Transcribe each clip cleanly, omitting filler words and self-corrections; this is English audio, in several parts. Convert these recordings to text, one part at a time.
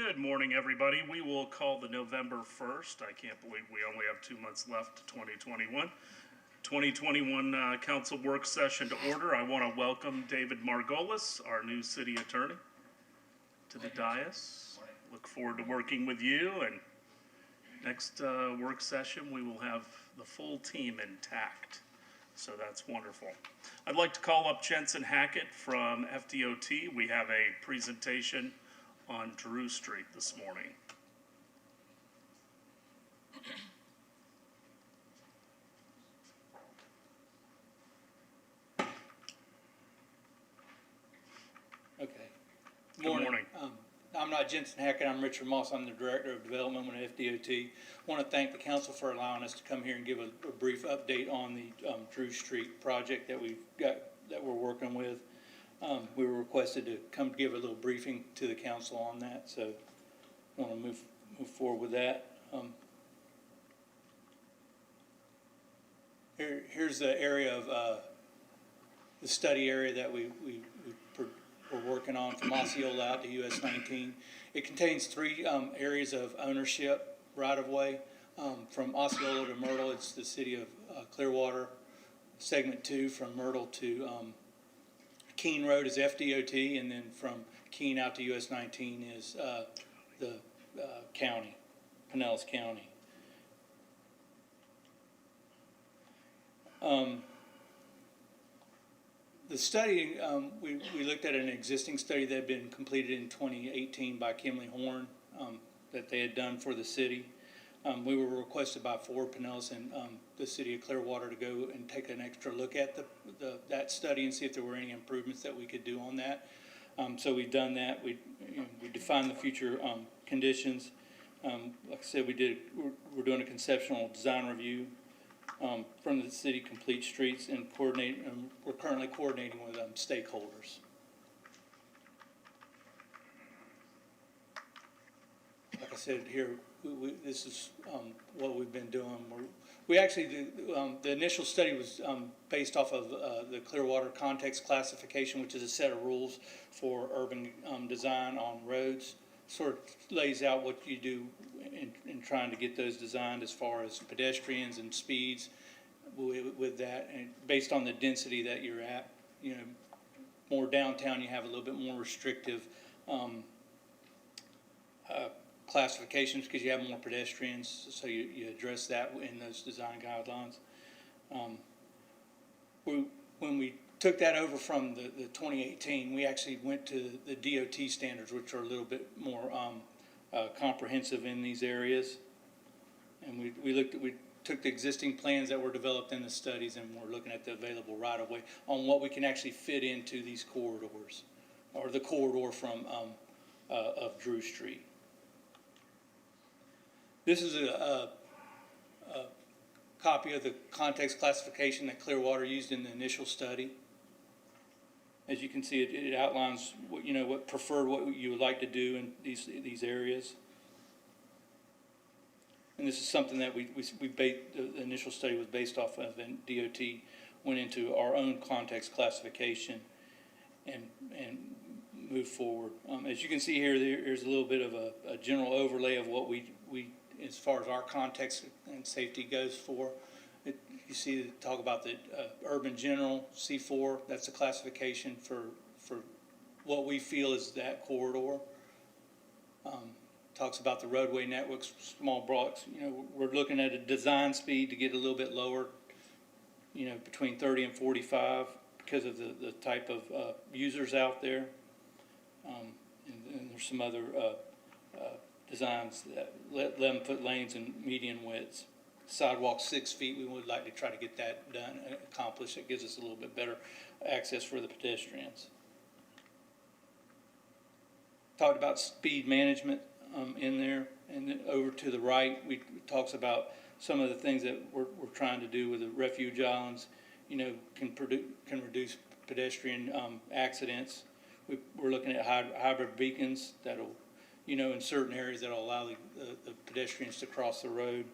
Good morning, everybody. We will call the November 1st. I can't believe we only have 2 months left to 2021. 2021 council work session to order. I want to welcome David Margolis, our new city attorney, to the dais. Look forward to working with you, and next work session we will have the full team intact. So that's wonderful. I'd like to call up Jensen Hackett from FDOT. We have a presentation on Drew Street this morning. Okay. Good morning. I'm not Jensen Hackett. I'm Richard Moss. I'm the Director of Development with FDOT. I want to thank the council for allowing us to come here and give a brief update on the Drew Street project that we're working with. We were requested to come give a little briefing to the council on that, so I want to move forward with that. Here's the area of the study area that we're working on from Osceola out to US 19. It contains three areas of ownership right-of-way. From Osceola to Myrtle, it's the city of Clearwater. Segment 2 from Myrtle to Keene Road is FDOT, and then from Keene out to US 19 is the county, Pinellas County. The study, we looked at an existing study that had been completed in 2018 by Kimley Horn that they had done for the city. We were requested by Ford, Pinellas, and the city of Clearwater to go and take an extra look at that study and see if there were any improvements that we could do on that. So we've done that. We defined the future conditions. Like I said, we're doing a conceptual design review from the city complete streets and we're currently coordinating with stakeholders. Like I said here, this is what we've been doing. We actually the initial study was based off of the Clearwater context classification, which is a set of rules for urban design on roads. Sort of lays out what you do in trying to get those designed as far as pedestrians and speeds with that, and based on the density that you're at. You know, more downtown, you have a little bit more restrictive classifications because you have more pedestrians, so you address that in those design guidelines. When we took that over from the 2018, we actually went to the DOT standards, which are a little bit more comprehensive in these areas. And we took the existing plans that were developed in the studies, and we're looking at the available right-of-way on what we can actually fit into these corridors, or the corridor from of Drew Street. This is a copy of the context classification that Clearwater used in the initial study. As you can see, it outlines what you would like to do in these areas. And this is something that the initial study was based off of, and DOT went into our own context classification and moved forward. As you can see here, there's a little bit of a general overlay of what we as far as our context and safety goes for. You see, talk about the urban general C4. That's the classification for what we feel is that corridor. Talks about the roadway networks, small blocks. We're looking at a design speed to get a little bit lower. Between 30 and 45 because of the type of users out there. And there's some other designs that 11-foot lanes and median widths. Sidewalk 6 feet, we would like to try to get that done and accomplished. It gives us a little bit better access for the pedestrians. Talked about speed management in there, and then over to the right, we talks about some of the things that we're trying to do with the refuge islands. Can reduce pedestrian accidents. We're looking at hybrid beacons that'll, in certain areas that'll allow the pedestrians to cross the road.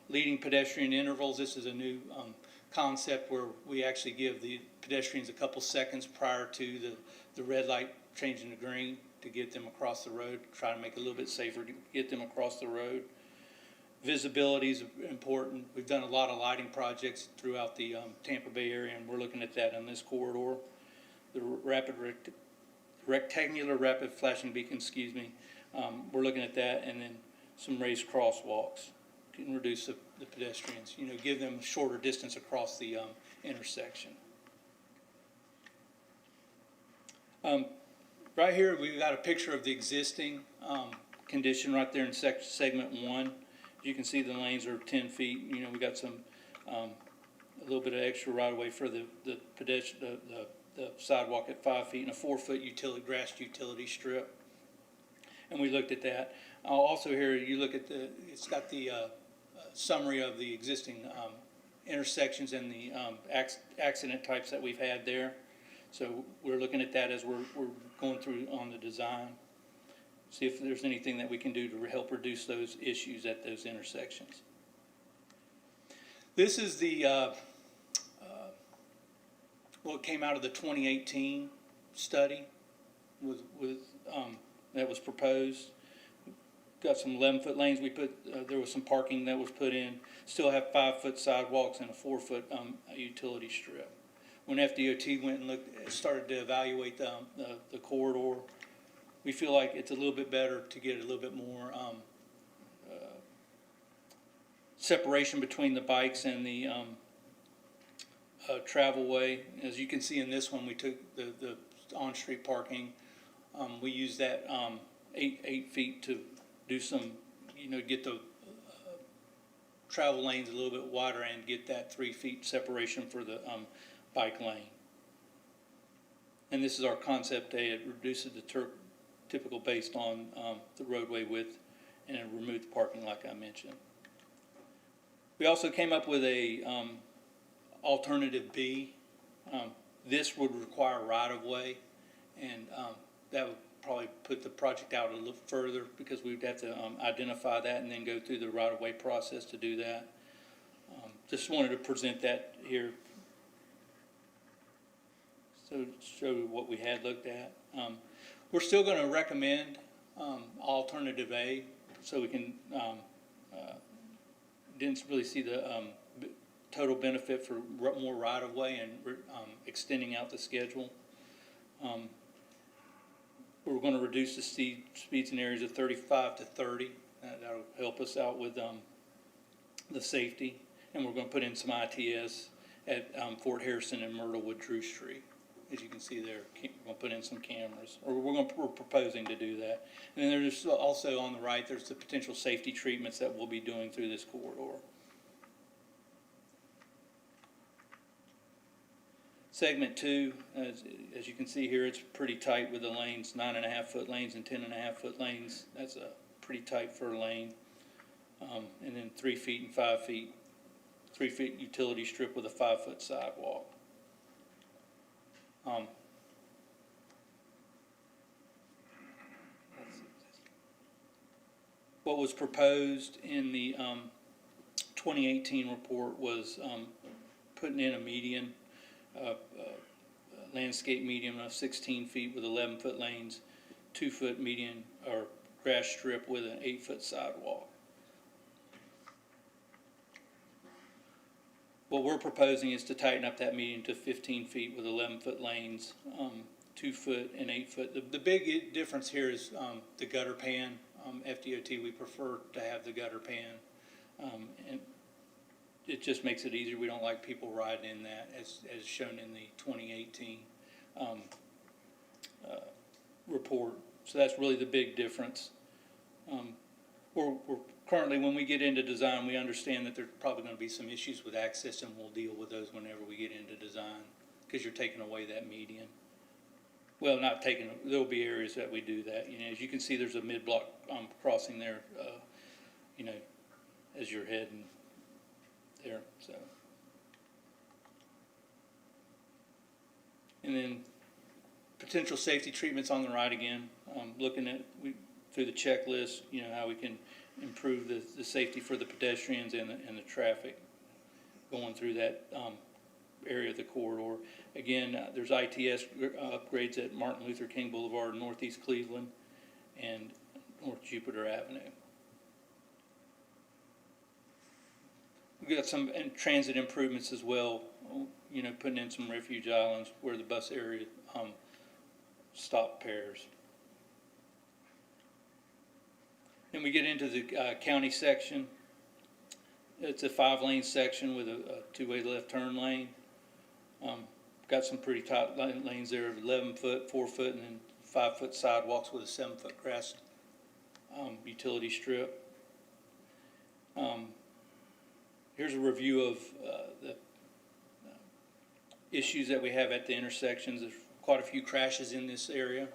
Leading pedestrian intervals. This is a new concept where we actually give the pedestrians a couple seconds prior to the red light changing to green to get them across the road, try to make it a little bit safer to get them across the road. Visibility is important. We've done a lot of lighting projects throughout the Tampa Bay area, and we're looking at that in this corridor. The rectangular rapid flashing beacon, we're looking at that, and then some raised crosswalks can reduce the pedestrians, give them a shorter distance across the intersection. Right here, we've got a picture of the existing condition right there in segment 1. You can see the lanes are 10 feet. We got some a little bit of extra right of way for the pedestrian, the sidewalk at 5 feet, and a 4-foot grassed utility strip. And we looked at that. Also here, you look at it's got the summary of the existing intersections and the accident types that we've had there. So we're looking at that as we're going through on the design. See if there's anything that we can do to help reduce those issues at those intersections. This is the what came out of the 2018 study that was proposed. Got some 11-foot lanes. We put there was some parking that was put in. Still have 5-foot sidewalks and a 4-foot utility strip. When FDOT went and started to evaluate the corridor, we feel like it's a little bit better to get a little bit more separation between the bikes and the travel way. As you can see in this one, we took the on-street parking. We used that 8 feet to do some, get the travel lanes a little bit wider and get that 3 feet separation for the bike lane. And this is our concept A. It reduces the typical based on the roadway width, and it removed the parking like I mentioned. We also came up with a alternative B. This would require right-of-way, and that would probably put the project out a little further because we'd have to identify that and then go through the right-of-way process to do that. Just wanted to present that here. So show you what we had looked at. We're still going to recommend alternative A, so we can didn't really see the total benefit for more right-of-way and extending out the schedule. We're going to reduce the speeds in areas of 35 to 30. That'll help us out with the safety, and we're going to put in some ITS at Fort Harrison and Myrtlewood Drew Street. As you can see there, we're going to put in some cameras, or we're proposing to do that. And then there's also on the right, there's the potential safety treatments that we'll be doing through this corridor. Segment 2, as you can see here, it's pretty tight with the lanes, 9.5-foot lanes and 10.5-foot lanes. That's pretty tight for a lane. And then 3 feet and 5 feet, 3 feet utility strip with a 5-foot sidewalk. What was proposed in the 2018 report was putting in a median, landscape median of 16 feet with 11-foot lanes, 2-foot median or grass strip with an 8-foot sidewalk. What we're proposing is to tighten up that median to 15 feet with 11-foot lanes, 2-foot and 8-foot. The big difference here is the gutter pan. FDOT, we prefer to have the gutter pan, and it just makes it easier. We don't like people riding in that, as shown in the 2018 report. So that's really the big difference. We're currently, when we get into design, we understand that there's probably going to be some issues with access, and we'll deal with those whenever we get into design, because you're taking away that median. Well, not taking, there'll be areas that we do that. As you can see, there's a mid-block crossing there, as you're heading there. So, and then potential safety treatments on the right again. Looking at through the checklist, how we can improve the safety for the pedestrians and the traffic going through that area of the corridor. Again, there's ITS upgrades at Martin Luther King Boulevard, Northeast Cleveland, and North Jupiter Avenue. We've got some transit improvements as well, you know, putting in some refuge islands where the bus area stop pairs. Then we get into the county section. It's a 5-lane section with a 2-way left turn lane. Got some pretty tight lanes there, 11-foot, 4-foot, and then 5-foot sidewalks with a 7-foot grass utility strip. Here's a review of the issues that we have at the intersections. There's quite a few crashes in this area.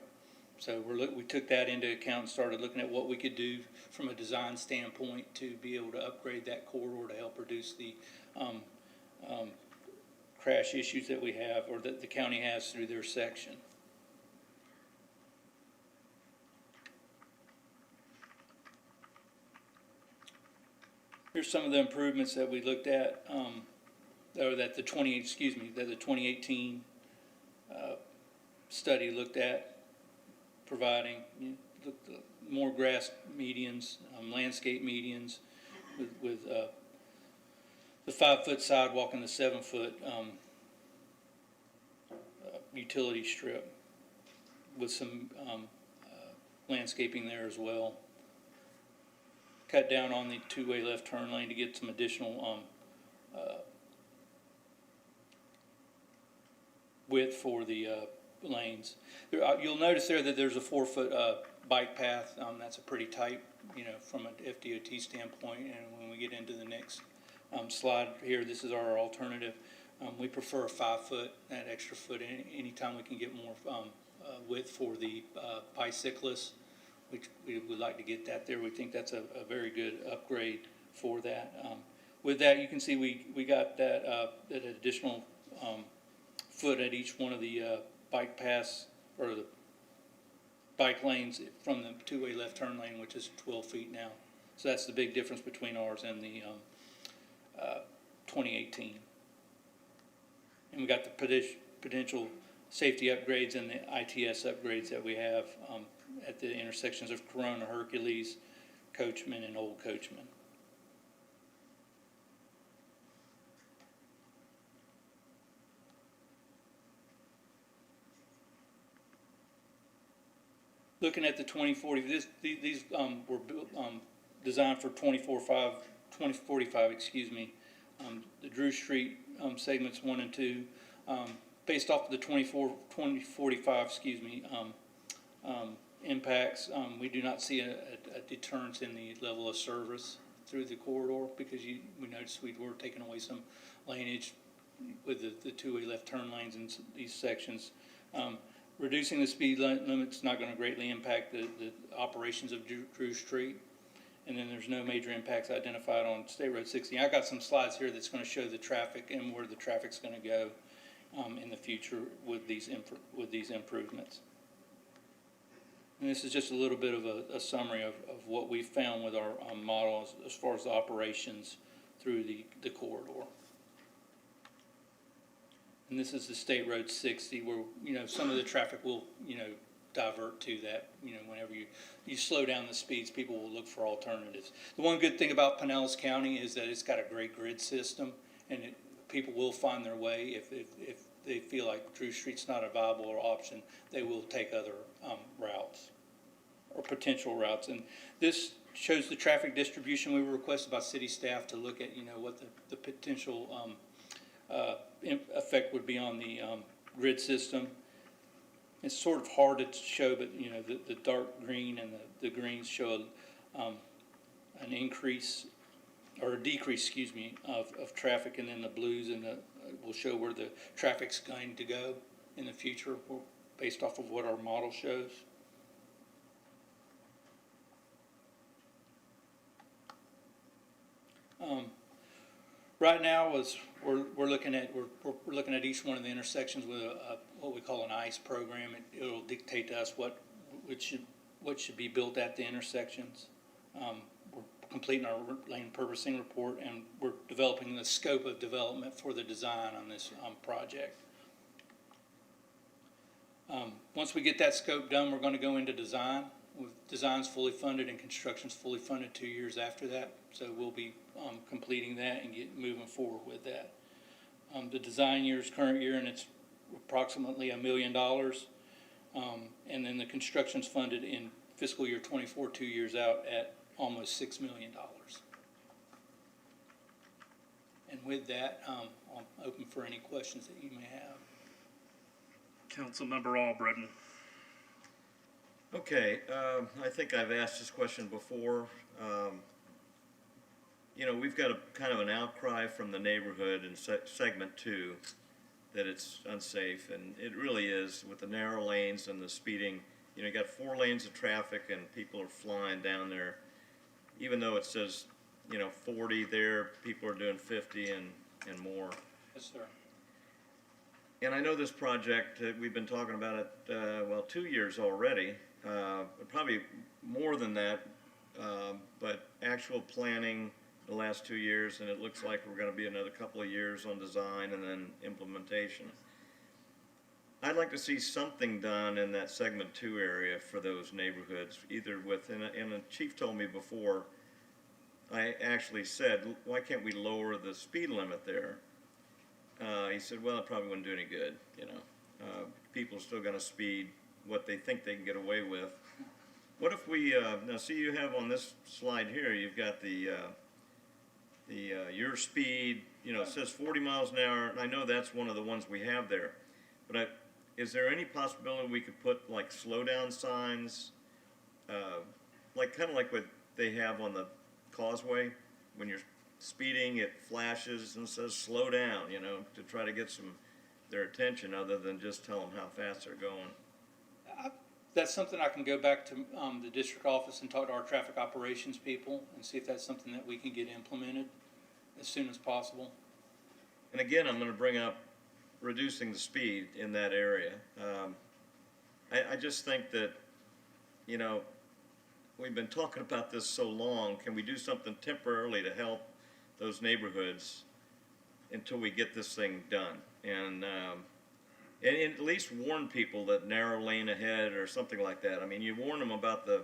So we took that into account and started looking at what we could do from a design standpoint to be able to upgrade that corridor to help reduce the crash issues that we have, or that the county has through their section. Here's some of the improvements that we looked at, or that the 2018 study looked at, providing more grass medians, landscape medians, with the 5-foot sidewalk and the 7-foot utility strip, with some landscaping there as well. Cut down on the 2-way left turn lane to get some additional width for the lanes. You'll notice there that there's a 4-foot bike path. That's a pretty tight, you know, from an FDOT standpoint. And when we get into the next slide here, this is our alternative. We prefer a 5-foot, that extra foot, anytime we can get more width for the bicyclists. We would like to get that there. We think that's a very good upgrade for that. With that, you can see we got that additional foot at each one of the bike paths, or the bike lanes, from the 2-way left turn lane, which is 12 feet now. So that's the big difference between ours and the 2018. And we got the potential safety upgrades and the ITS upgrades that we have at the intersections of Corona, Hercules, Coachman, and Old Coachman. Looking at the 2040, these were designed for 2045, excuse me. The Drew Street segments 1 and 2, based off of the 2045, excuse me, impacts. We do not see a deterrence in the level of service through the corridor, because we noticed we were taking away some laneage with the 2-way left turn lanes in these sections. Reducing the speed limit's not going to greatly impact the operations of Drew Street. And then there's no major impacts identified on State Road 60. I got some slides here that's going to show the traffic and where the traffic's going to go in the future with these improvements. And this is just a little bit of a summary of what we found with our model as far as the operations through the corridor. And this is the State Road 60, where, you know, some of the traffic will, you know, divert to that. You know, whenever you slow down the speeds, people will look for alternatives. The one good thing about Pinellas County is that it's got a great grid system, and people will find their way. If they feel like Drew Street's not a viable option, they will take other routes or potential routes. And this shows the traffic distribution. We were requested by city staff to look at, you know, what the potential effect would be on the grid system. It's sort of hard to show, but, you know, the dark green and the greens show an increase, or a decrease, excuse me, of traffic, and then the blues and will show where the traffic's going to go in the future based off of what our model shows. Right now, we're looking at each one of the intersections with what we call an ICE program. It'll dictate to us what should be built at the intersections. We're completing our lane purposing report, and we're developing the scope of development for the design on this project. Once we get that scope done, we're going to go into design. Design's fully funded and construction's fully funded 2 years after that. So we'll be completing that and moving forward with that. The design year is current year, and it's approximately $1 million. And then the construction's funded in fiscal year 24, 2 years out, at almost $6 million. And with that, I'm open for any questions that you may have. Councilmember Albritton. Okay, I think I've asked this question before. You know, we've got a kind of an outcry from the neighborhood in segment 2 that it's unsafe, and it really is, with the narrow lanes and the speeding. You know, you got 4 lanes of traffic and people are flying down there. Even though it says, you know, 40 there, people are doing 50 and more. Yes, sir. And I know this project, we've been talking about it, well, 2 years already, probably more than that, but actual planning the last 2 years, and it looks like we're going to be another couple of years on design and then implementation. I'd like to see something done in that segment 2 area for those neighborhoods, either with, and the chief told me before, I actually said, why can't we lower the speed limit there? He said, well, it probably wouldn't do any good, you know. People are still going to speed what they think they can get away with. What if we, now see you have on this slide here, you've got your speed, you know, it says 40 miles an hour, and I know that's one of the ones we have there. But is there any possibility we could put like slow down signs, like kind of like what they have on the causeway when you're speeding, it flashes and says slow down, you know, to try to get their attention other than just tell them how fast they're going. That's something I can go back to the district office and talk to our traffic operations people and see if that's something that we can get implemented as soon as possible. And again, I'm going to bring up reducing the speed in that area. I just think that, you know, we've been talking about this so long. Can we do something temporarily to help those neighborhoods until we get this thing done? And at least warn people that narrow lane ahead or something like that. I mean, you warn them about the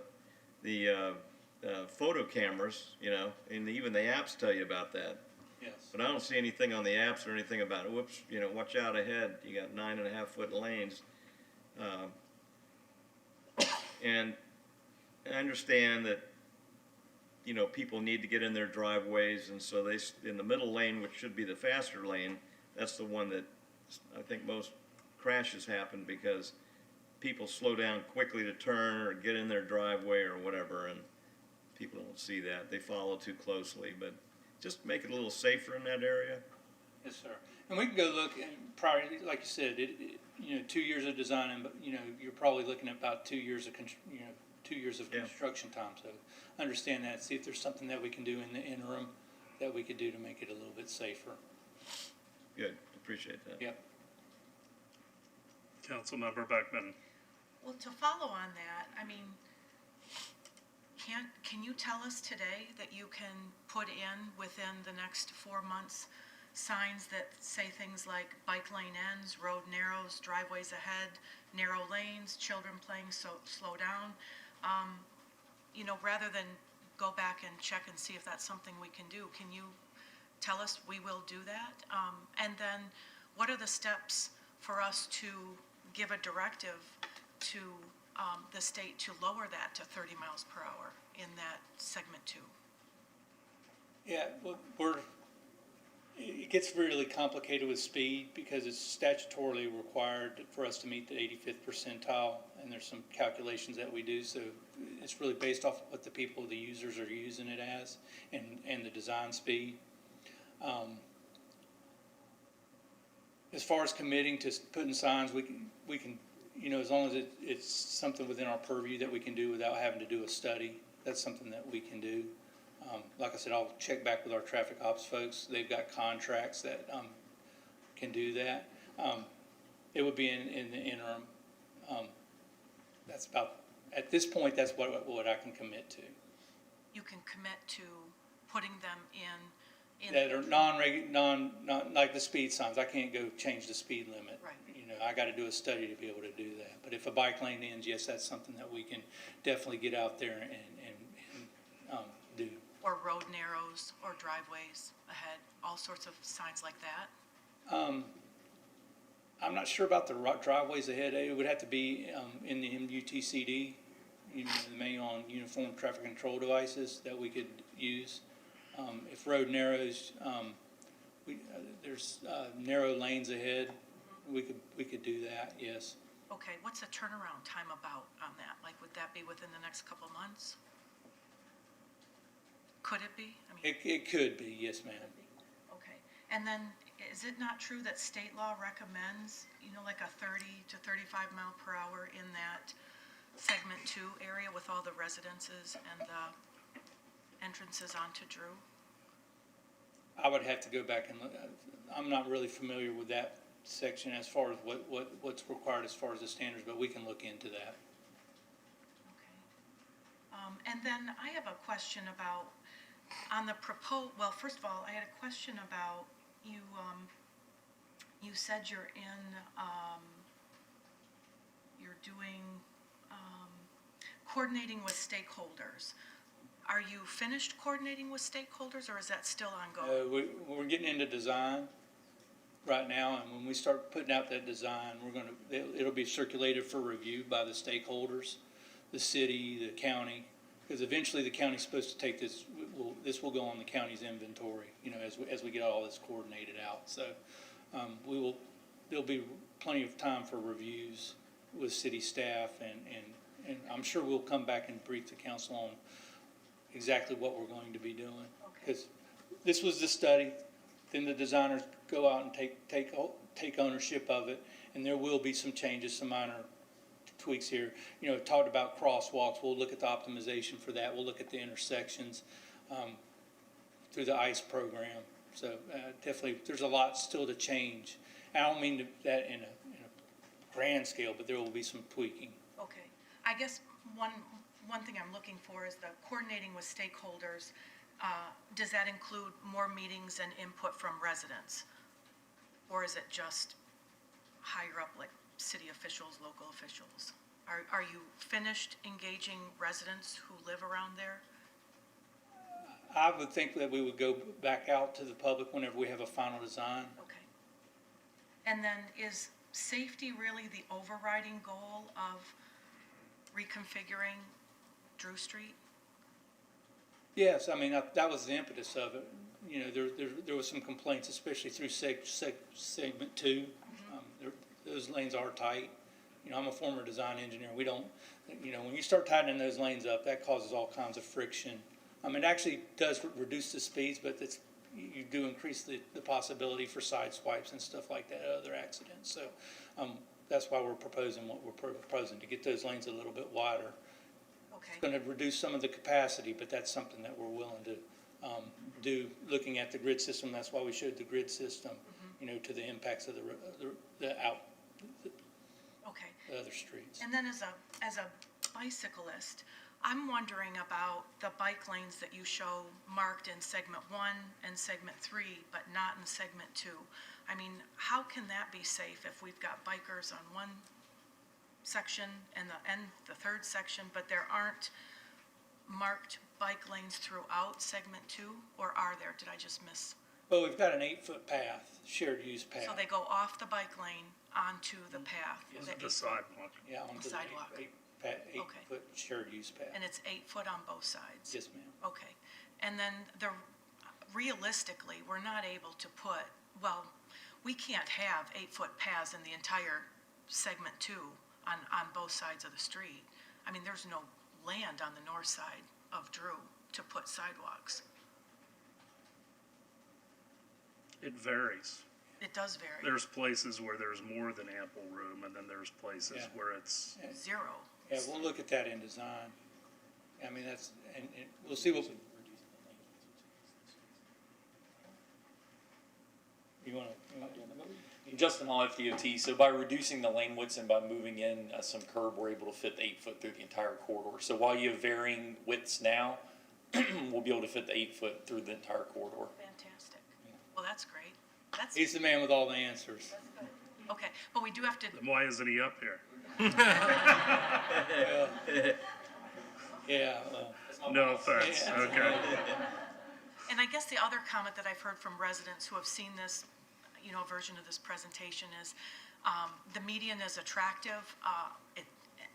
photo cameras, you know, and even the apps tell you about that. Yes. But I don't see anything on the apps or anything about, whoops, you know, watch out ahead. You got 9.5-foot lanes. And I understand that, you know, people need to get in their driveways, and so in the middle lane, which should be the faster lane, that's the one that I think most crashes happen because people slow down quickly to turn or get in their driveway or whatever, and people don't see that. They follow too closely, but just make it a little safer in that area. Yes, sir. And we can go look, and probably, like you said, you know, 2 years of design, and you know, you're probably looking at about 2 years of construction time. So understand that. See if there's something that we can do in the interim that we could do to make it a little bit safer. Good. Appreciate that. Yep. Councilmember Beckman. Well, to follow on that, I mean, can you tell us today that you can put in within the next 4 months signs that say things like bike lane ends, road narrows, driveways ahead, narrow lanes, children playing, so slow down? You know, rather than go back and check and see if that's something we can do, can you tell us we will do that? And then what are the steps for us to give a directive to the state to lower that to 30 miles per hour in that segment 2? Yeah, well, it gets really complicated with speed because it's statutorily required for us to meet the 85th percentile, and there's some calculations that we do. So it's really based off what the users are using it as, and the design speed. As far as committing to putting signs, we can, you know, as long as it's something within our purview that we can do without having to do a study, that's something that we can do. Like I said, I'll check back with our traffic ops folks. They've got contracts that can do that. It would be in the interim. That's about, at this point, that's what I can commit to. you can commit to putting them in. That are not like the speed signs. I can't go change the speed limit. Right. You know, I gotta do a study to be able to do that. But if a bike lane ends, yes, that's something that we can definitely get out there and do. Or road narrows, or driveways ahead, all sorts of signs like that. I'm not sure about the driveways ahead. It would have to be in the MUTCD, you know, the manual on uniform traffic control devices that we could use. If road narrows, there's narrow lanes ahead. We could do that. Yes. Okay, what's the turnaround time about on that? Like, would that be within the next couple of months? Could it be? I mean, It could be. Yes, ma'am. okay. And then, is it not true that state law recommends, you know, like a 30 to 35 mile per hour in that segment 2 area with all the residences and the entrances onto Drew? I would have to go back and look. I'm not really familiar with that section as far as what's required as far as the standards, but we can look into that. Okay. And then I have a question about, on the well, first of all, I had a question about, you said you're doing, coordinating with stakeholders. Are you finished coordinating with stakeholders, or is that still ongoing? We're getting into design right now, and when we start putting out that design, it'll be circulated for review by the stakeholders, the city, the county, because eventually the county's supposed to take this. This will go on the county's inventory, you know, as we get all this coordinated out. So there'll be plenty of time for reviews with city staff, and I'm sure we'll come back and brief the council on exactly what we're going to be doing. Because this was the study, then the designers go out and take ownership of it, and there will be some changes, some minor tweaks here. You know, talked about crosswalks. We'll look at the optimization for that. We'll look at the intersections through the ICE program. So definitely, there's a lot still to change. I don't mean that in a grand scale, but there will be some tweaking. Okay. I guess one thing I'm looking for is the coordinating with stakeholders. Does that include more meetings and input from residents? Or is it just higher up, like city officials, local officials? Are you finished engaging residents who live around there? I would think that we would go back out to the public whenever we have a final design. Okay. And then is safety really the overriding goal of reconfiguring Drew Street? Yes, I mean, that was the impetus of it. You know, there was some complaints, especially through segment 2. Those lanes are tight. You know, I'm a former design engineer. We don't, you know, when you start tightening those lanes up, that causes all kinds of friction. It actually does reduce the speeds, but you do increase the possibility for side swipes and stuff like that, other accidents. So that's why we're proposing what we're proposing, to get those lanes a little bit wider. Okay. It's going to reduce some of the capacity, but that's something that we're willing to do, looking at the grid system. That's why we showed the grid system, you know, to the impacts of the other streets. And then as a bicyclist, I'm wondering about the bike lanes that you show marked in segment 1 and segment 3, but not in segment 2. I mean, how can that be safe if we've got bikers on one section and the third section, but there aren't marked bike lanes throughout segment 2, or are there? Did I just miss? Well, we've got an 8-foot path, shared use path. So they go off the bike lane onto the path. The sidewalk. Yeah, onto the sidewalk. 8-foot shared use path. And it's 8 foot on both sides? Yes, ma'am. Okay. And then realistically, we're not able to put, well, we can't have 8-foot paths in the entire segment 2 on both sides of the street. I mean, there's no land on the north side of Drew to put sidewalks. It varies. It does vary. There's places where there's more than ample room, and then there's places where it's... Zero. Yeah, we'll look at that in design. I mean, and we'll see what... You want to... Justin Hall, FDOT. So by reducing the lane widths and by moving in some curb, we're able to fit the 8 foot through the entire corridor. So while you have varying widths now, we'll be able to fit the 8 foot through the entire corridor. Fantastic. Well, that's great. That's He's the man with all the answers. good. Okay, but we do have to, Then why isn't he up here? Yeah, well, No offense, Yeah. okay. and I guess the other comment that I've heard from residents who have seen this, version of this presentation is, the median is attractive,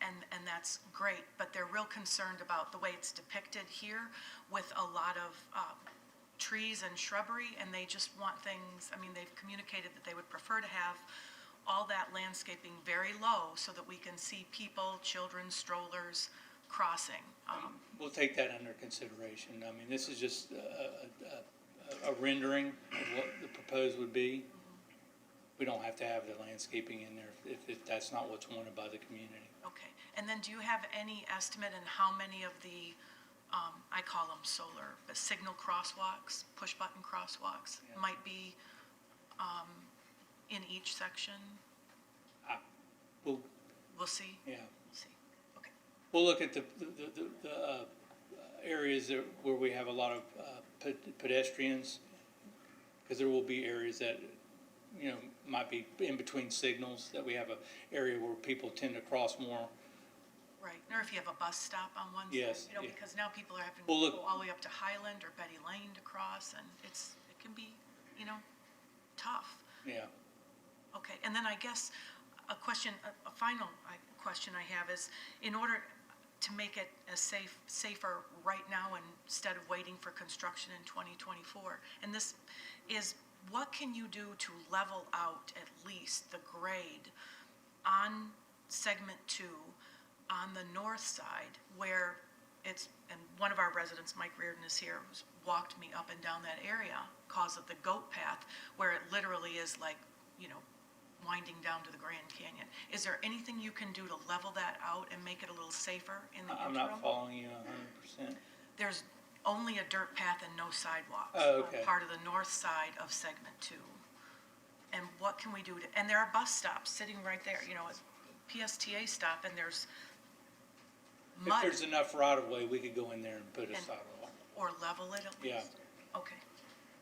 and that's great, but they're real concerned about the way it's depicted here with a lot of, trees and shrubbery, and they just want things, they've communicated that they would prefer to have all that landscaping very low so that we can see people, children, strollers crossing. we'll take that under consideration. I mean, this is just a rendering of what the proposed would be. We don't have to have the landscaping in there if that's not what's wanted by the community. Okay, and then do you have any estimate in how many of the, I call them solar, but signal crosswalks, push-button crosswalks, Yeah. might be in each section? We'll, We'll see, yeah, we'll see. Okay, we'll look at the areas where we have a lot of pedestrians, because there will be areas that, might be in between signals, that we have a area where people tend to cross more. right, or if you have a bus stop on one side. Yes, yeah. Because now people are having to Well, look- go all the way up to Highland or Betty Lane to cross, and it can be, tough. Yeah. Okay, and then I guess a final question I have is, in order to make it as safer right now instead of waiting for construction in 2024, and this is, what can you do to level out at least the grade on segment 2 on the north side where it's, and one of our residents, Mike Reardon, is here, who's walked me up and down that area because of the goat path, where it literally is like, winding down to the Grand Canyon. Is there anything you can do to level that out and make it a little safer in the I'm interim? not following you 100%. There's only a dirt path and no sidewalks. Oh, okay. On part of the north side of segment 2. And what can we do and there are bus stops sitting right there, a PSTA stop, and there's If mud, there's enough right of way, we could go in there and put a And- sidewalk. or level it at Yeah. least? Okay.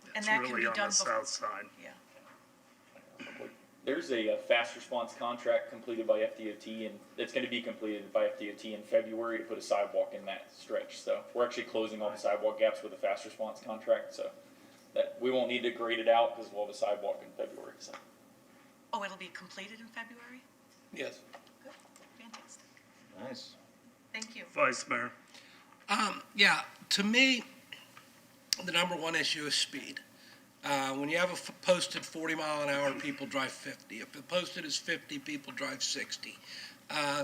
And It's that can really be on done the before. south side. Yeah, There's a fast response contract completed by FDOT, and it's gonna be completed by FDOT in February to put a sidewalk in that stretch. So we're actually closing all the sidewalk gaps with a fast response contract, so that we won't need to grade it out because we'll have a sidewalk in February, so. oh, it'll be completed in February? Yes. Good, fantastic, Nice. thank you. Vice Mayor. Yeah, to me, the number one issue is speed. When you have a posted 40-mile-an-hour, people drive 50. If the posted is 50, people drive 60.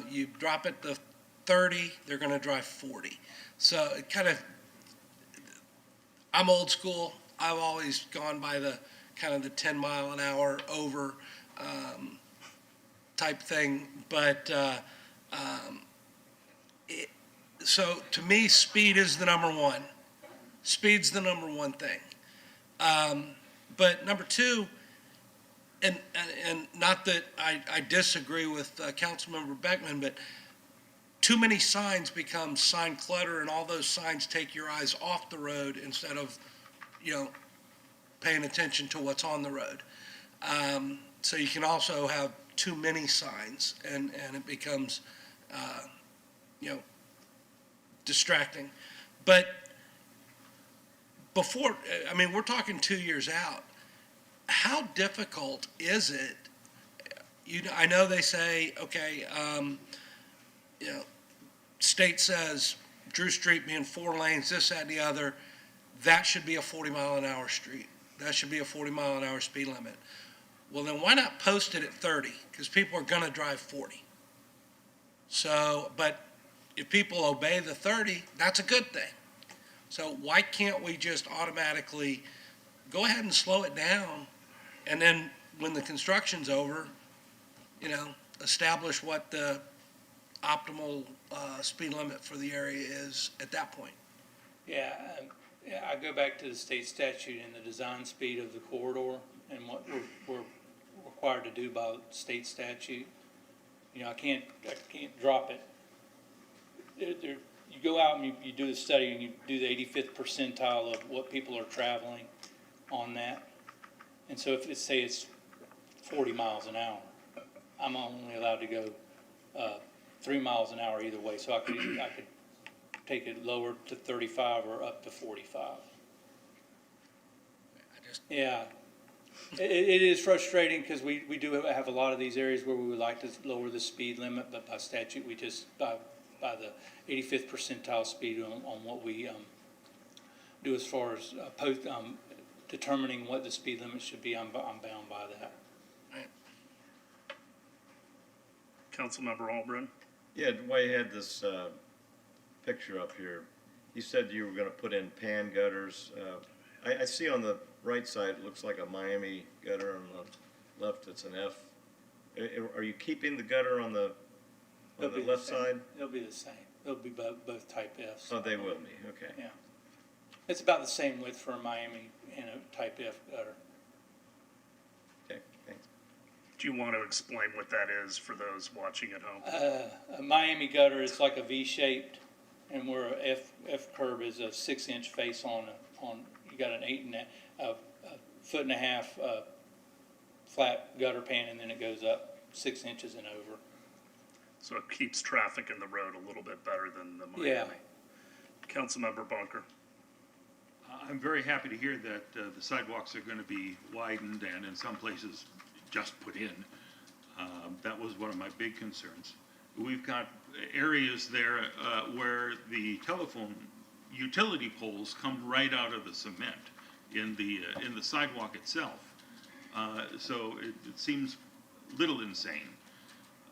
You drop it to 30, they're going to drive 40. So it kind of, I'm old school. I've always gone by the kind of the 10-mile-an-hour over type thing. But so to me, speed is the number one. Speed's the number one thing. But number two, and not that I disagree with Councilmember Beckman, but too many signs become sign clutter, and all those signs take your eyes off the road instead of, paying attention to what's on the road. So you can also have too many signs, and it becomes, distracting. But before, we're talking 2 years out. How difficult is it? I know they say, okay, state says Drew Street being 4 lanes, this, that, and the other, that should be a 40-mile-an-hour street. That should be a 40-mile-an-hour speed limit. Well, then why not post it at 30? Because people are going to drive 40. So, but if people obey the 30, that's a good thing. So why can't we just automatically go ahead and slow it down, and then when the construction's over, establish what the optimal speed limit for the area is at that point? Yeah, I go back to the state statute and the design speed of the corridor and what we're required to do by state statute. I can't drop it. you go out and you do the study and you do the 85th percentile of what people are traveling on that. And so if it's, say it's 40 miles an hour, I'm only allowed to go 3 miles an hour either way. So I could take it lower to 35 or up to 45. Yeah. It is frustrating because we do have a lot of these areas where we would like to lower the speed limit, but by statute, we just, by the 85th percentile speed on what we do as far as determining what the speed limit should be, I'm bound by that. Councilmember Albrin? Yeah, Dwayne had this picture up here. You said you were gonna put in pan gutters. I see on the right side, it looks like a Miami gutter, on the left it's an F. Are you keeping the gutter on the It'll be left same. side? It'll be the same. It'll be both type Fs. Oh, they will be, okay. Yeah. It's about the same width for a Miami and a type F gutter. Okay, thanks. Do you want to explain what that is for those watching at home? A Miami gutter is like a V-shaped, and where a F curve is a 6-inch face on you got an 1.5 foot flat gutter pan, and then it goes up 6 inches and over. So it keeps traffic in the road a little bit better than the Miami. Yeah. Councilmember Bunker? I'm very happy to hear that the sidewalks are going to be widened and in some places just put in. That was one of my big concerns. We've got areas there where the telephone utility poles come right out of the cement in the sidewalk itself. So it seems a little insane.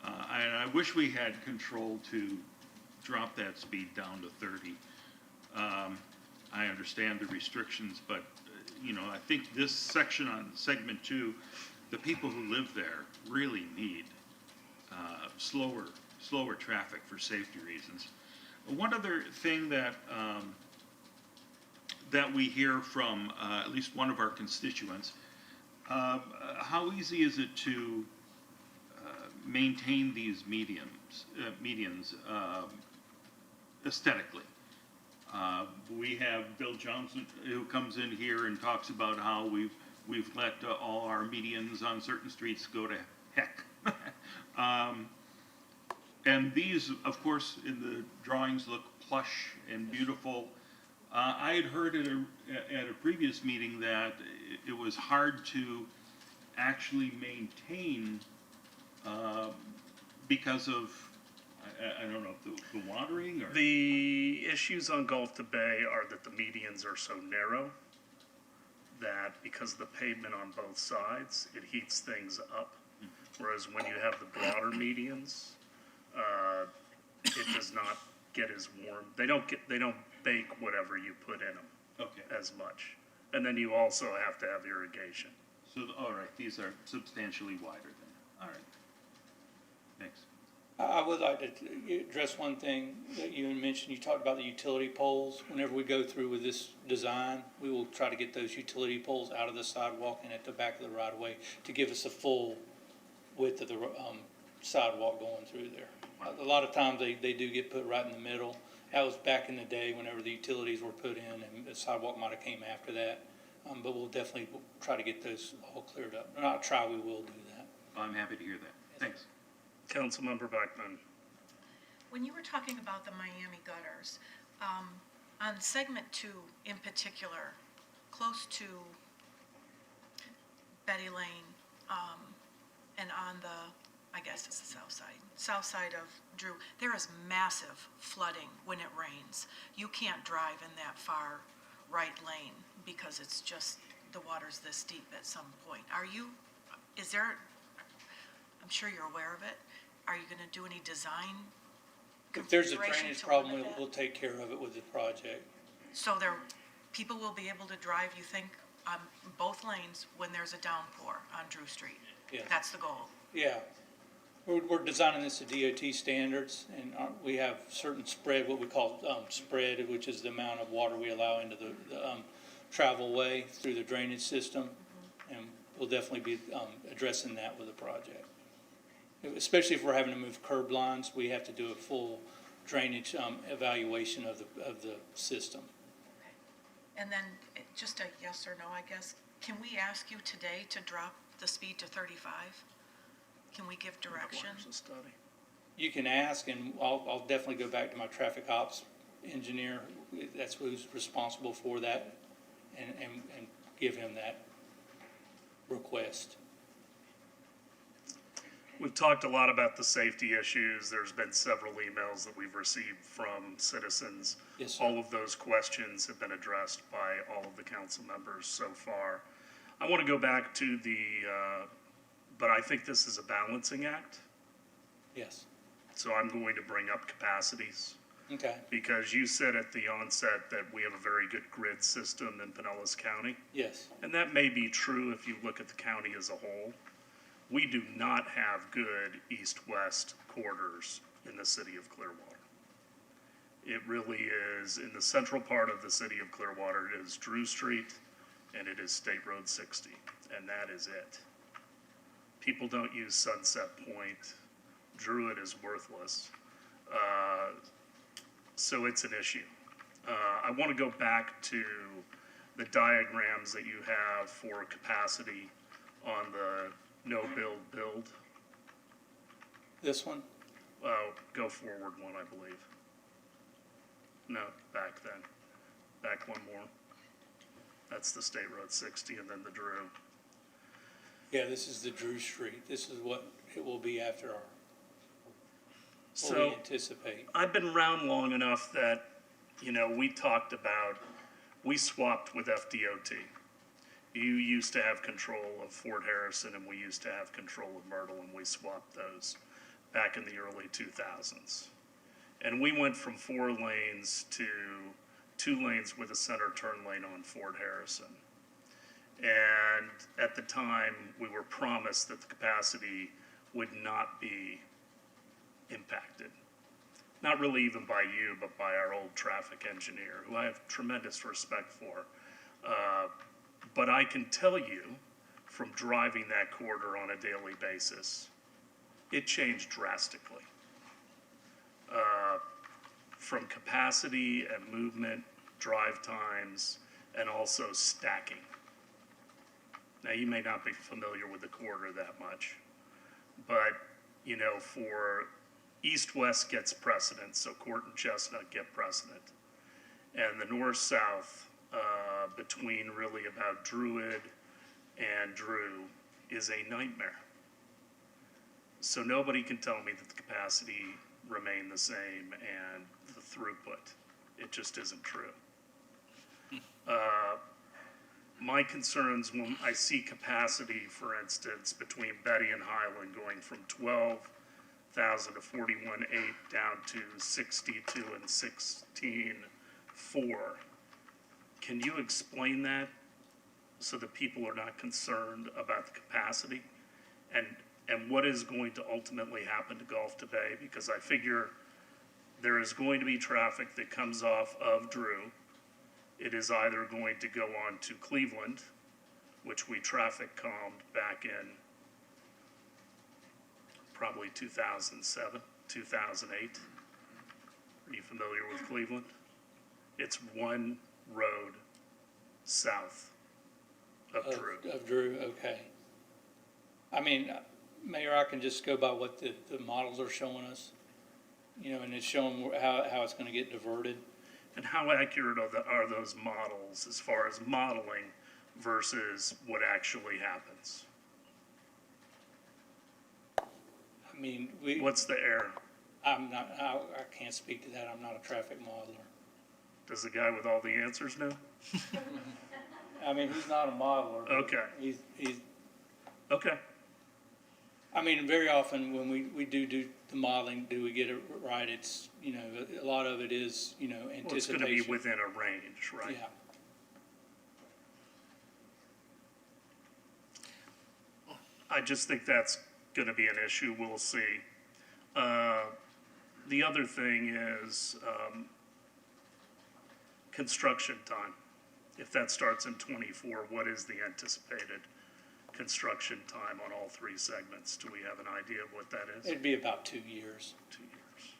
And I wish we had control to drop that speed down to 30. I understand the restrictions, but, I think this section on segment 2, the people who live there really need slower traffic for safety reasons. One other thing that we hear from at least one of our constituents, how easy is it to maintain these medians aesthetically? We have Bill Johnson who comes in here and talks about how we've let all our medians on certain streets go to heck. And these, of course, in the drawings look plush and beautiful. I had heard at a previous meeting that it was hard to actually maintain because of, I don't know, the watering or? The issues on Gulf to Bay are that the medians are so narrow that because of the pavement on both sides, it heats things up. Whereas when you have the broader medians, it does not get as warm. They don't bake whatever you put in them Okay, as much. And then you also have to have irrigation. so, all right, these are substantially wider then, all right. Thanks. I would like to address one thing that you had mentioned. You talked about the utility poles. Whenever we go through with this design, we will try to get those utility poles out of the sidewalk and at the back of the right of way to give us a full width of the sidewalk going through there. A lot of times they do get put right in the middle. That was back in the day whenever the utilities were put in, and the sidewalk might have came after that. But we'll definitely try to get those all cleared up. Not try, we will do that. I'm happy to hear that, thanks. Councilmember Beckman? When you were talking about the Miami gutters, on segment 2 in particular, close to Betty Lane, and on the, I guess it's the south side of Drew, there is massive flooding when it rains. You can't drive in that far right lane because it's just, the water's this deep at some point. Is there, I'm sure you're aware of it, are you gonna do any design? If there's a configuration drainage to problem, limit that? we'll take care of it with the project. So people will be able to drive, you think, on both lanes when there's a downpour on Drew Street? Yeah. That's the goal. Yeah. We're designing this to DOT standards, and we have certain spread, what we call spread, which is the amount of water we allow into the travel way through the drainage system. And we'll definitely be addressing that with the project. Especially if we're having to move curb lines, we have to do a full drainage, evaluation of the system. And then, just a yes or no, I guess, can we ask you today to drop the speed to 35? Can we give direction? Requires a study. You can ask, and I'll definitely go back to my traffic ops engineer, that's who's responsible for that, and give him that request. We've talked a lot about the safety issues. There's been several emails that we've received from citizens. Yes, sir. All of those questions have been addressed by all of the council members so far. I want to go back to but I think this is a balancing act. Yes, So I'm going to bring up capacities. okay, Because you said at the onset that we have a very good grid system in Pinellas County. yes, And that may be true if you look at the county as a whole. We do not have good east-west corridors in the city of Clearwater. It really is, in the central part of the city of Clearwater, it is Drew Street and it is State Road 60, and that is it. People don't use Sunset Point. Druid is worthless. So it's an issue. I want to go back to the diagrams that you have for capacity on the no-build. this one, Go forward one, I believe. No, back then. Back one more. That's the State Road 60 and then the Drew. yeah, this is the Drew Street, this is what it will be after what we So anticipate. I've been around long enough that, we talked about, we swapped with FDOT. You used to have control of Fort Harrison and we used to have control of Myrtle, and we swapped those back in the early 2000s. And we went from 4 lanes to 2 lanes with a center turn lane on Fort Harrison. And at the time, we were promised that the capacity would not be impacted. Not really even by you, but by our old traffic engineer, who I have tremendous respect for. But I can tell you, from driving that corridor on a daily basis, it changed drastically. From capacity and movement, drive times, and also stacking. Now, you may not be familiar with the corridor that much, but, for east-west gets precedence, so Court and Chestnut get precedent. And the north-south, between really about Druid and Drew, is a nightmare. So nobody can tell me that the capacity remained the same and the throughput. It just isn't true. My concerns when I see capacity, for instance, between Betty and Highland going from 12,000 to 41.8 down to 62 and 16.4. Can you explain that so that people are not concerned about the capacity? And what is going to ultimately happen to Gulf today? Because I figure there is going to be traffic that comes off of Drew. It is either going to go on to Cleveland, which we traffic calmed back in probably 2007, 2008. Are you familiar with Cleveland? It's one road south of Drew. Of Drew, okay. I mean, Mayor, I can just go by what the models are showing us, and it's showing how it's gonna get diverted. And how accurate are those models as far as modeling versus what actually happens? I mean, What's the error? I can't speak to that, I'm not a traffic modeler. Does the guy with all the answers know? I mean, he's not a modeler. but Okay. He's, Okay. I mean, very often when we do the modeling, do we get it right? It's, a lot of it is, Well, it's anticipation. gonna be within a range, right? Yeah, I just think that's gonna be an issue, we'll see. The other thing is, construction time. If that starts in '24, what is the anticipated construction time on all 3 segments? Do we have an idea of what that is? it'd be about 2 years. 2 years.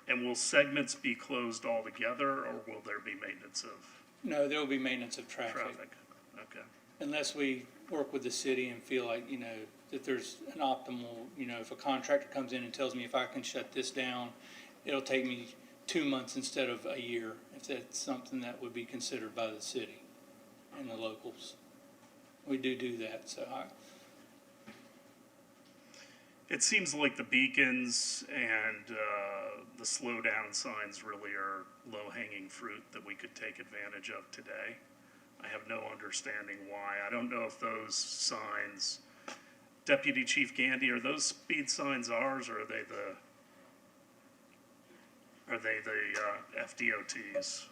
And will segments be closed altogether, or will there be maintenance of No, there will be maintenance of traffic. traffic? Okay. Unless we work with the city and feel like, you know, that there's an optimal, you know, if a contractor comes in and tells me if I can shut this down, it'll take me 2 months instead of a year, if that's something that would be considered by the city and the locals. We do that, so It seems like the beacons and the slow down signs really are low-hanging fruit that we could take advantage of today. I have no understanding why. I don't know if those signs, Deputy Chief Gandy, are those speed signs ours, or are they the FDOT's?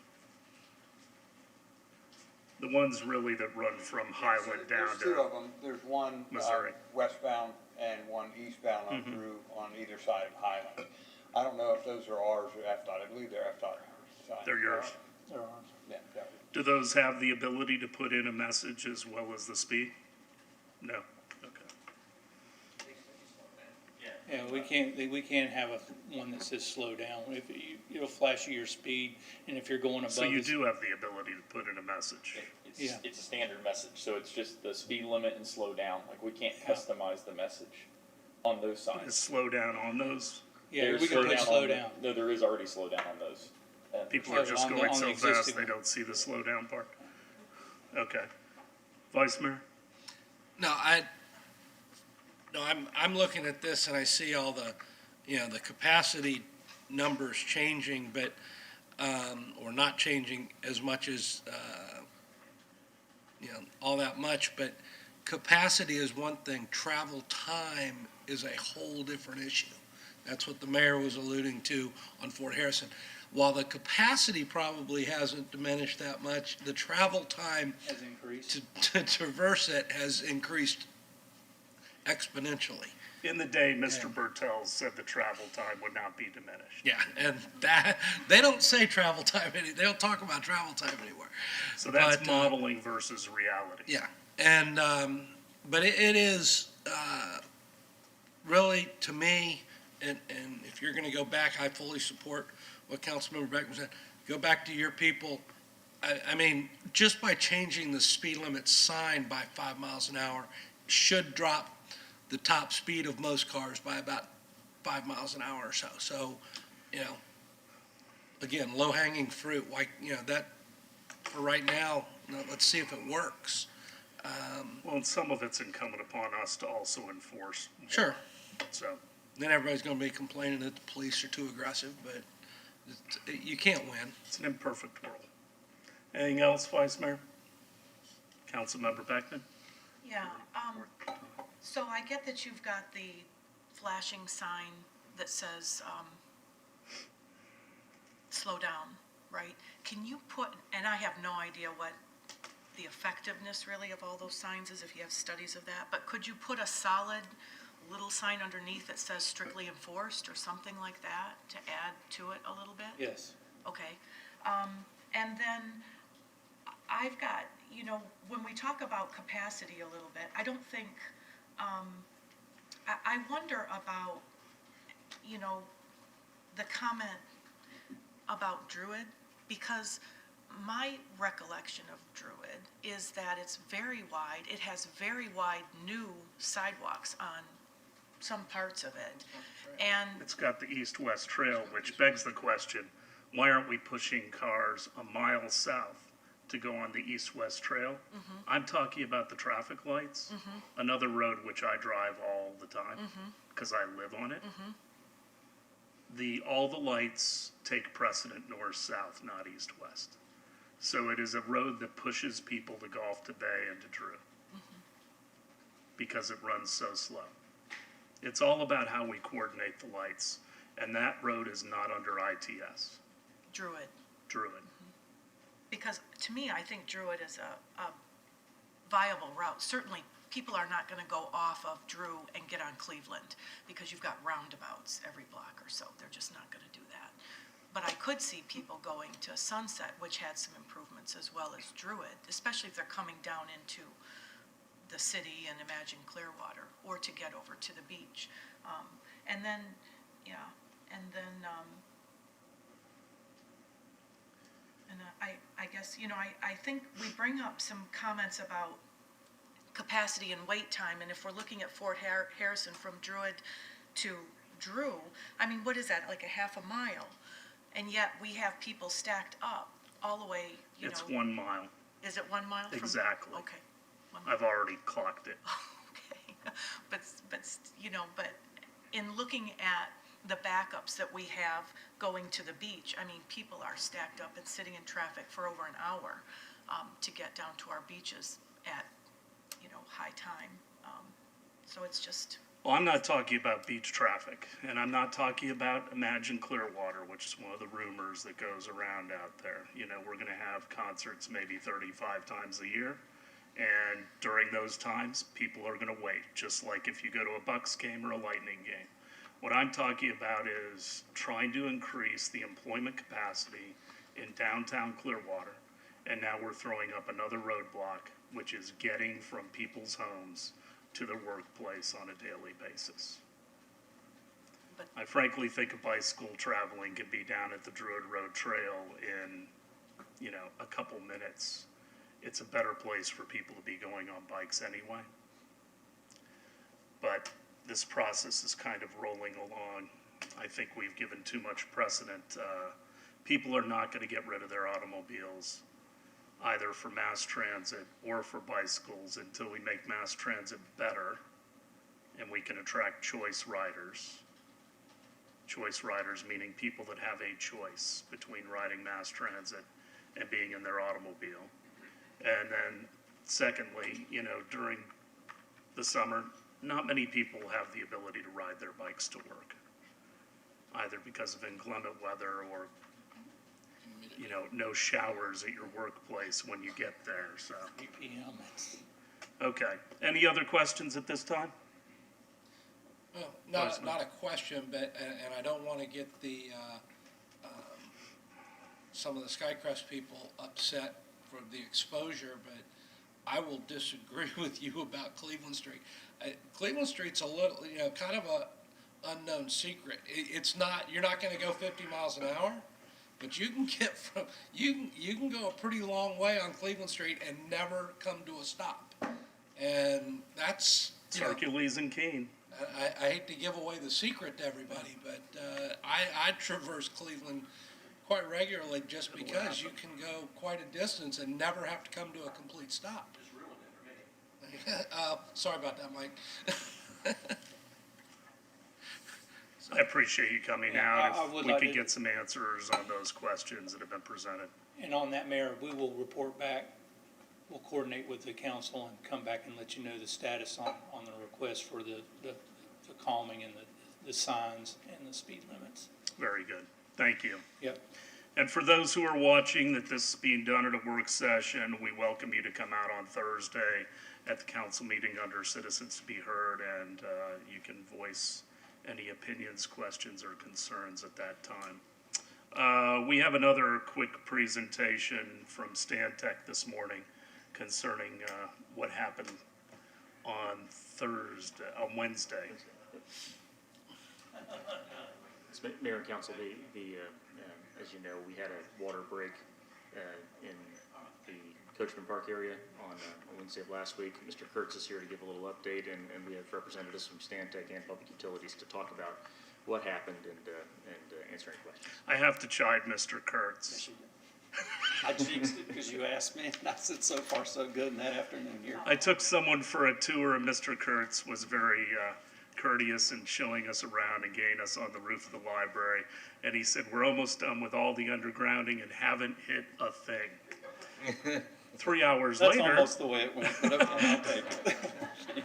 The ones really that run from Highland down There's two to, of them. There's one Missouri. westbound and one eastbound on through on either side of Highland. I don't know if those are ours or FDOT. I believe they're FDOT signs. they're yours. they're on. Yeah, yeah. Do those have the ability to put in a message as well as the speed? No, okay. Yeah, we can't have one that says slow down. If it'll flash you your speed, and if you're going above. So you the- do have the ability to put in a message? Yeah. It's a standard message, so it's just the speed limit and slow down, like we can't Yeah. customize the message on those Is signs. slow down on those? Yeah, There's we can put slow on- down. No, there is already slow down on those. People are just on the- going on the so fast, existing they one. don't see the slow down part? Okay. Vice Mayor? No, I'm looking at this and I see all the, you know, the capacity numbers changing, but, or not changing as much as, you know, all that much, but capacity is one thing, travel time is a whole different issue. That's what the mayor was alluding to on Fort Harrison. While the capacity probably hasn't diminished that much, the travel time Has increased. to traverse it has increased exponentially. In the day, Mr. Bertels said the travel time would not be diminished. Yeah, and that, they don't say travel time, they don't talk about travel time anywhere. So that's But, modeling versus reality. Yeah, and, but it is, really, to me, and if you're gonna go back, I fully support what Councilmember Beckman said. Go back to your people. I mean, just by changing the speed limit sign by 5 miles an hour should drop the top speed of most cars by about 5 miles an hour or so. So, you know, again, low-hanging fruit, like, you know, that, for right now, you know, let's see if it works. Well, and some of it's incumbent upon us to also enforce. Sure. So, Then everybody's gonna be complaining that the police are too aggressive, but you can't win. it's an imperfect world. Anything else, Vice Mayor? Councilmember Beckman? Yeah, so I get that you've got the flashing sign that says, slow down, right? Can you put, and I have no idea what the effectiveness really of all those signs is, if you have studies of that, but could you put a solid little sign underneath that says strictly enforced or something like that to add to it a little bit? Yes. Okay, and then I've got, you know, when we talk about capacity a little bit, I don't think, I wonder about, you know, the comment about Druid, because my recollection of Druid is that it's very wide, it has very wide new sidewalks on some parts of it, and It's got the east-west trail, which begs the question, why aren't we pushing cars a mile south to go on the east-west trail? I'm talking about the traffic lights, another road which I drive all the time, because I live on it. All the lights take precedent north-south, not east-west. So it is a road that pushes people to Gulf to Bay and to Drew, because it runs so slow. It's all about how we coordinate the lights, and that road is not under ITS, Druid. Druid. Because to me, I think Druid is a viable route. Certainly, people are not gonna go off of Drew and get on Cleveland, because you've got roundabouts every block or so. They're just not gonna do that. But I could see people going to Sunset, which had some improvements, as well as Druid, especially if they're coming down into the city and imagine Clearwater, or to get over to the beach. And then, And I guess, I think we bring up some comments about capacity and wait time, and if we're looking at Fort Harrison from Druid to Drew, I mean, what is that, like a half a mile? And yet we have people stacked up all the way, It's 1 mile. Is it 1 mile from? Exactly. Okay. 1 mile. I've already clocked it. Okay, but in looking at the backups that we have going to the beach, I mean, people are stacked up and sitting in traffic for over an hour to get down to our beaches at, high time. So it's just, Well, I'm not talking about beach traffic, and I'm not talking about Imagine Clearwater, which is one of the rumors that goes around out there. We're gonna have concerts maybe 35 times a year, and during those times, people are gonna wait, just like if you go to a Bucks game or a Lightning game. What I'm talking about is trying to increase the employment capacity in downtown Clearwater, and now we're throwing up another roadblock, which is getting from people's homes to their workplace on a daily basis. But- I frankly think a bicycle traveling could be down at the Druid Road Trail in, a couple minutes. It's a better place for people to be going on bikes anyway. But this process is kind of rolling along. I think we've given too much precedent. People are not gonna get rid of their automobiles, either for mass transit or for bicycles, until we make mass transit better and we can attract choice riders. Choice riders meaning people that have a choice between riding mass transit and being in their automobile. And then secondly, during the summer, not many people have the ability to ride their bikes to work, either because of inclement weather or no showers at your workplace when you get there, so. BPM. Okay, any other questions at this time? Well, Vice Mayor. not a question, but, and I don't want to get some of the Skycrest people upset for the exposure, but I will disagree with you about Cleveland Street. Cleveland Street's a little, kind of a unknown secret. It's not, you're not gonna go 50 miles an hour, but you can get from, you can go a pretty long way on Cleveland Street and never come to a stop. And that's, Hercules and Kane. I hate to give away the secret to everybody, but I traverse Cleveland quite regularly just because you can go quite a distance and never have to come to a complete stop. Sorry about that, Mike. I appreciate you coming Yeah, out. I If would we like could to- get some answers on those questions that have been presented. And on that, Mayor, we will report back. We'll coordinate with the council and come back and let you know the status on the request for the calming and the signs and the speed limits. Very good, thank you. Yep. And for those who are watching that this is being done at a work session, we welcome you to come out on Thursday at the council meeting under Citizens to be Heard, and you can voice any opinions, questions, or concerns at that time. We have another quick presentation from Stantec this morning concerning what happened on Wednesday. Mayor and Council, as you know, we had a water break in the Coachman Park area on Wednesday of last week. Mr. Kurtz is here to give a little update, and we have representatives from Stantec and Public Utilities to talk about what happened and answer any questions. I have to chide Mr. Kurtz. I jinxed it because you asked me, and I said, so far so good in that afternoon here. I took someone for a tour, and Mr. Kurtz was very courteous in showing us around and getting us on the roof of the library. And he said, we're almost done with all the undergrounding and haven't hit a thing. 3 hours That's later. almost the way it went, but okay, I'll take it.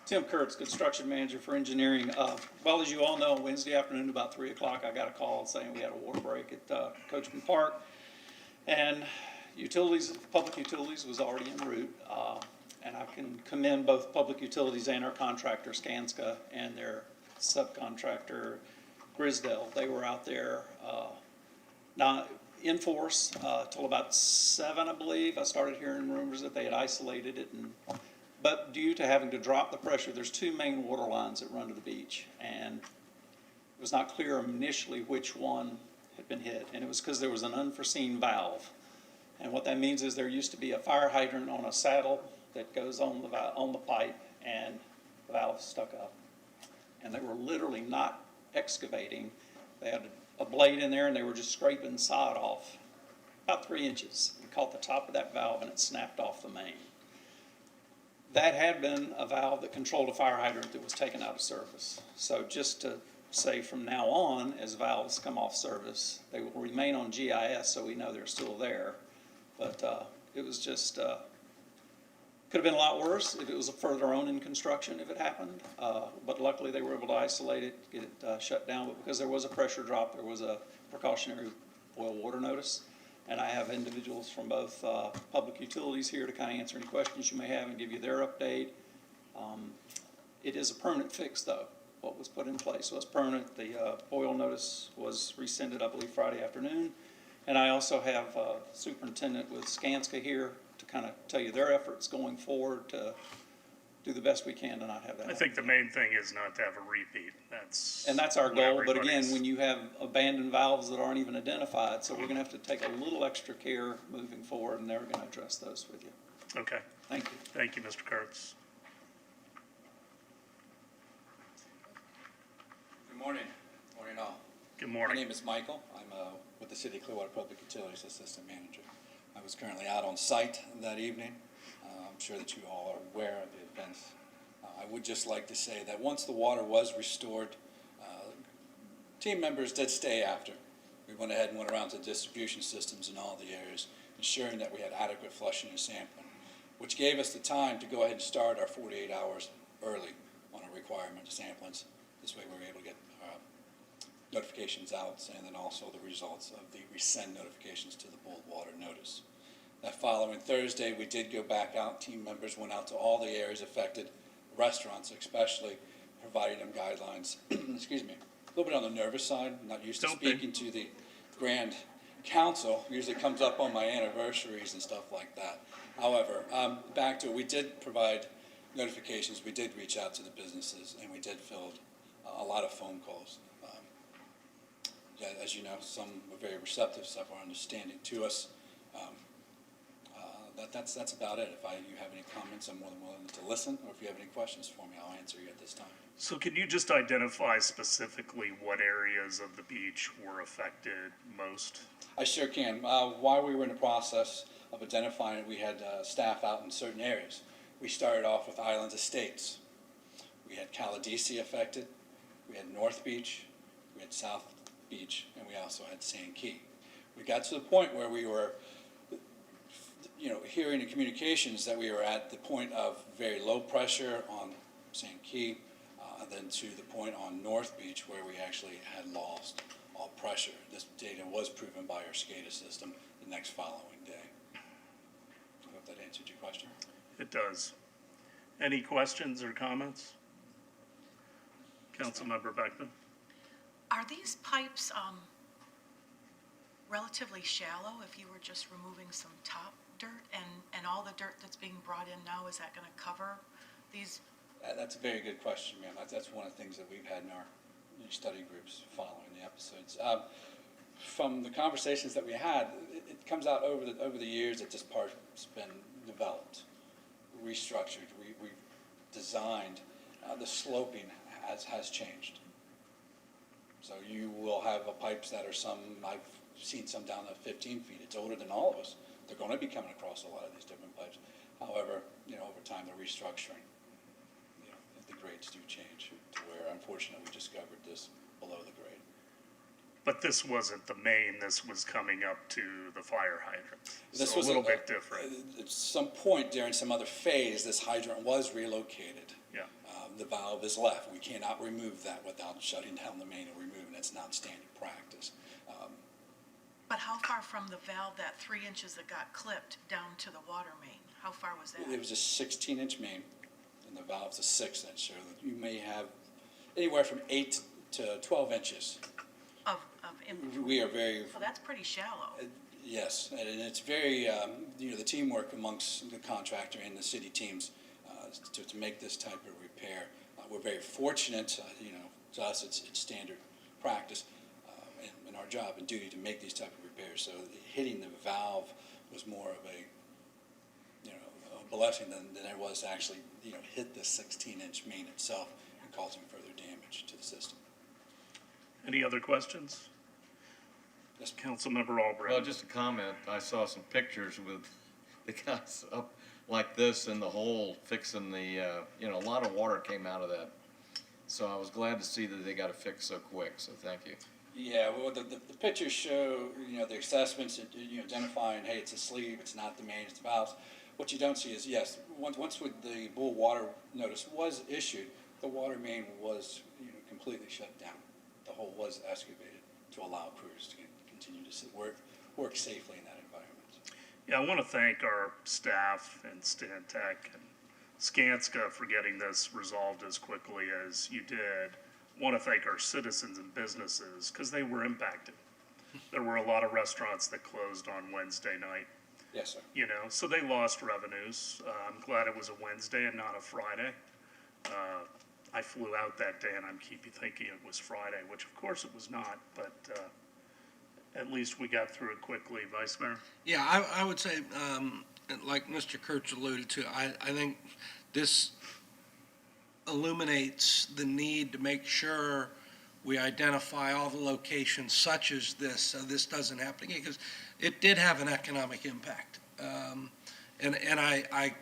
Tim Kurtz, Construction Manager for Engineering. Well, as you all know, Wednesday afternoon about 3 o'clock, I got a call saying we had a water break at Coachman Park. And Public Utilities was already en route. And I can commend both Public Utilities and our contractor, Skanska, and their subcontractor, Grisdale. They were out there, not in force, till about 7, I believe. I started hearing rumors that they had isolated it. But due to having to drop the pressure, there's 2 main water lines that run to the beach. And it was not clear initially which one had been hit. And it was because there was an unforeseen valve And what that means is there used to be a fire hydrant on a saddle that goes on the pipe, and the valve stuck up. And they were literally not excavating. They had a blade in there, and they were just scraping sod off about 3 inches. It caught the top of that valve, and it snapped off the main. That had been a valve that controlled a fire hydrant that was taken out of service. So just to say from now on, as valves come off service, they will remain on GIS, so we know they're still there. But it was just, could have been a lot worse if it was further on in construction if it happened. But luckily they were able to isolate it, get it shut down. But because there was a pressure drop, there was a precautionary boil water notice. And I have individuals from both public utilities here to kind of answer any questions you may have and give you their update. It is a permanent fix, though. What was put in place was permanent. The boil notice was rescinded, I believe, Friday afternoon. And I also have Superintendent with Skanska here to kind of tell you their efforts going forward to do the best we can to not have that. I think the main thing is not to have a repeat. That's our what goal, but again, everybody's- when you have abandoned valves that aren't even identified, so we're gonna have to take a little extra care moving forward, and they're gonna address those with you. Okay, Thank you. thank you, Mr. Kurtz. Good morning. Morning all. Good My morning. name is Michael. I'm with the City of Clearwater Public Utilities Assistant Manager. I was currently out on site that evening. I'm sure that you all are aware of the events. I would just like to say that once the water was restored, team members did stay after. We went ahead and went around to distribution systems in all the areas, ensuring that we had adequate flushing and sampling, which gave us the time to go ahead and start our 48 hours early on a requirement of samplings. This way we were able to get notifications out, and then also the results of the resend notifications to the boiled water notice. That following Thursday, we did go back out. Team members went out to all the areas affected, restaurants especially, providing them guidelines. Excuse me. A little bit on the nervous side. I'm not used to Don't be. speaking to the Grand Council. Usually comes up on my anniversaries and stuff like that. However, back to it, we did provide notifications. We did reach out to the businesses, and we did field a lot of phone calls. Yeah, as you know, some were very receptive, some were understanding to us. That's about it. If you have any comments, I'm more than willing to listen, or if you have any questions for me, I'll answer you at this time. So can you just identify specifically what areas of the beach were affected most? I sure can. While we were in the process of identifying it, we had staff out in certain areas. We started off with Islands Estates. We had Caladesi affected. We had North Beach. We had South Beach, and we also had Sand Key. We got to the point where we were, hearing in communications that we were at the point of very low pressure on Sand Key, then to the point on North Beach where we actually had lost all pressure. This data was proven by our SCADA system the next following day. I hope that answered your question. It does. Any questions or comments? Councilmember Beckman? Are these pipes relatively shallow if you were just removing some top dirt? And all the dirt that's being brought in now, is that going to cover these? That's a very good question, ma'am. That's one of the things that we've had in our study groups following the episodes. From the conversations that we had, it comes out over the years that this part's been developed, restructured, we've designed. The sloping has changed. So you will have pipes that are I've seen some down to 15 feet. It's older than all of us. They're going to be coming across a lot of these different pipes. However, over time, the restructuring, the grades do change to where, unfortunately, we discovered this below the grade. But this wasn't the main, this was coming up to the fire hydrant. This So was a little bit different. At some point during some other phase, this hydrant was relocated. Yeah. The valve is left. We cannot remove that without shutting down the main and removing it. It's not standard practice. But how far from the valve, that 3 inches that got clipped, down to the water main? How far was that? It was a 16-inch main, and the valve's a 6-inch. So you may have anywhere from 8 to 12 inches. Of inventory? We are very... So that's pretty shallow. Yes, and it's very, the teamwork amongst the contractor and the city teams to make this type of repair. We're very fortunate, to us it's standard practice in our job and duty to make these type of repairs. So hitting the valve was more of a, you know, a blessing than it was to actually, you know, hit the 16-inch main itself and causing further damage to the system. Any other questions? Yes, Councilmember Albrecht. Well, just a comment, I saw some pictures with the guys up like this in the hole fixing the, you know, a lot of water came out of that. So I was glad to see that they got it fixed so quick, so thank you. Yeah, well, the pictures show, you know, the assessments, you know, identifying, hey, it's a sleeve, it's not the main, it's the valves. What you don't see is, yes, once with the bull water notice was issued, the water main was, you know, completely shut down. The hole was excavated to allow crews to continue to work safely in that environment. Yeah, I want to thank our staff and Stantec and Skanska for getting this resolved as quickly as you did. I want to thank our citizens and businesses because they were impacted. There were a lot of restaurants that closed on Wednesday night, Yes, sir. you know, so they lost revenues. I'm glad it was a Wednesday and not a Friday. I flew out that day and I'm thinking it was Friday, which of course it was not, but at least we got through it quickly. Vice Mayor? Yeah, I would say, like Mr. Kurtz alluded to, I think this illuminates the need to make sure we identify all the locations such as this, so this doesn't happen again, because it did have an economic impact. And I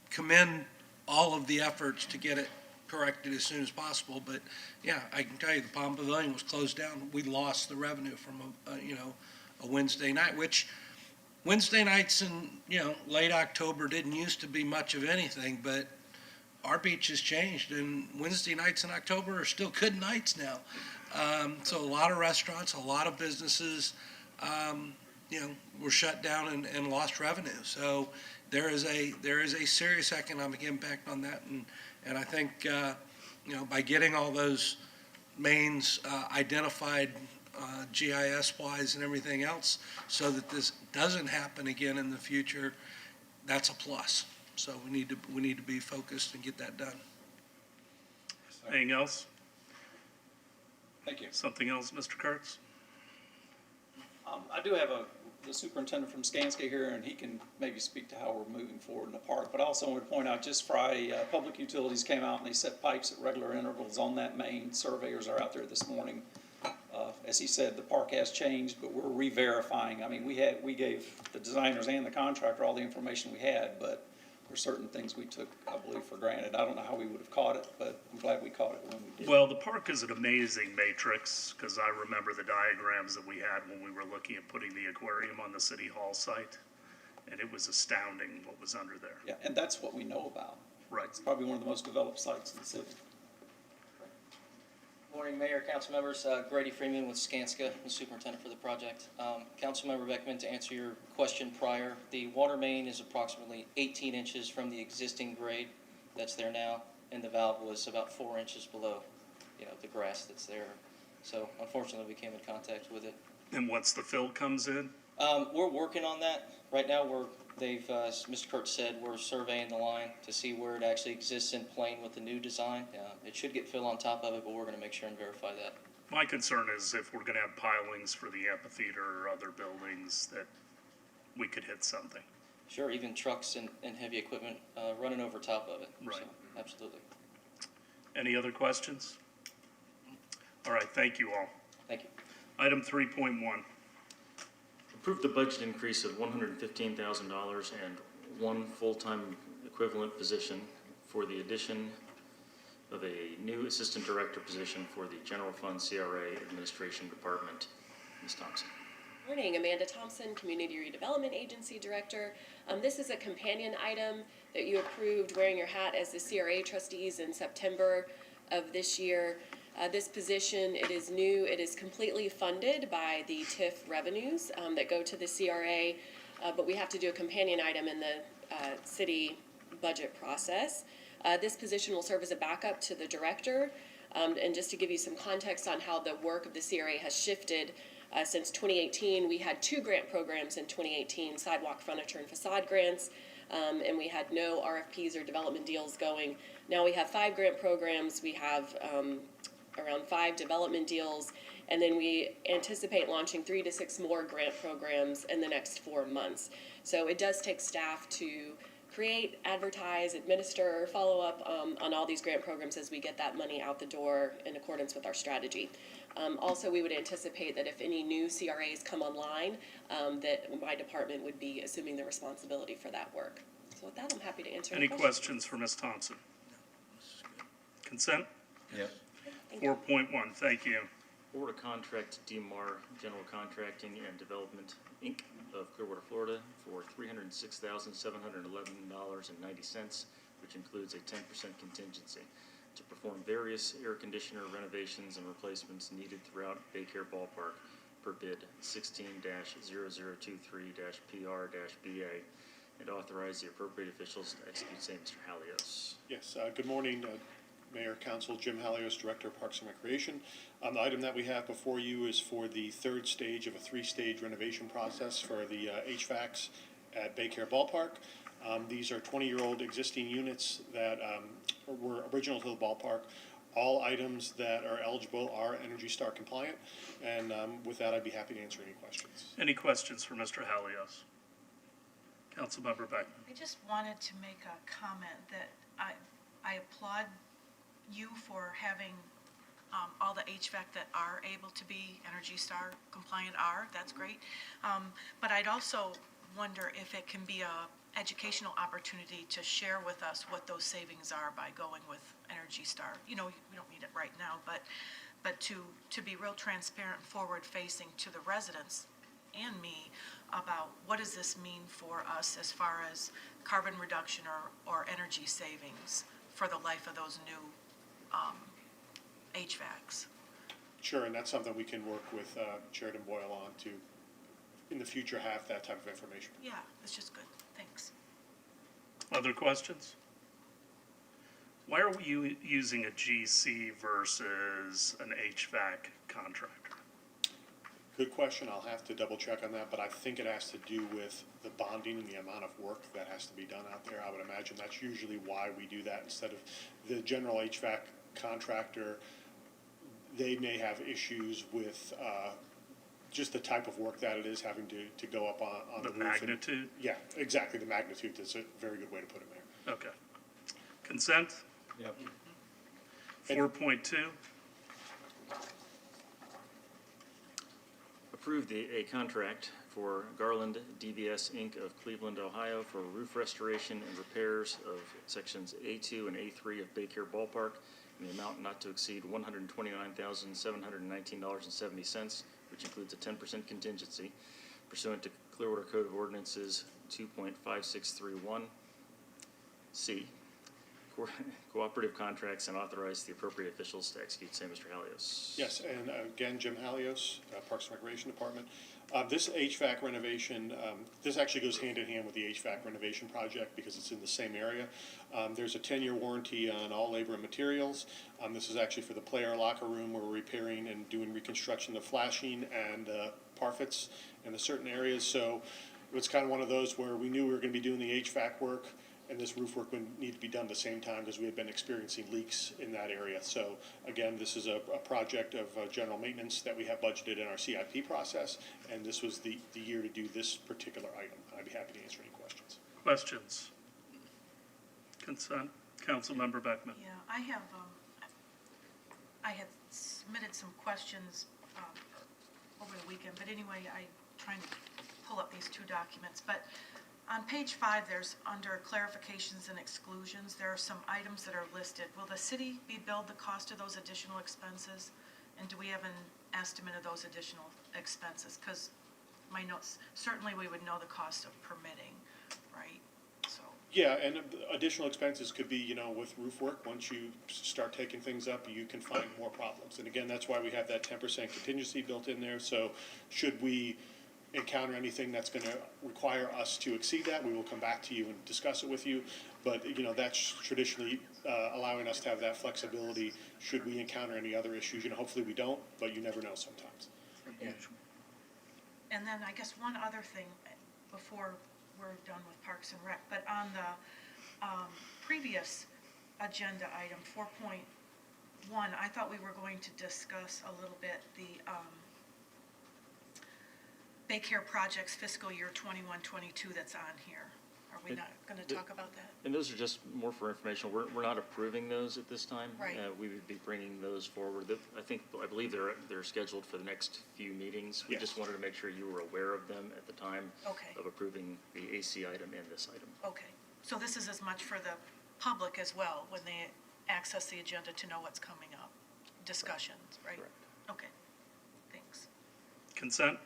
commend all of the efforts to get it corrected as soon as possible, but yeah, I can tell you the Palm Pavilion was closed down. We lost the revenue from a Wednesday night, which Wednesday nights in, you know, late October didn't used to be much of anything, but our beach has changed, and Wednesday nights in October are still good nights now. So a lot of restaurants, a lot of businesses, you know, were shut down and lost revenue. So there is a serious economic impact on that, and I think, you know, by getting all those mains identified GIS-wise and everything else, so that this doesn't happen again in the future, that's a plus. So we need to be focused and get that done. Anything else? Thank you. Something else, Mr. Kurtz? I do have the superintendent from Skanska here, and he can maybe speak to how we're moving forward in the park. But I also want to point out, just Friday, Public Utilities came out and they set pipes at regular intervals on that main. Surveyors are out there this morning. As he said, the park has changed, but we're re-verifying. I mean, we gave the designers and the contractor all the information we had, but there's certain things we took, I believe, for granted. I don't know how we would have caught it, but I'm glad we caught it when we did. Well, the park is an amazing matrix, because I remember the diagrams that we had when we were looking at putting the aquarium on the City Hall site, and it was astounding what was under there. Yeah, and that's what we know about. Right. It's probably one of the most developed sites in the city. Morning, Mayor, council members. Grady Freeman with Skanska, the superintendent for the project. Councilmember Beckman, to answer your question prior, the water main is approximately 18 inches from the existing grade that's there now, and the valve was about 4 inches below, you know, the grass that's there. So unfortunately, we came in contact with it. And once the fill comes in? We're working on that. Right now, as Mr. Kurtz said, we're surveying the line to see where it actually exists in plane with the new design. It should get fill on top of it, but we're gonna make sure and verify that. My concern is if we're gonna have pilings for the amphitheater or other buildings, that we could hit something. Sure, even trucks and heavy equipment running over top of it. Right. So, absolutely. Any other questions? All right, thank you all. Thank you. Item 3.1. Approve the budget increase of $115,000 and one full-time equivalent position for the addition of a new assistant director position for the General Fund CRA Administration Department. Ms. Thompson. Morning, Amanda Thompson, Community Redevelopment Agency Director. This is a companion item that you approved wearing your hat as the CRA trustees in September of this year. This position, it is new, it is completely funded by the TIF revenues that go to the CRA, but we have to do a companion item in the city budget process. This position will serve as a backup to the director, and just to give you some context on how the work of the CRA has shifted, since 2018, we had 2 grant programs in 2018, sidewalk, furniture, and facade grants, and we had no RFPs or development deals going. Now we have 5 grant programs. We have around 5 development deals, and then we anticipate launching 3 to 6 more grant programs in the next 4 months. So it does take staff to create, advertise, administer, follow up on all these grant programs as we get that money out the door in accordance with our strategy. Also, we would anticipate that if any new CRAs come online, that my department would be assuming the responsibility for that work. So with that, I'm happy to answer Any questions for Ms. Thompson? Consent? Yep. 4.1, thank you. Award a contract to DMR General Contracting and Development, Inc. of Clearwater, Florida for $306,711.90, which includes a 10% contingency, to perform various air conditioner renovations and replacements needed throughout Baycare Ballpark per bid 16-0023-PR-BA, and authorize the appropriate officials to execute same. Mr. Halios. Yes, good morning, Mayor, Council, Jim Halios, Director of Parks and Recreation. The item that we have before you is for the third stage of a 3-stage renovation process for the HVACs at Baycare Ballpark. These are 20-year-old existing units that were original to the ballpark. All items that are eligible are Energy Star compliant, and with that, I'd be happy to answer any questions. Any questions for Mr. Halios? Councilmember Beckman. I just wanted to make a comment that I applaud you for having all the HVAC that are able to be Energy Star compliant are. That's great. But I'd also wonder if it can be a educational opportunity to share with us what those savings are by going with Energy Star. You know, we don't need it right now, but to be real transparent, forward-facing to the residents and me about what does this mean for us as far as carbon reduction or energy savings for the life of those new HVACs. Sure, and that's something we can work with Sheridan Boyle on to, in the future, have that type of information. Yeah, it's just good. Thanks. Other questions? Why are we using a GC versus an HVAC contractor? Good question. I'll have to double check on that, but I think it has to do with the bonding and the amount of work that has to be done out there. I would imagine that's usually why we do that instead of the general HVAC contractor. They may have issues with just the type of work that it is, having to go up on the roof. The magnitude? Yeah, exactly. The magnitude is a very good way to put it there. Okay. Consent? Yep. 4.2. Approve a contract for Garland DBS Inc. of Cleveland, Ohio for roof restoration and repairs of sections A2 and A3 of Baycare Ballpark in the amount not to exceed $129,719.70, which includes a 10% contingency pursuant to Clearwater Code of Ordinances 2.5631C. Cooperative contracts, and authorize the appropriate officials to execute. Say, Mr. Halios. Yes, and again, Jim Halios, Parks and Recreation Department. This HVAC renovation, this actually goes hand in hand with the HVAC renovation project because it's in the same area. There's a 10-year warranty on all labor and materials. This is actually for the player locker room where we're repairing and doing reconstruction of flashing and parfits in the certain areas. So it's kind of one of those where we knew we were going to be doing the HVAC work, and this roof work would need to be done at the same time because we had been experiencing leaks in that area. So again, this is a project of general maintenance that we have budgeted in our CIP process, and this was the year to do this particular item. I'd be happy to answer any questions. Questions? Consent? Councilmember Beckman. Yeah, I had submitted some questions over the weekend, but anyway, I'm trying to pull up these 2 documents. But on page 5, there's under clarifications and exclusions, there are some items that are listed. Will the city be billed the cost of those additional expenses? And do we have an estimate of those additional expenses? Because my notes, certainly we would know the cost of permitting, right? So. Yeah, and additional expenses could be, with roof work. Once you start taking things up, you can find more problems. And again, that's why we have that 10% contingency built in there. So should we encounter anything that's going to require us to exceed that, we will come back to you and discuss it with you. But, that's traditionally allowing us to have that flexibility should we encounter any other issues. Hopefully we don't, but you never know sometimes. Yeah. And then I guess one other thing before we're done with Parks and Rec, but on the previous agenda item, 4.2, one, I thought we were going to discuss a little bit the Baycare projects fiscal year 21-22 that's on here. Are we not going to talk about that? And those are just more for information. We're not approving those at this time. Right. We would be bringing those forward. I believe they're scheduled for the next few meetings. We just wanted to make sure you were aware of them at the time Okay. of approving the AC item and this item. Okay, so this is as much for the public as well, when they access the agenda to know what's coming up, discussions, right? Correct. Okay, thanks. Consent?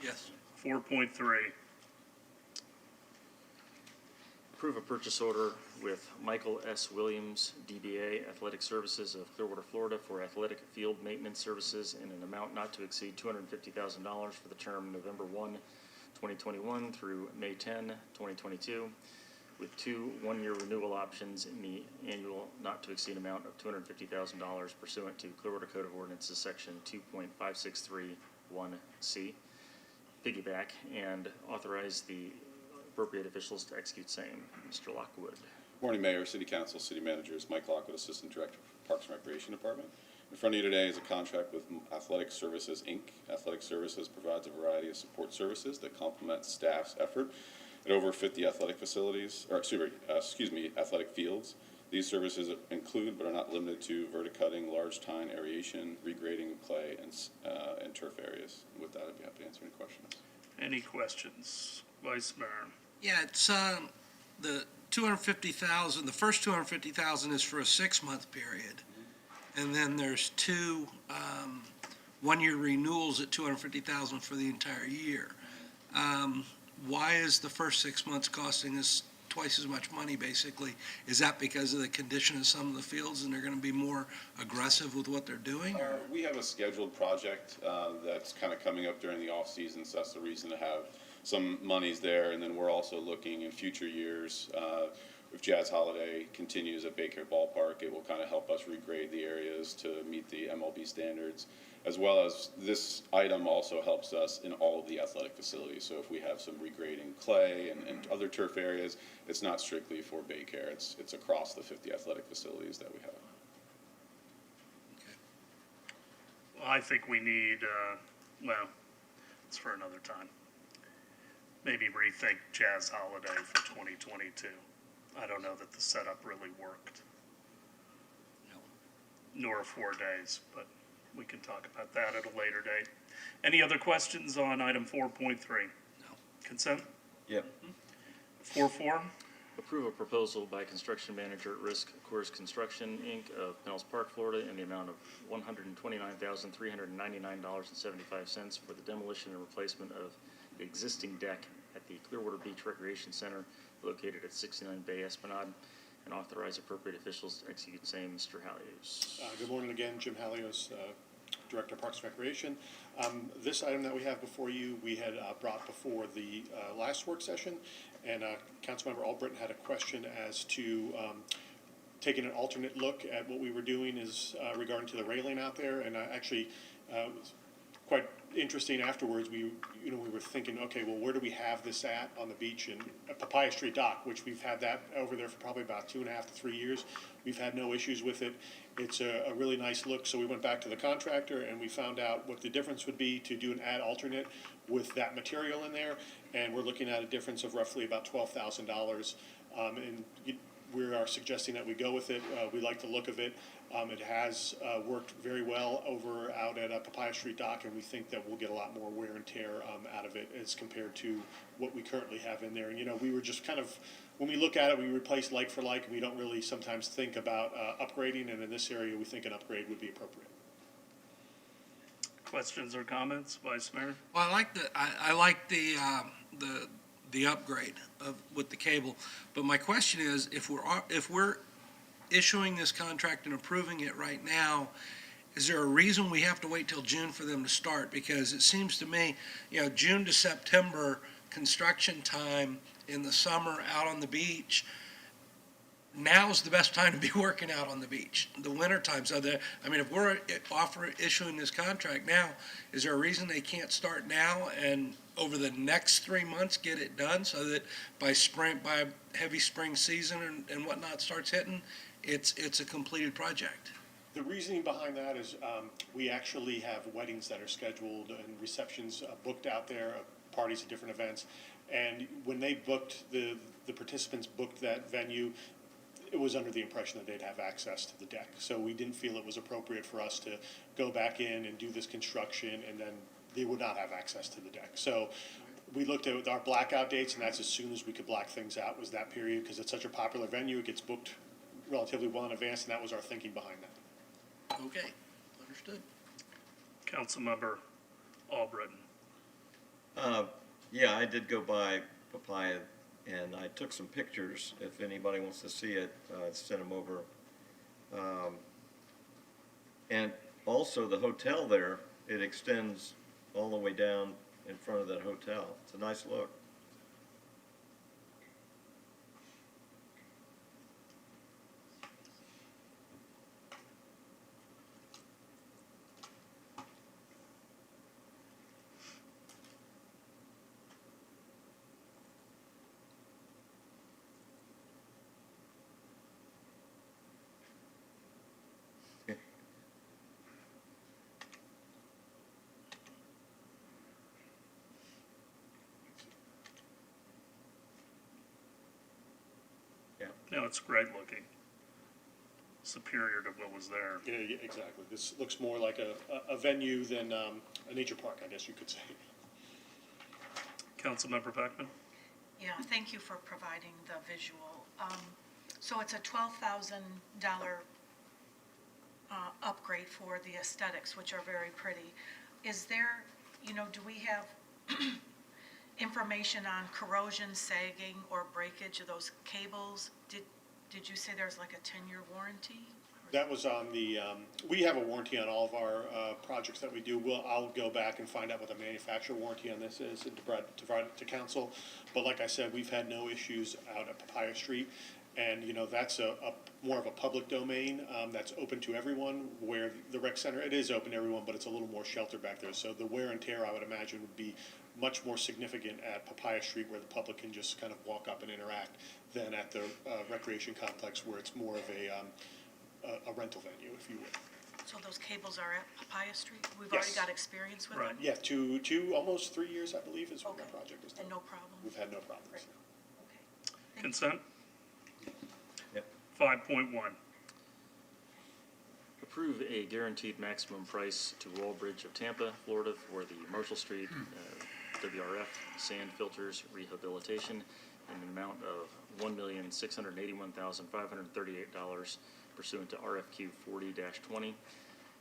Yes. 4.3. Approve a purchase order with Michael S. Williams, DBA Athletic Services of Clearwater, Florida, for athletic field maintenance services in an amount not to exceed $250,000 for the term November 1, 2021 through May 10, 2022, with 2 one-year renewal options in the annual not to exceed amount of $250,000 pursuant to Clearwater Code of Ordinances, Section 2.5631C, piggyback, and authorize the appropriate officials to execute same. Mr. Lockwood. Morning, Mayor, City Council, City Managers. Mike Lockwood, Assistant Director for Parks and Recreation Department. In front of you today is a contract with Athletic Services, Inc. Athletic Services provides a variety of support services that complement staff's effort at over 50 athletic facilities, or athletic fields. These services include, but are not limited to, verticutting, large tine aeration, regrading of clay, and turf areas. With that, I'd be happy to answer any questions. Any questions? Vice Mayor? Yeah, it's, the 250,000, the first 250,000 is for a 6-month period. And then there's 2, one-year renewals at 250,000 for the entire year. Why is the first 6 months costing us twice as much money, basically? Is that because of the condition of some of the fields and they're gonna be more aggressive with what they're doing? Or? We have a scheduled project that's kind of coming up during the off-season, so that's the reason to have some monies there. And then we're also looking in future years, if Jazz Holiday continues at Baycare Ballpark, it will kind of help us regrade the areas to meet the MLB standards, as well as this item also helps us in all of the athletic facilities. So if we have some regrading clay and other turf areas, it's not strictly for Baycare. It's across the 50 athletic facilities that we have. Well, I think we need, well, it's for another time. Maybe rethink Jazz Holiday for 2022. I don't know that the setup really worked. Nor 4 days, but we can talk about that at a later date. Any other questions on item 4.3? No. Consent? Yep. 4.4? Approve a proposal by construction manager at Risk Course Construction, Inc. of Pinellas Park, Florida, in the amount of $129,399.75 for the demolition and replacement of the existing deck at the Clearwater Beach Recreation Center located at 69 Bay Esplanade, and authorize appropriate officials to execute same. Mr. Hallios. Good morning again, Jim Hallios, Director of Parks and Recreation. This item that we have before you, we had brought before the last work session, and Councilmember Albritton had a question as to taking an alternate look at what we were doing is regarding to the railing out there, and actually was quite interesting afterwards. We were thinking, okay, well, where do we have this at on the beach and Papaya Street Dock, which we've had that over there for probably about 2.5 to 3 years. We've had no issues with it. It's a really nice look. So we went back to the contractor and we found out what the difference would be to do an ad alternate with that material in there. And we're looking at a difference of roughly about $12,000. And we are suggesting that we go with it. We like the look of it. It has worked very well out at Papaya Street Dock, and we think that we'll get a lot more wear and tear out of it as compared to what we currently have in there. And, we were just kind of, when we look at it, we replace like for like, and we don't really sometimes think about upgrading, and in this area, we think an upgrade would be appropriate. Questions or comments, Vice Mayor? Well, I like the upgrade with the cable, but my question is, if we're issuing this contract and approving it right now, is there a reason we have to wait till June for them to start? Because it seems to me, June to September construction time in the summer out on the beach, now's the best time to be working out on the beach. The winter times are there. I mean, if we're issuing this contract now, is there a reason they can't start now and over the next 3 months get it done so that by heavy spring season and whatnot starts hitting, it's a completed project? The reasoning behind that is we actually have weddings that are scheduled and receptions booked out there, parties at different events. And when they booked, the participants booked that venue, it was under the impression that they'd have access to the deck. So we didn't feel it was appropriate for us to go back in and do this construction and then they would not have access to the deck. So we looked at our blackout dates, and that's as soon as we could black things out was that period, because it's such a popular venue, it gets booked relatively well in advance, and that was our thinking behind that. Okay, understood. Councilmember Albritton. Yeah, I did go by Papaya, and I took some pictures. If anybody wants to see it, send them over. And also the hotel there, it extends all the way down in front of that hotel. It's a nice look. No, it's great looking. Superior to what was there. Yeah, exactly. This looks more like a venue than a nature park, I guess you could say. Councilmember Beckman. Yeah, thank you for providing the visual. So it's a $12,000 upgrade for the aesthetics, which are very pretty. Is there, do we have information on corrosion, sagging, or breakage of those cables? Did you say there's like a 10-year warranty? That was on the, we have a warranty on all of our projects that we do. I'll go back and find out what the manufacturer warranty on this is and provide it to council. But like I said, we've had no issues out at Papaya Street. And, that's a more of a public domain that's open to everyone, where the rec center, it is open to everyone, but it's a little more sheltered back there. So the wear and tear, I would imagine, would be much more significant at Papaya Street, where the public can just kind of walk up and interact, than at the recreation complex, where it's more of a rental venue, if you will. So those cables are at Papaya Street? We've already got experience with them? Yeah, almost 3 years, I believe, is when that project was done. And no problem? We've had no problems. Great. Okay. Consent? Yep. 5.1. Approve a guaranteed maximum price to Wallbridge of Tampa, Florida for the Marshall Street WRF sand filters rehabilitation in an amount of $1,681,538 pursuant to RFQ 40-20.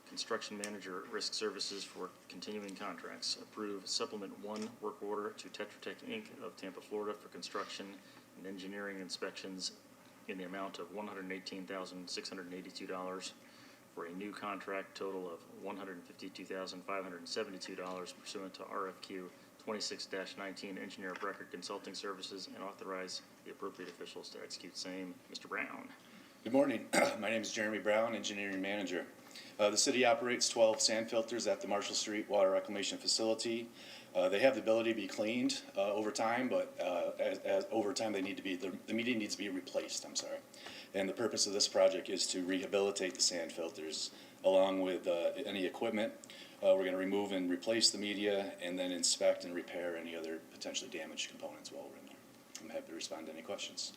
Construction Manager Risk Services for continuing contracts. Approve Supplement 1 work order to Tetra Tech Inc. of Tampa, Florida for construction and engineering inspections in the amount of $118,682 for a new contract total of $152,572 pursuant to RFQ 26-19 Engineer of Record Consulting Services, and authorize the appropriate officials to execute same. Mr. Brown. Good morning. My name is Jeremy Brown, Engineering Manager. The city operates 12 sand filters at the Marshall Street Water Reclamation Facility. They have the ability to be cleaned over time, but as over time the media needs to be replaced, And the purpose of this project is to rehabilitate the sand filters along with any equipment. We're going to remove and replace the media and then inspect and repair any other potentially damaged components while we're in there. I'm happy to respond to any questions.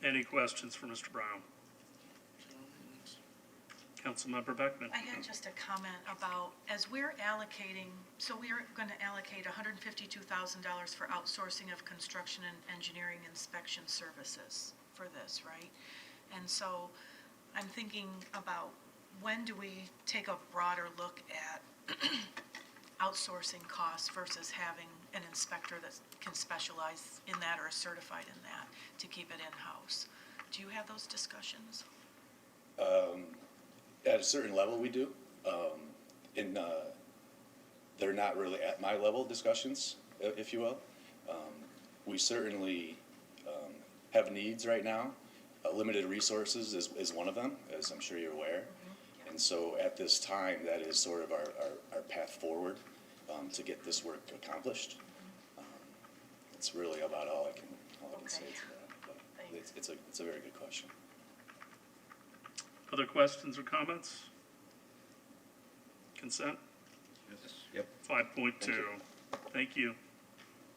Any questions for Mr. Brown? Councilmember Beckman. I had just a comment about, as we're allocating, so we're going to allocate $152,000 for outsourcing of construction and engineering inspection services for this, right? And so I'm thinking about, when do we take a broader look at outsourcing costs versus having an inspector that can specialize in that or is certified in that to keep it in-house? Do you have those discussions? At a certain level, we do. They're not really at my level discussions, if you will. We certainly have needs right now. Limited resources is one of them, as I'm sure you're aware. And so at this time, that is sort of our path forward to get this work accomplished. It's really about all I can say to that. But it's a very good question. Other questions or comments? Consent? Yep. 5.2. Thank you.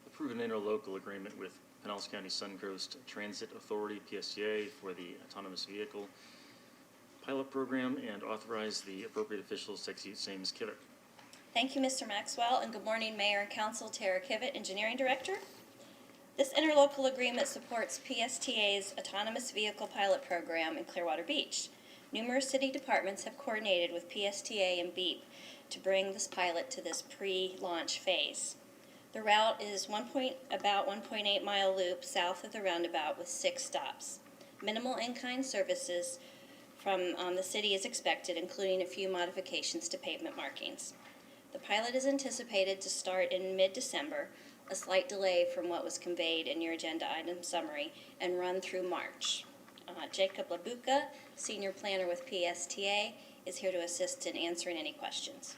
Approve an interlocal agreement with Pinellas County Suncoast Transit Authority, PSTA, for the autonomous vehicle pilot program and authorize the appropriate officials to execute same as Kivett. Thank you, Mr. Maxwell, and good morning, Mayor and Council. Tara Kivett, Engineering Director. This interlocal agreement supports PSTA's autonomous vehicle pilot program in Clearwater Beach. Numerous city departments have coordinated with PSTA and BEEP to bring this pilot to this pre-launch phase. The route is about 1.8 mile loop south of the roundabout with 6 stops. Minimal in-kind services from the city is expected, including a few modifications to pavement markings. The pilot is anticipated to start in mid-December, a slight delay from what was conveyed in your agenda item summary, and run through March. Jacob Labuca, Senior Planner with PSTA, is here to assist in answering any questions.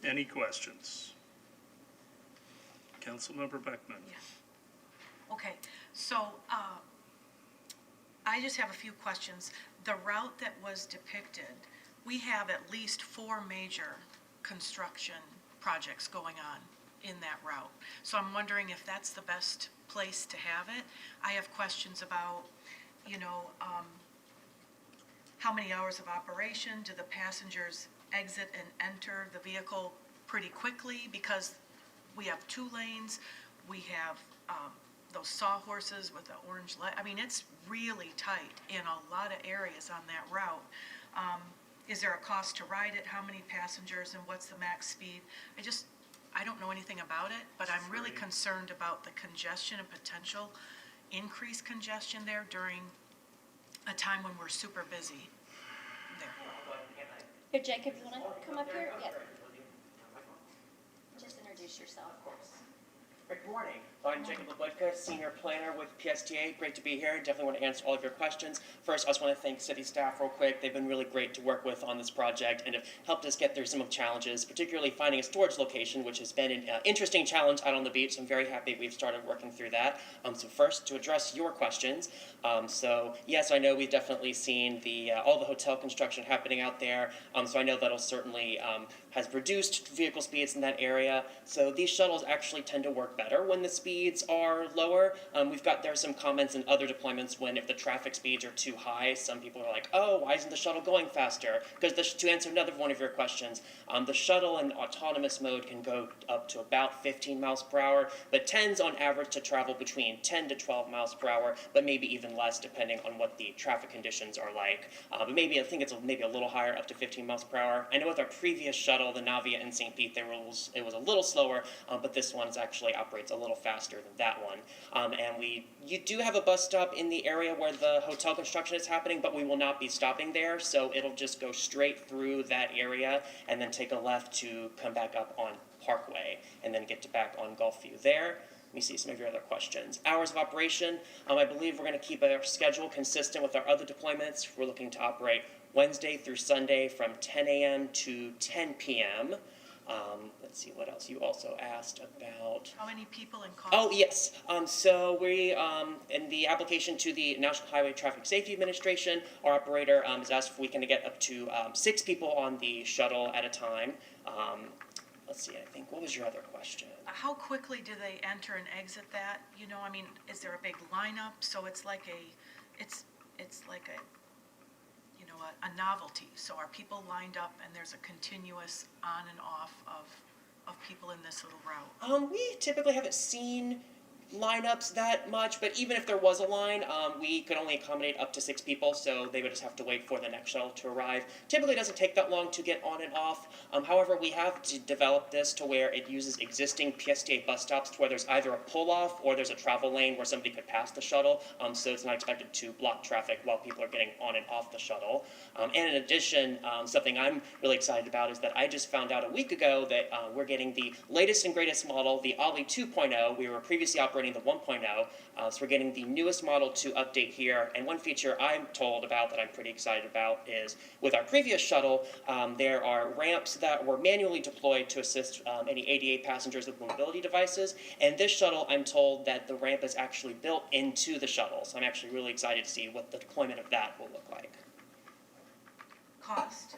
Any questions? Councilmember Beckman. Okay, so I just have a few questions. The route that was depicted, we have at least 4 major construction projects going on in that route. So I'm wondering if that's the best place to have it. I have questions about, how many hours of operation? Do the passengers exit and enter the vehicle pretty quickly? Because we have 2 lanes, we have those sawhorses with the orange light. I mean, it's really tight in a lot of areas on that route. Is there a cost to ride it? How many passengers and what's the max speed? I don't know anything about it, but I'm really concerned about the congestion and potential increased congestion there during a time when we're super busy there. Here, Jacob, you want to come up here? Yeah. Just introduce yourself. Good morning. I'm Jacob Labutka, Senior Planner with PSTA. Great to be here. Definitely want to answer all of your questions. First, I just want to thank city staff real quick. They've been really great to work with on this project and have helped us get through some of the challenges, particularly finding a storage location, which has been an interesting challenge out on the beach. I'm very happy we've started working through that. So first, to address your questions. So yes, I know we've definitely seen all the hotel construction happening out there. So I know that'll certainly has reduced vehicle speeds in that area. So these shuttles actually tend to work better when the speeds are lower. There are some comments in other deployments when if the traffic speeds are too high, some people are like, oh, why isn't the shuttle going faster? Because to answer another one of your questions, the shuttle in autonomous mode can go up to about 15 miles per hour, but tends on average to travel between 10 to 12 miles per hour, but maybe even less depending on what the traffic conditions are like. But I think it's maybe a little higher, up to 15 miles per hour. I know with our previous shuttle, the Navia in St. Pete, it was a little slower, but this one actually operates a little faster than that one. And you do have a bus stop in the area where the hotel construction is happening, but we will not be stopping there, so it'll just go straight through that area and then take a left to come back up on Parkway and then get back on Gulfview there. Let me see some of your other questions. Hours of operation, I believe we're going to keep our schedule consistent with our other deployments. We're looking to operate Wednesday through Sunday from 10 a.m. to 10 p.m. Let's see what else you also asked about. How many people in cars? Oh, yes. So we, in the application to the National Highway Traffic Safety Administration, our operator has asked if we can get up to 6 people on the shuttle at a time. Let's see, I think, what was your other question? How quickly do they enter and exit that? Is there a big lineup? So it's like a novelty. So are people lined up and there's a continuous on and off of people in this little route? We typically haven't seen lineups that much, but even if there was a line, we could only accommodate up to 6 people, so they would just have to wait for the next shuttle to arrive. Typically, it doesn't take that long to get on and off. However, we have developed this to where it uses existing PSTA bus stops to where there's either a pull-off or there's a travel lane where somebody could pass the shuttle, so it's not expected to block traffic while people are getting on and off the shuttle. And in addition, something I'm really excited about is that I just found out a week ago that we're getting the latest and greatest model, the Ollie 2.0. We were previously operating the 1.0, so we're getting the newest model to update here. And one feature I'm told about that I'm pretty excited about is with our previous shuttle, there are ramps that were manually deployed to assist any ADA passengers with mobility devices. And this shuttle, I'm told that the ramp is actually built into the shuttle. So I'm actually really excited to see what the deployment of that will look like. cost?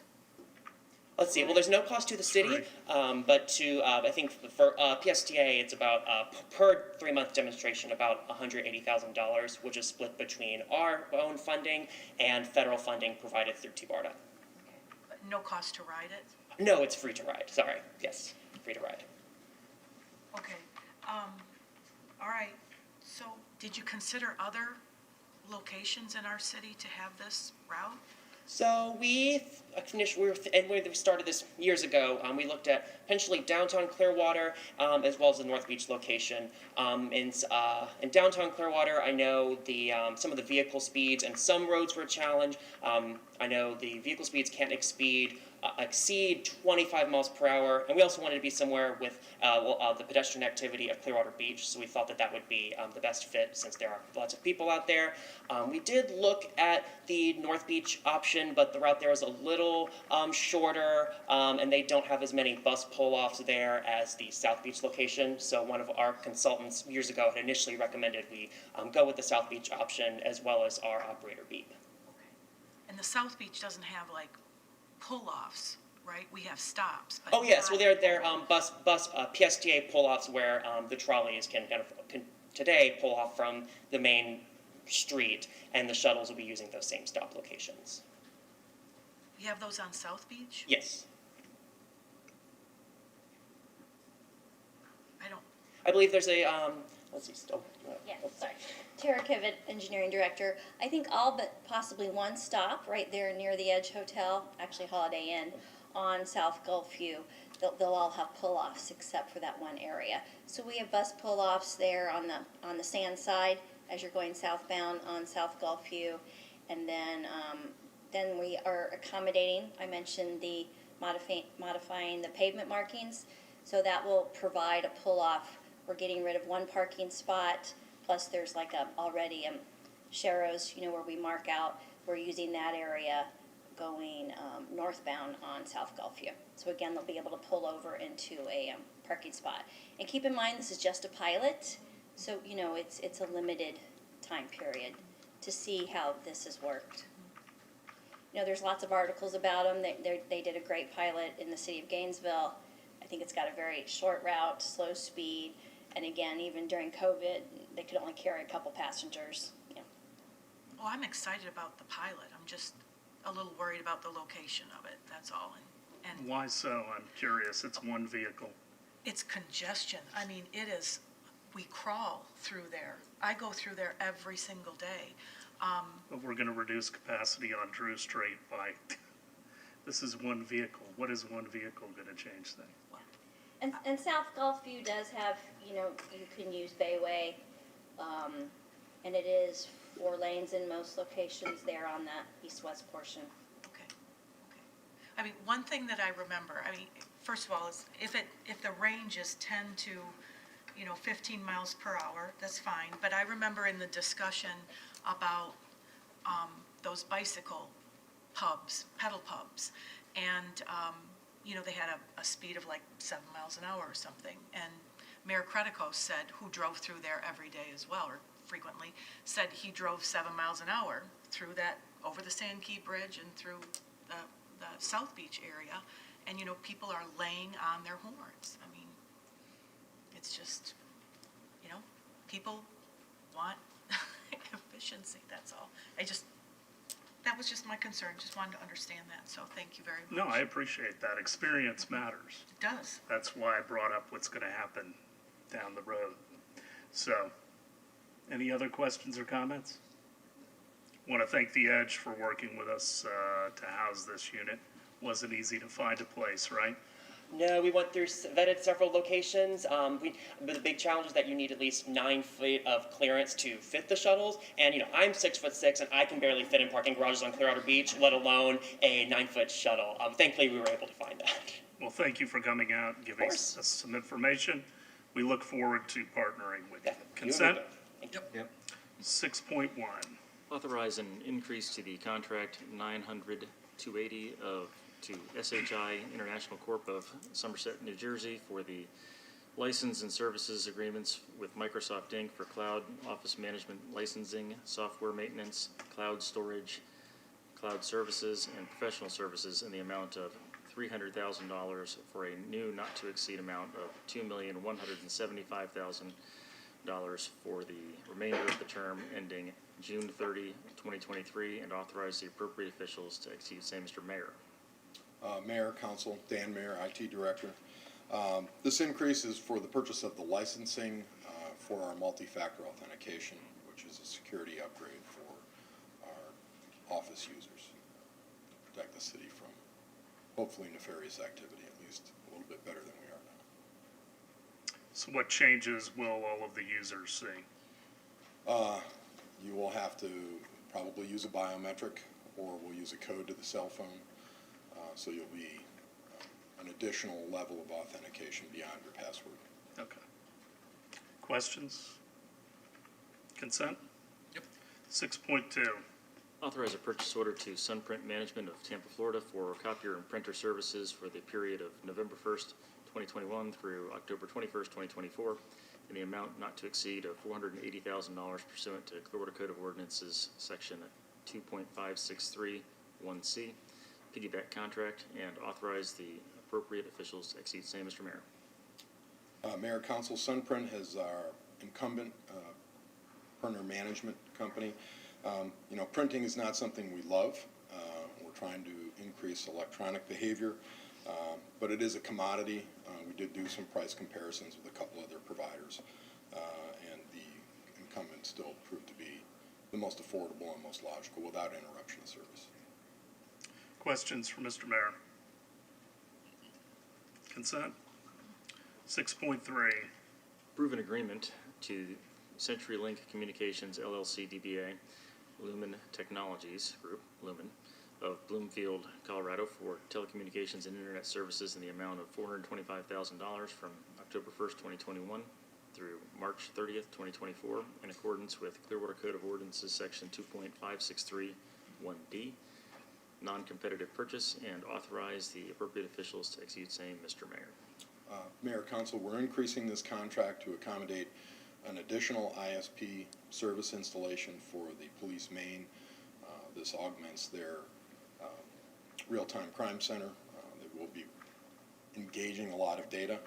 Let's see, well, there's no cost to the city, but to, I think for PSTA, it's about, per 3-month demonstration, about $180,000, which is split between our own funding and federal funding provided through TBARDA. But no cost to ride it? No, it's free to ride, sorry, yes, free to ride. Okay, all right, so did you consider other locations in our city to have this route? So we started this years ago. We looked at potentially downtown Clearwater as well as the North Beach location. In downtown Clearwater, I know some of the vehicle speeds and some roads were a challenge. I know the vehicle speeds can't exceed 25 miles per hour, and we also wanted to be somewhere with the pedestrian activity of Clearwater Beach, so we thought that would be the best fit since there are lots of people out there. We did look at the North Beach option, but the route there is a little shorter, and they don't have as many bus pull-offs there as the South Beach location, so one of our consultants years ago had initially recommended we go with the South Beach option as well as our operator Beep. Okay. And the South Beach doesn't have like pull-offs, right? We have stops. But Oh yes, well they're bus PSTA pull-offs where the trolleys can today pull off from the main street, and the shuttles will be using those same stop locations. You have those on South Beach? Yes. I believe there's a let's see. Yeah, sorry. Tara Kivett, Engineering Director. I think all but possibly one stop right there near the Edge Hotel, actually Holiday Inn, on South Gulfview. They'll all have pull-offs except for that one area. So we have bus pull-offs there on the sand side as you're going southbound on South Gulfview, and then we are accommodating. I mentioned the modifying the pavement markings, so that will provide a pull-off. We're getting rid of one parking spot. Plus, there's like already Sharrows, where we mark out. We're using that area going northbound on South Gulfview. So again, they'll be able to pull over into a parking spot. And keep in mind, this is just a pilot, so it's a limited time period to see how this has worked. There's lots of articles about them. They did a great pilot in the city of Gainesville. I think it's got a very short route, slow speed. And again, even during COVID, they could only carry a couple passengers. Well, I'm excited about the pilot. I'm just a little worried about the location of it, that's all. And Why so? I'm curious. It's one vehicle. it's congestion. I mean, we crawl through there. I go through there every single day. But we're gonna reduce capacity on Drew Street by, this is one vehicle. What is one vehicle gonna change things? And South Gulfview does have, you can use Bayway, and it is 4 lanes in most locations there on that east-west portion. Okay. I mean, one thing that I remember, first of all, is if the range is 10 to, 15 miles per hour, that's fine. But I remember in the discussion about those bicycle pubs, pedal pubs, and they had a speed of like 7 miles an hour or something. And Mayor Credico said, who drove through there every day as well, or frequently, said he drove 7 miles an hour through that, over the Sandkey Bridge and through the South Beach area. And, people are laying on their horns. I mean, it's just, people want efficiency, that's all. That was just my concern, just wanted to understand that, so thank you very much. No, I appreciate that. Experience matters. It does. That's why I brought up what's gonna happen down the road. So, any other questions or comments? Want to thank the Edge for working with us to house this unit. Wasn't easy to find a place, right? No, we vetted several locations. The big challenge is that you need at least 9 feet of clearance to fit the shuttles. And I'm 6'6" and I can barely fit in parking garages on Clearwater Beach, let alone a 9-foot shuttle. Thankfully, we were able to find that. Well, thank you for coming out and giving us some information. We look forward to partnering with you. Consent? Yep. 6.1. Authorize an increase to the contract 900-280 to SHI International Corp. of Somerset, New Jersey for the license and services agreements with Microsoft Inc. for cloud office management licensing, software maintenance, cloud storage, cloud services and professional services in the amount of $300,000 for a new not-to-exceed amount of $2,175,000 for the remainder of the term ending June 30, 2023, and authorize the appropriate officials to execute same. Mr. Mayor. Mayor, Council, Dan Mayer, IT Director. This increase is for the purchase of the licensing for our multi-factor authentication, which is a security upgrade for our office users to protect the city from hopefully nefarious activity, at least a little bit better than we are now. So what changes will all of the users see? You will have to probably use a biometric, or we'll use a code to the cell phone. So you'll be an additional level of authentication beyond your password. Okay. Questions? Consent? Yep. 6.2. Authorize a purchase order to Sunprint Management of Tampa, Florida for copier and printer services for the period of November 1st, 2021 through October 21st, 2024, in the amount not to exceed of $480,000 pursuant to Clearwater Code of Ordinances, Section 2.5631C, Hvac Contract, and authorize the appropriate officials to execute same. Mr. Mayor. Mayor, Council, Sunprint is our incumbent printer management company. Printing is not something we love. We're trying to increase electronic behavior, but it is a commodity. We did do some price comparisons with a couple other providers, and the incumbent still proved to be the most affordable and most logical without interruption of service. Questions for Mr. Mayor? Consent? 6.3. Approve an agreement to CenturyLink Communications LLC DBA Lumen Technologies Group, Lumen, of Bloomfield, Colorado for telecommunications and internet services in the amount of $425,000 from October 1st, 2021 through March 30th, 2024, in accordance with Clearwater Code of Ordinances, Section 2.5631D, non-competitive purchase, and authorize the appropriate officials to execute same. Mr. Mayor. Mayor, Council, we're increasing this contract to accommodate an additional ISP service installation for the police main. This augments their real-time crime center. They will be engaging a lot of data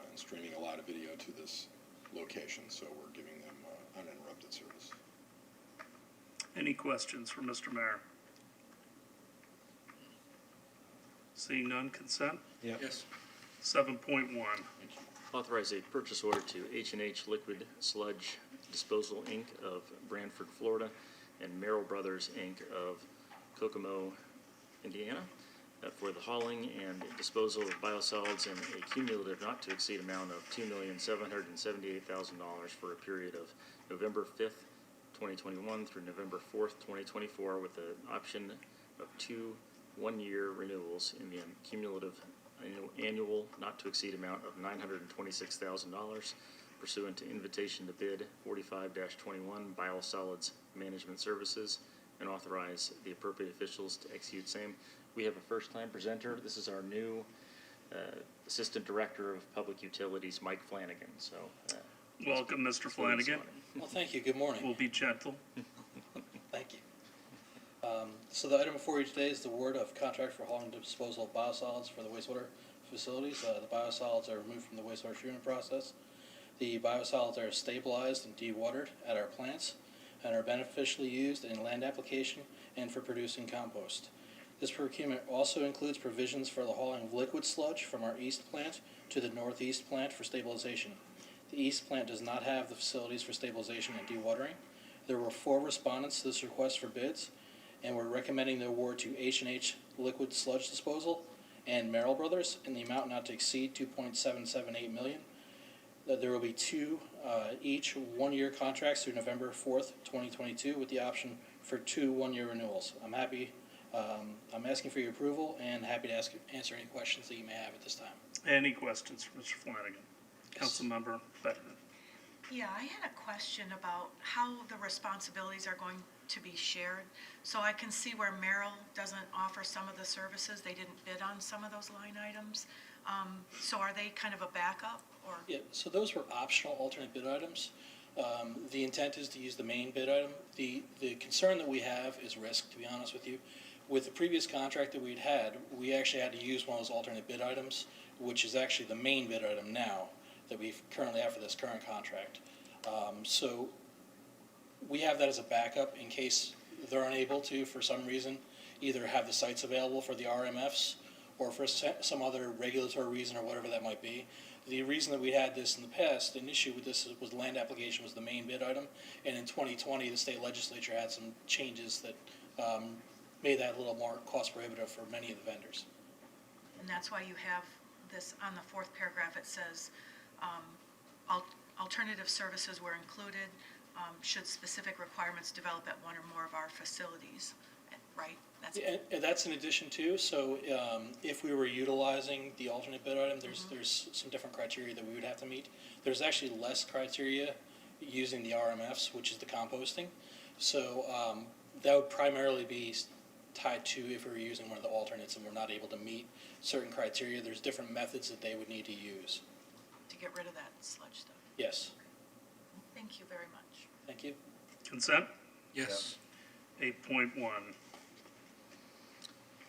and streaming a lot of video to this location, so we're giving them uninterrupted service. Any questions for Mr. Mayor? Seeing none, consent? Yes. 7.1. Authorize a purchase order to H&H Liquid Sludge Disposal, Inc. of Branford, Florida, and Merrill Brothers, Inc. of Kokomo, Indiana, for the hauling and disposal of biosolids in a cumulative not-to-exceed amount of $2,778,000 for a period of November 5th, 2021 through November 4th, 2024, with the option of 2 one-year renewals in the cumulative annual not-to-exceed amount of $926,000 pursuant to invitation to bid 45-21 Biosolids Management Services, and authorize the appropriate officials to execute same. We have a first-time presenter. This is our new Assistant Director of Public Utilities, Mike Flanagan. So, welcome, Mr. Flanagan. Well, thank you. Good morning. We'll be gentle. Thank you. So the item before you today is the award of contract for hauling and disposal of biosolids for the wastewater facilities. The biosolids are removed from the wastewater treatment process. The biosolids are stabilized and dewatered at our plants and are beneficially used in land application and for producing compost. This procurement also includes provisions for the hauling of liquid sludge from our east plant to the northeast plant for stabilization. The east plant does not have the facilities for stabilization and dewatering. There were 4 respondents to this request for bids, and we're recommending the award to H&H Liquid Sludge Disposal and Merrill Brothers in the amount not to exceed $2.778 million. There will be 2 each one-year contracts through November 4th, 2022, with the option for 2 one-year renewals. I'm asking for your approval and happy to answer any questions that you may have at this time. Any questions for Mr. Flanagan? Councilmember Fetterman. Yeah, I had a question about how the responsibilities are going to be shared. So I can see where Merrill doesn't offer some of the services. They didn't bid on some of those line items. So are they kind of a backup, or? Yeah, so those were optional alternate bid items. The intent is to use the main bid item. The concern that we have is risk, to be honest with you. With the previous contract that we'd had, we actually had to use one of those alternate bid items, which is actually the main bid item now that we currently have for this current contract. So we have that as a backup in case they're unable to, for some reason, either have the sites available for the RMFs or for some other regulatory reason or whatever that might be. The reason that we had this in the past, an issue with this was land application was the main bid item, and in 2020, the state legislature had some changes that made that a little more cost prohibitive for many of the vendors. And that's why you have this, on the fourth paragraph, it says, alternative services were included, should specific requirements develop at one or more of our facilities, right? And that's in addition to, so if we were utilizing the alternate bid item, there's some different criteria that we would have to meet. There's actually less criteria using the RMFs, which is the composting. So that would primarily be tied to if we were using one of the alternates and we're not able to meet certain criteria. There's different methods that they would need to use. To get rid of that sludge stuff. Yes. Thank you very much. Thank you. Consent? Yes. 8.1.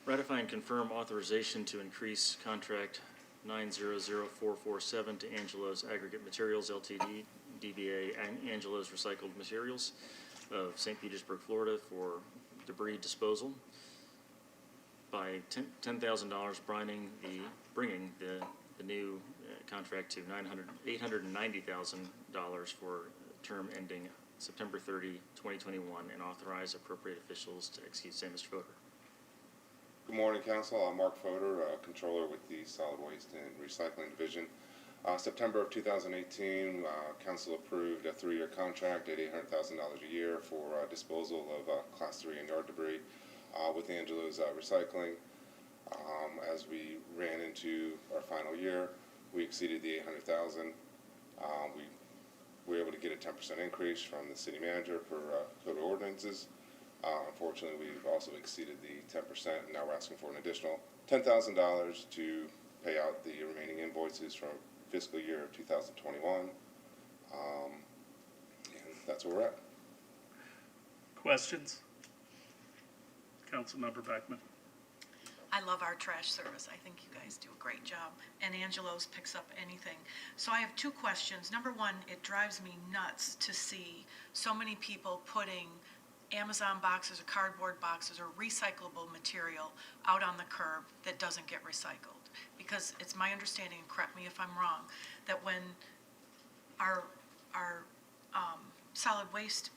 Ratify and confirm authorization to increase contract 900447 to Angelo's Aggregate Materials Ltd., DBA Angelo's Recycled Materials of St. Petersburg, Florida for debris disposal by $10,000, bringing the new contract to $890,000 for term ending September 30, 2021, and authorize appropriate officials to execute same. Mr. Voter. Good morning, Council. I'm Mark Fodor, Controller with the Solid Waste and Recycling Division. September of 2018, Council approved a 3-year contract at $800,000 a year for disposal of Class 3 and yard debris with Angelo's Recycling. As we ran into our final year, we exceeded the $800,000. We were able to get a 10% increase from the city manager per code of ordinances. Unfortunately, we've also exceeded the 10%, and now we're asking for an additional $10,000 to pay out the remaining invoices from fiscal year 2021. And that's where we're at. Questions? Councilmember Beckman. I love our trash service. I think you guys do a great job. And Angelo's picks up anything. So I have 2 questions. Number one, it drives me nuts to see so many people putting Amazon boxes or cardboard boxes or recyclable material out on the curb that doesn't get recycled. Because it's my understanding, and correct me if I'm wrong, that when our solid waste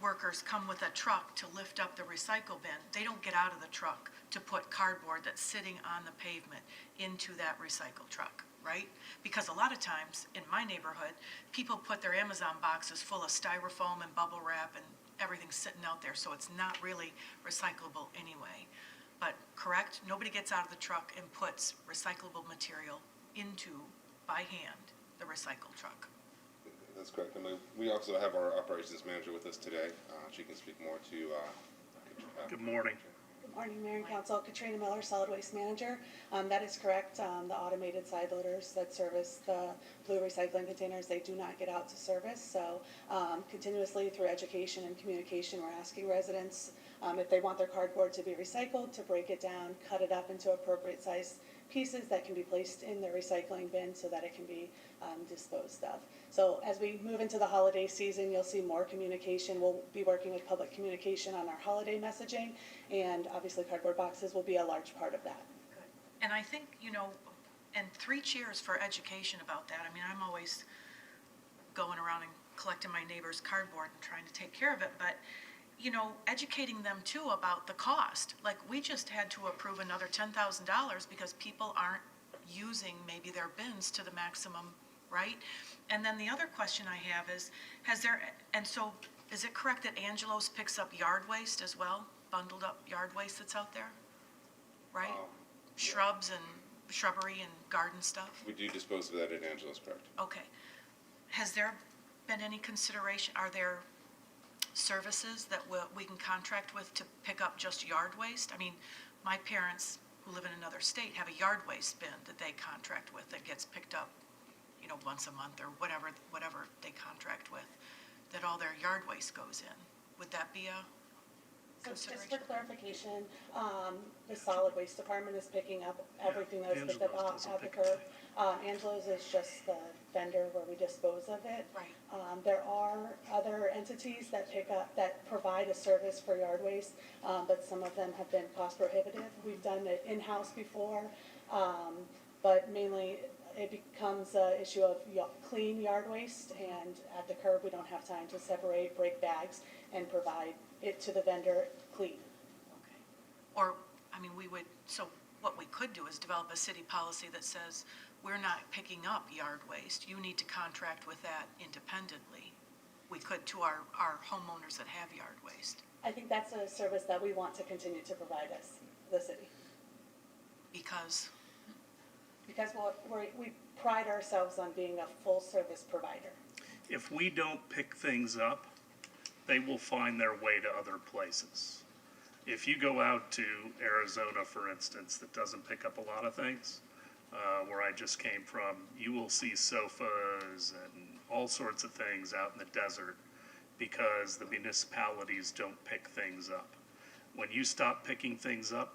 workers come with a truck to lift up the recycle bin, they don't get out of the truck to put cardboard that's sitting on the pavement into that recycle truck, right? Because a lot of times in my neighborhood, people put their Amazon boxes full of styrofoam and bubble wrap and everything's sitting out there, so it's not really recyclable anyway. But correct, nobody gets out of the truck and puts recyclable material into, by hand, the recycle truck. That's correct. I mean, we also have our operations manager with us today. She can speak more to. Good morning. Good morning, Mayor and Council. Katrina Miller, Solid Waste Manager. That is correct. The automated side loaders that service the blue recycling containers, they do not get out to service. So continuously through education and communication, we're asking residents if they want their cardboard to be recycled, to break it down, cut it up into appropriate size pieces that can be placed in the recycling bin so that it can be disposed of. So as we move into the holiday season, you'll see more communication. We'll be working with public communication on our holiday messaging, and obviously cardboard boxes will be a large part of that. Good. And I think, and 3 cheers for education about that. I mean, I'm always going around and collecting my neighbor's cardboard and trying to take care of it, but educating them too about the cost. Like, we just had to approve another $10,000 because people aren't using maybe their bins to the maximum, right? And then the other question I have is, is it correct that Angelo's picks up yard waste as well? Bundled up yard waste that's out there, right? Shrubs and shrubbery and garden stuff? We do dispose of that at Angelo's, correct? Okay. Has there been any consideration, are there services that we can contract with to pick up just yard waste? I mean, my parents who live in another state have a yard waste bin that they contract with that gets picked up, once a month or whatever they contract with, that all their yard waste goes in. Would that be So just for consideration? clarification, the solid waste department is picking up everything that was picked up Angelo's doesn't at the pick curb. Angelo's is just the vendor where we dispose of it. Right. There are other entities that provide a service for yard waste, but some of them have been cost prohibitive. We've done it in-house before, but mainly it becomes an issue of clean yard waste, and at the curb, we don't have time to separate, break bags, and provide it to the vendor clean. Okay. Or, I mean, so what we could do is develop a city policy that says, we're not picking up yard waste. You need to contract with that independently. We could to our homeowners that have yard waste. I think that's a service that we want to continue to provide as the city. Because, Because we pride ourselves on being a full-service provider. If we don't pick things up, they will find their way to other places. If you go out to Arizona, for instance, that doesn't pick up a lot of things, where I just came from, you will see sofas and all sorts of things out in the desert because the municipalities don't pick things up. When you stop picking things up,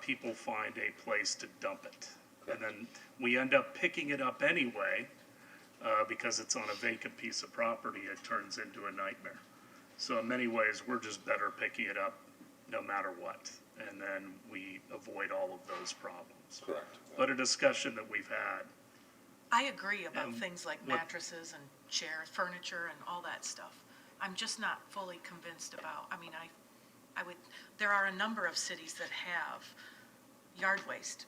people find a place to dump it. And then we end up picking it up anyway, because it's on a vacant piece of property, it turns into a nightmare. So in many ways, we're just better picking it up no matter what. And then we avoid all of those problems. Correct. But a discussion that we've had, I agree about And things like what- mattresses and chairs, furniture and all that stuff. I'm just not fully convinced about, I mean, there are a number of cities that have yard waste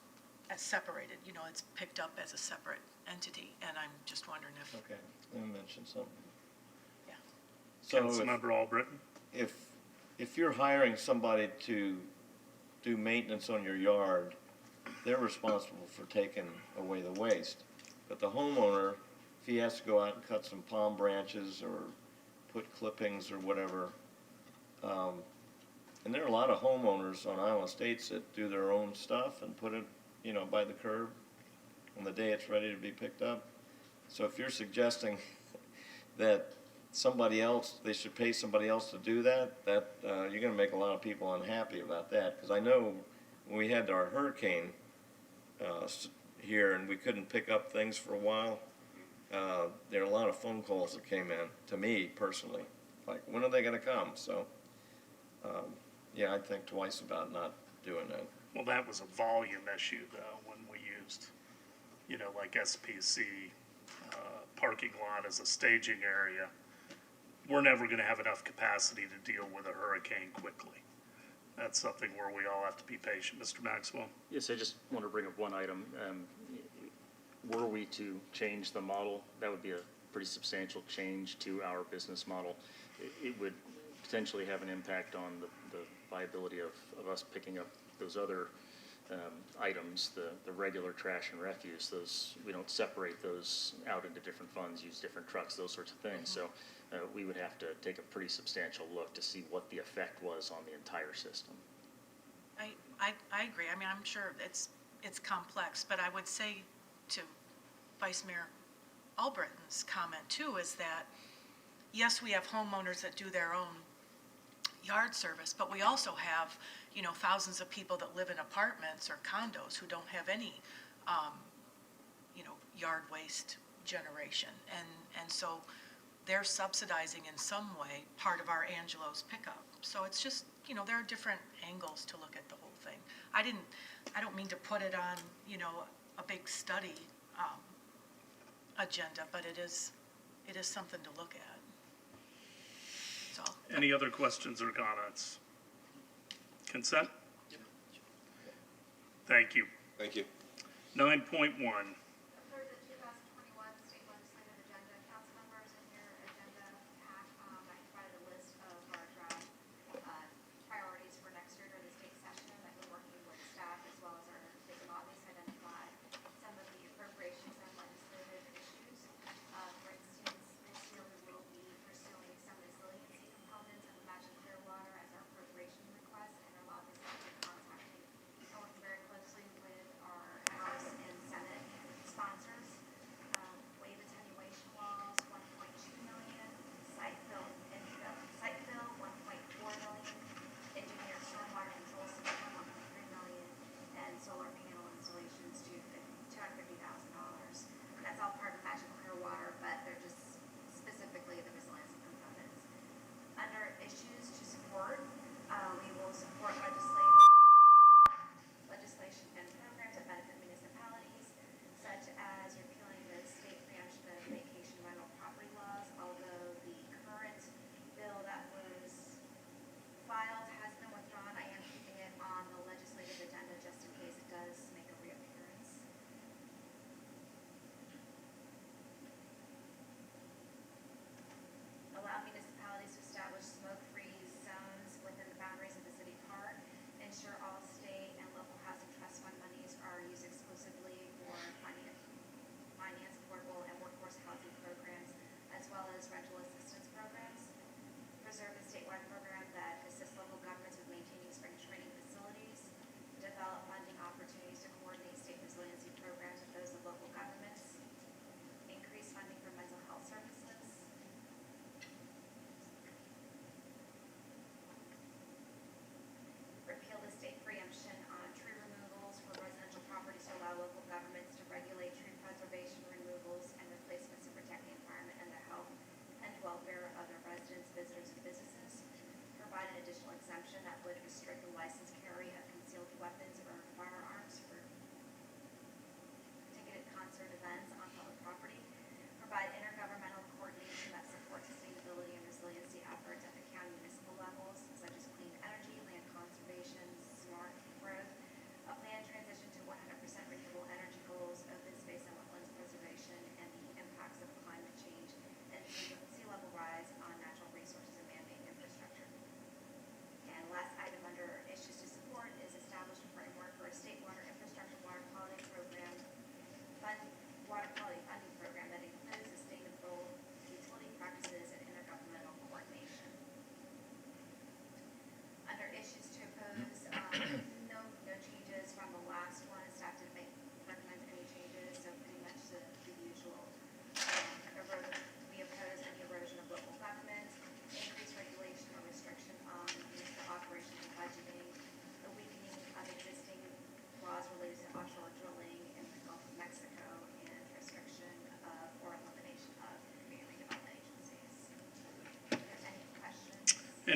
as separated, it's picked up as a separate entity, and I'm just wondering if, Okay, let me mention something. Yeah. So Councilmember Albritton? if you're hiring somebody to do maintenance on your yard, they're responsible for taking away the waste. But the homeowner, if he has to go out and cut some palm branches or put clippings or whatever, and there are a lot of homeowners on Iowa Estates that do their own stuff and put it, by the curb on the day it's ready to be picked up. So if you're suggesting that they should pay somebody else to do that, you're gonna make a lot of people unhappy about that. Because I know when we had our hurricane here and we couldn't pick up things for a while, there are a lot of phone calls that came in to me personally, like, when are they gonna come? So, yeah, I'd think twice about not doing that. Well, that was a volume issue though, when we used, like SPC, parking lot as a staging area. We're never gonna have enough capacity to deal with a hurricane quickly. That's something where we all have to be patient. Mr. Maxwell? Yes, I just want to bring up one item. Were we to change the model, that would be a pretty substantial change to our business model. It would potentially have an impact on the viability of us picking up those other items, the regular trash and refuse. We don't separate those out into different funds, use different trucks, those sorts of things. So we would have to take a pretty substantial look to see what the effect was on the entire system. I agree. I mean, I'm sure it's complex, but I would say to Vice Mayor Albritton's comment too, is that, yes, we have homeowners that do their own yard service, but we also have, thousands of people that live in apartments or condos who don't have any, yard waste generation. And so they're subsidizing in some way part of our Angelo's pickup. So it's just, there are different angles to look at the whole thing. I don't mean to put it on, a big study agenda, but it is something to look at. That's all. Any other questions or comments? Consent? Thank you. Thank you. 9.1. For the 2021 state legislative agenda, council members, in your agenda pack, I provided a list of our draft priorities for next year during the state session that we're working with staff as well as our big lobbies to identify some of the appropriations and legislative issues. For instance, this year we will be pursuing some resiliency components of Imagine Clearwater as our appropriation request, and our lobbies have been contacting and working very closely with our House and Senate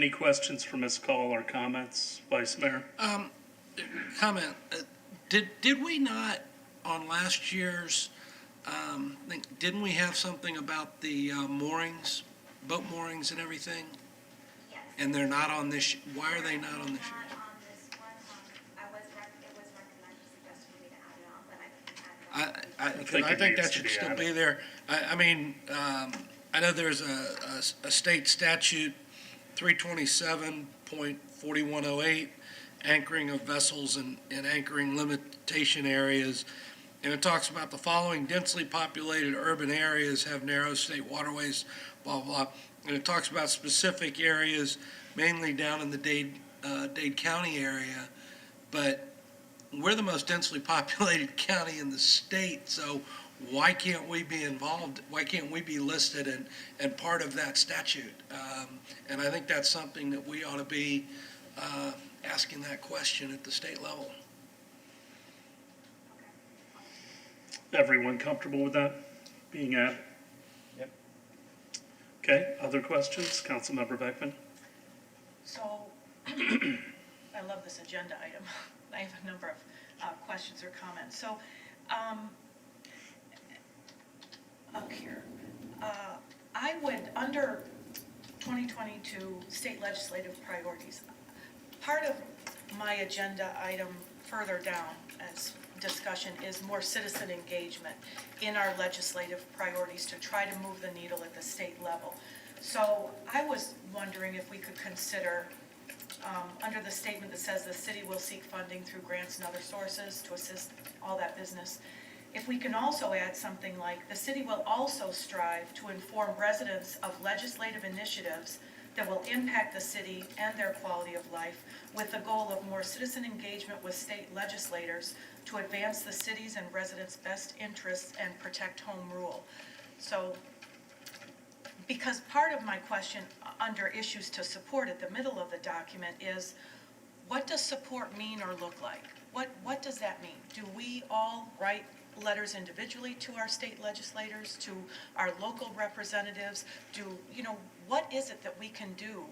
Any questions for Ms. Call or comments, Vice Mayor? Comment, did we not, on last year's, didn't we have something about the moorings, boat moorings and everything? Yes. And they're not on this, why are they not on this year? Not on this one, it was recommended, suggested we to add it on, but I can add it on. I think that should still be there. I mean, I know there's a state statute, 327.4108, anchoring of vessels and anchoring limitation areas. And it talks about the following densely populated urban areas have narrow state waterways, blah, blah. And it talks about specific areas, mainly down in the Dade County area. But we're the most densely populated county in the state, so why can't we be involved? Why can't we be listed and part of that statute? And I think that's something that we ought to be asking that question at the state level. Everyone comfortable with that being added? Yep. Okay, other questions? Councilmember Beckman? So, I love this agenda item. I have a number of questions or comments. So, up here, I would, under 2022 state legislative priorities, part of my agenda item further down as discussion is more citizen engagement in our legislative priorities to try to move the needle at the state level. So I was wondering if we could consider, under the statement that says the city will seek funding through grants and other sources to assist all that business, if we can also add something like, the city will also strive to inform residents of legislative initiatives that will impact the city and their quality of life, with the goal of more citizen engagement with state legislators to advance the city's and residents' best interests and protect home rule. So, because part of my question under issues to support at the middle of the document is, what does support mean or look like? What does that mean? Do we all write letters individually to our state legislators, to our local representatives? What is it that we can do?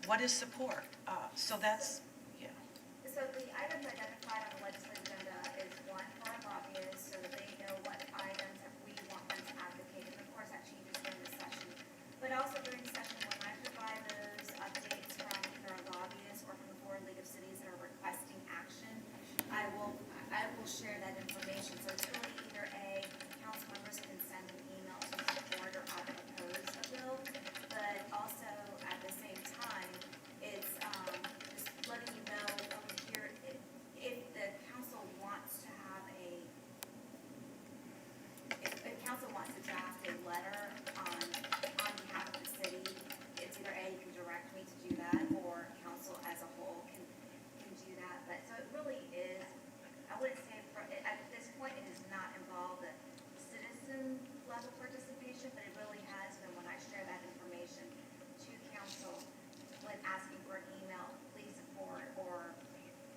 What is support? So that's, yeah. So the items identified on the legislative agenda is one for our lobbyists, so that they know what items that we want them to advocate. And of course, that changes during the session. But also during session, when I provide those updates from either our lobbyists or from the Florida League of Cities that are requesting action, I will share that information. So it's really either A, council members can send an email to support or oppose a bill, but also at the same time, it's just letting you know here, if the council wants to have if council wants to draft a letter on behalf of the city, it's either A, you can direct me to do that, or council as a whole can do that. But so it really is, I wouldn't say at this point it has not involved the citizen level participation, but it really has been when I share that information to council when asking for an email, please support, or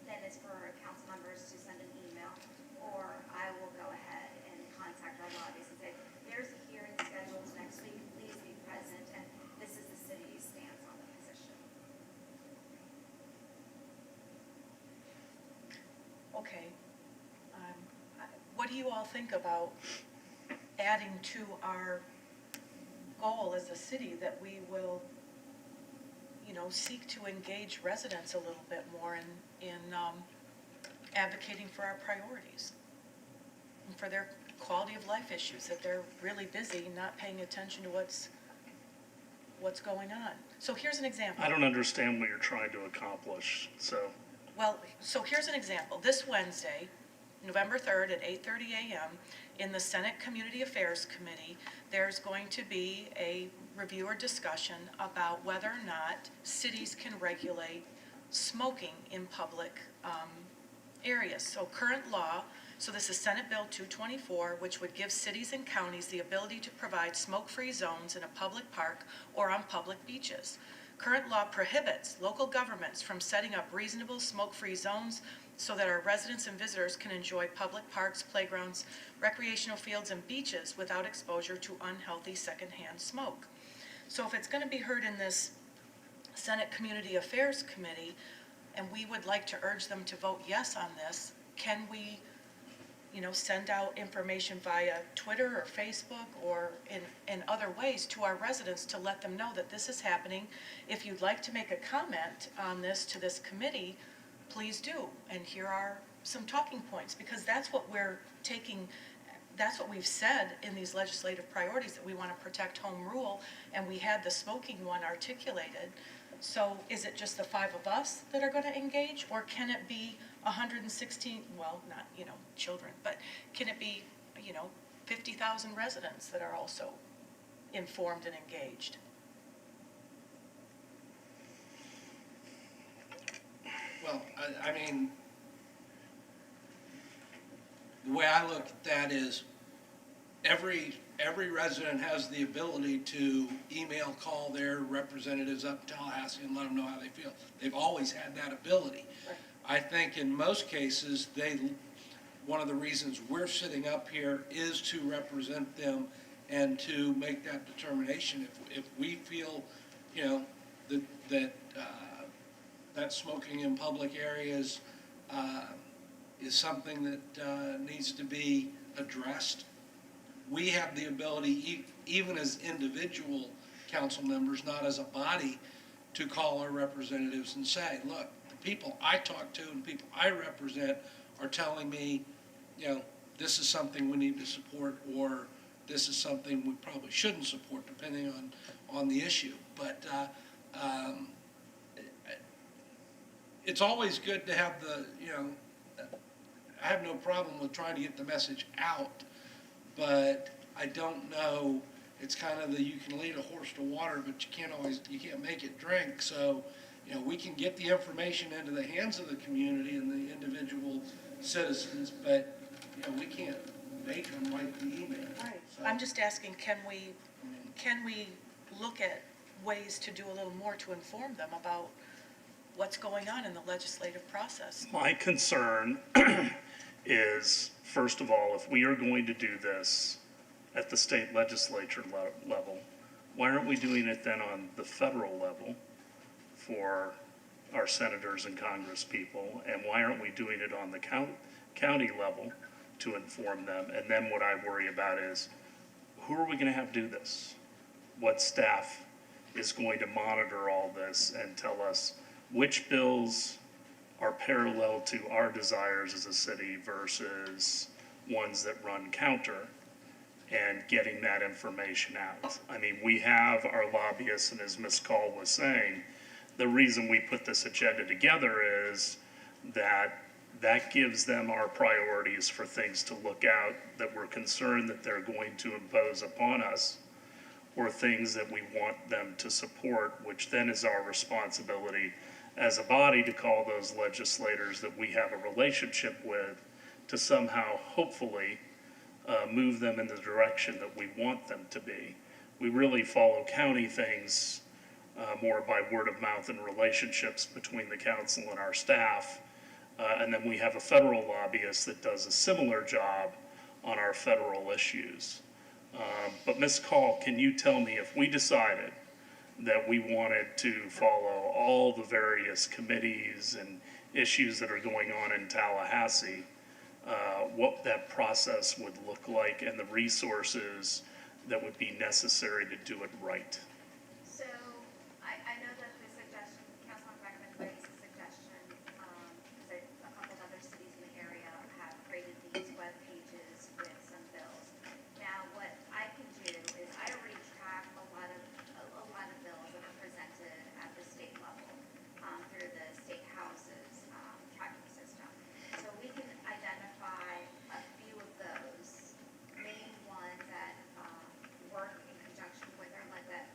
then it's for council members to send an email, or I will go ahead and contact our lobbyists and say, there's a hearing scheduled next week, please be present, and this is the city's stance on the position. Okay. What do you all think about adding to our goal as a city that we will, seek to engage residents a little bit more in advocating for our priorities and for their quality of life issues, that they're really busy not paying attention to what's going on. So here's an example. I don't understand what you're trying to accomplish, so. Well, so here's an example. This Wednesday, November 3rd at 8:30 a.m. in the Senate Community Affairs Committee, there's going to be a review or discussion about whether or not cities can regulate smoking in public areas. So current law, so this is Senate Bill 224, which would give cities and counties the ability to provide smoke-free zones in a public park or on public beaches. Current law prohibits local governments from setting up reasonable smoke-free zones so that our residents and visitors can enjoy public parks, playgrounds, recreational fields, and beaches without exposure to unhealthy secondhand smoke. So if it's gonna be heard in this Senate Community Affairs Committee, and we would like to urge them to vote yes on this, can we, send out information via Twitter or Facebook or in other ways to our residents to let them know that this is happening? If you'd like to make a comment on this to this committee, please do. And here are some talking points, because that's what we've said in these legislative priorities, that we want to protect home rule, and we had the smoking one articulated. So is it just the 5 of us that are going to engage, or can it be 116, well, not, children, but can it be, 50,000 residents that are also informed and engaged? Well, I mean, the way I look at that is every resident has the ability to email, call their representatives up in Tallahassee and let them know how they feel. They've always had that ability. Right. I think in most cases, one of the reasons we're sitting up here is to represent them and to make that determination. If we feel, that smoking in public areas is something that needs to be addressed, we have the ability, even as individual council members, not as a body, to call our representatives and say, look, the people I talk to and the people I represent are telling me, this is something we need to support, or this is something we probably shouldn't support, depending on the issue. But it's always good to have I have no problem with trying to get the message out, but I don't know, it's kind of you can lead a horse to water, but you can't make it drink. So, we can get the information into the hands of the community and the individual citizens, but, we can't make them write the email. Right. So, I'm just asking, can we look at ways to do a little more to inform them about what's going on in the legislative process? My concern is, first of all, if we are going to do this at the state legislature level, why aren't we doing it then on the federal level for our senators and Congress people? And why aren't we doing it on the county level to inform them? And then what I worry about is, who are we going to have do this? What staff is going to monitor all this and tell us which bills are parallel to our desires as a city versus ones that run counter, and getting that information out? I mean, we have our lobbyists, and as Ms. Call was saying, the reason we put this agenda together is that gives them our priorities for things to look out that we're concerned that they're going to impose upon us, or things that we want them to support, which then is our responsibility as a body to call those legislators that we have a relationship with to somehow, hopefully, move them in the direction that we want them to be. We really follow county things more by word of mouth and relationships between the council and our staff. And then we have a federal lobbyist that does a similar job on our federal issues. But Ms. Call, can you tell me, if we decided that we wanted to follow all the various committees and issues that are going on in Tallahassee, what that process would look like and the resources that would be necessary to do it right? So, I know that the suggestion, Councilman Beckman raised the suggestion, that a couple of other cities in the area have created these web pages with some bills. Now, what I can do is I already track a lot of bills that are presented at the state level, through the state house's, tracking system. So we can identify a few of those main ones that, work in conjunction with, or like that,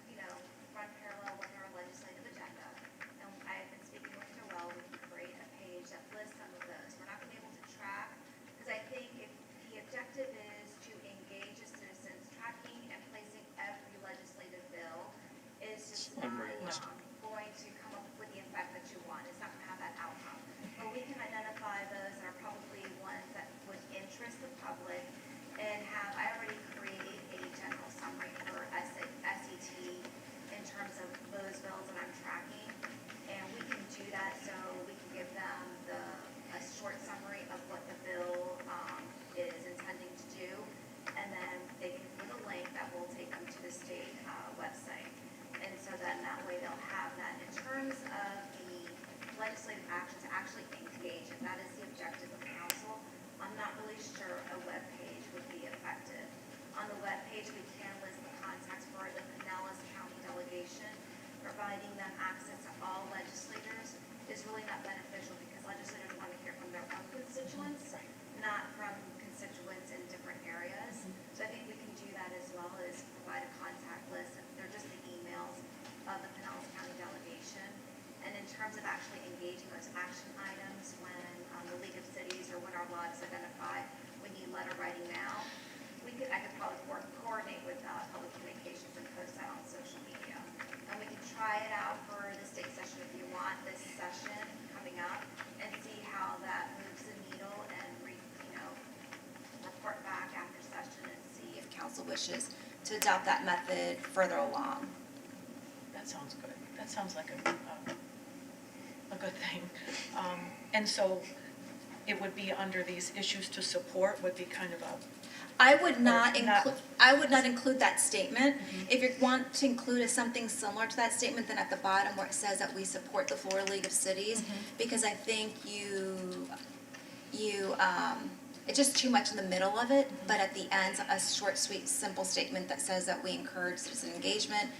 lot is identified, we need letter writing now. I could probably coordinate with public communications and post that on social media. And we can try it out for the state session if you want, this session coming up, and see how that moves the needle and report back after session and see if council wishes to adopt that method further along. That sounds good. That sounds like a good thing. And so it would be under these issues to support would be kind of a. I would not include that statement. If you want to include something similar to that statement, then at the bottom where it says that we support the Florida League of Cities, because I think it's just too much in the middle of it, but at the end, a short, sweet, simple statement that says that we encourage citizen engagement.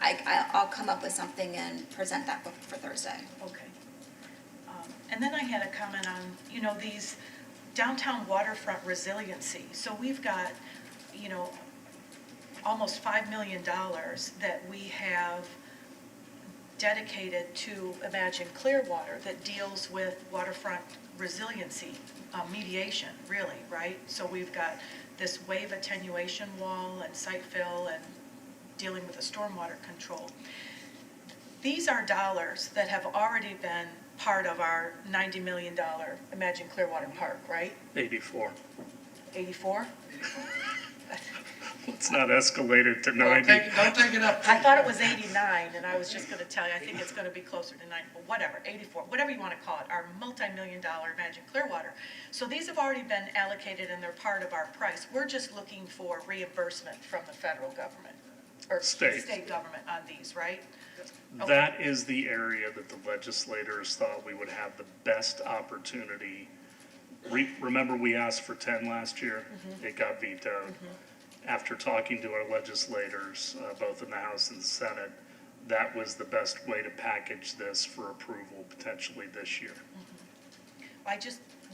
I'll come up with something and present that for Thursday. Okay. And then I had a comment on, these downtown waterfront resiliency. So we've got, almost $5 million that we have dedicated to Imagine Clearwater that deals with waterfront resiliency, mediation, really, right? So we've got this wave attenuation wall and site fill and dealing with the stormwater control. These are dollars that have already been part of our $90 million Imagine Clearwater Park, right? 84. 84? Let's not escalate it to 90. Don't take it up. I thought it was 89, and I was just gonna tell you, I think it's gonna be closer to 90, but whatever, 84, whatever you wanna call it, our multi-million-dollar Imagine Clearwater. So these have already been allocated and they're part of our price. We're just looking for reimbursement from the federal government, or state government on these, right? Okay. That is the area that the legislators thought we would have the best opportunity. Remember, we asked for 10 last year? It got vetoed. After talking to our legislators, both in the House and the Senate, that was the best way to package this for approval potentially this year.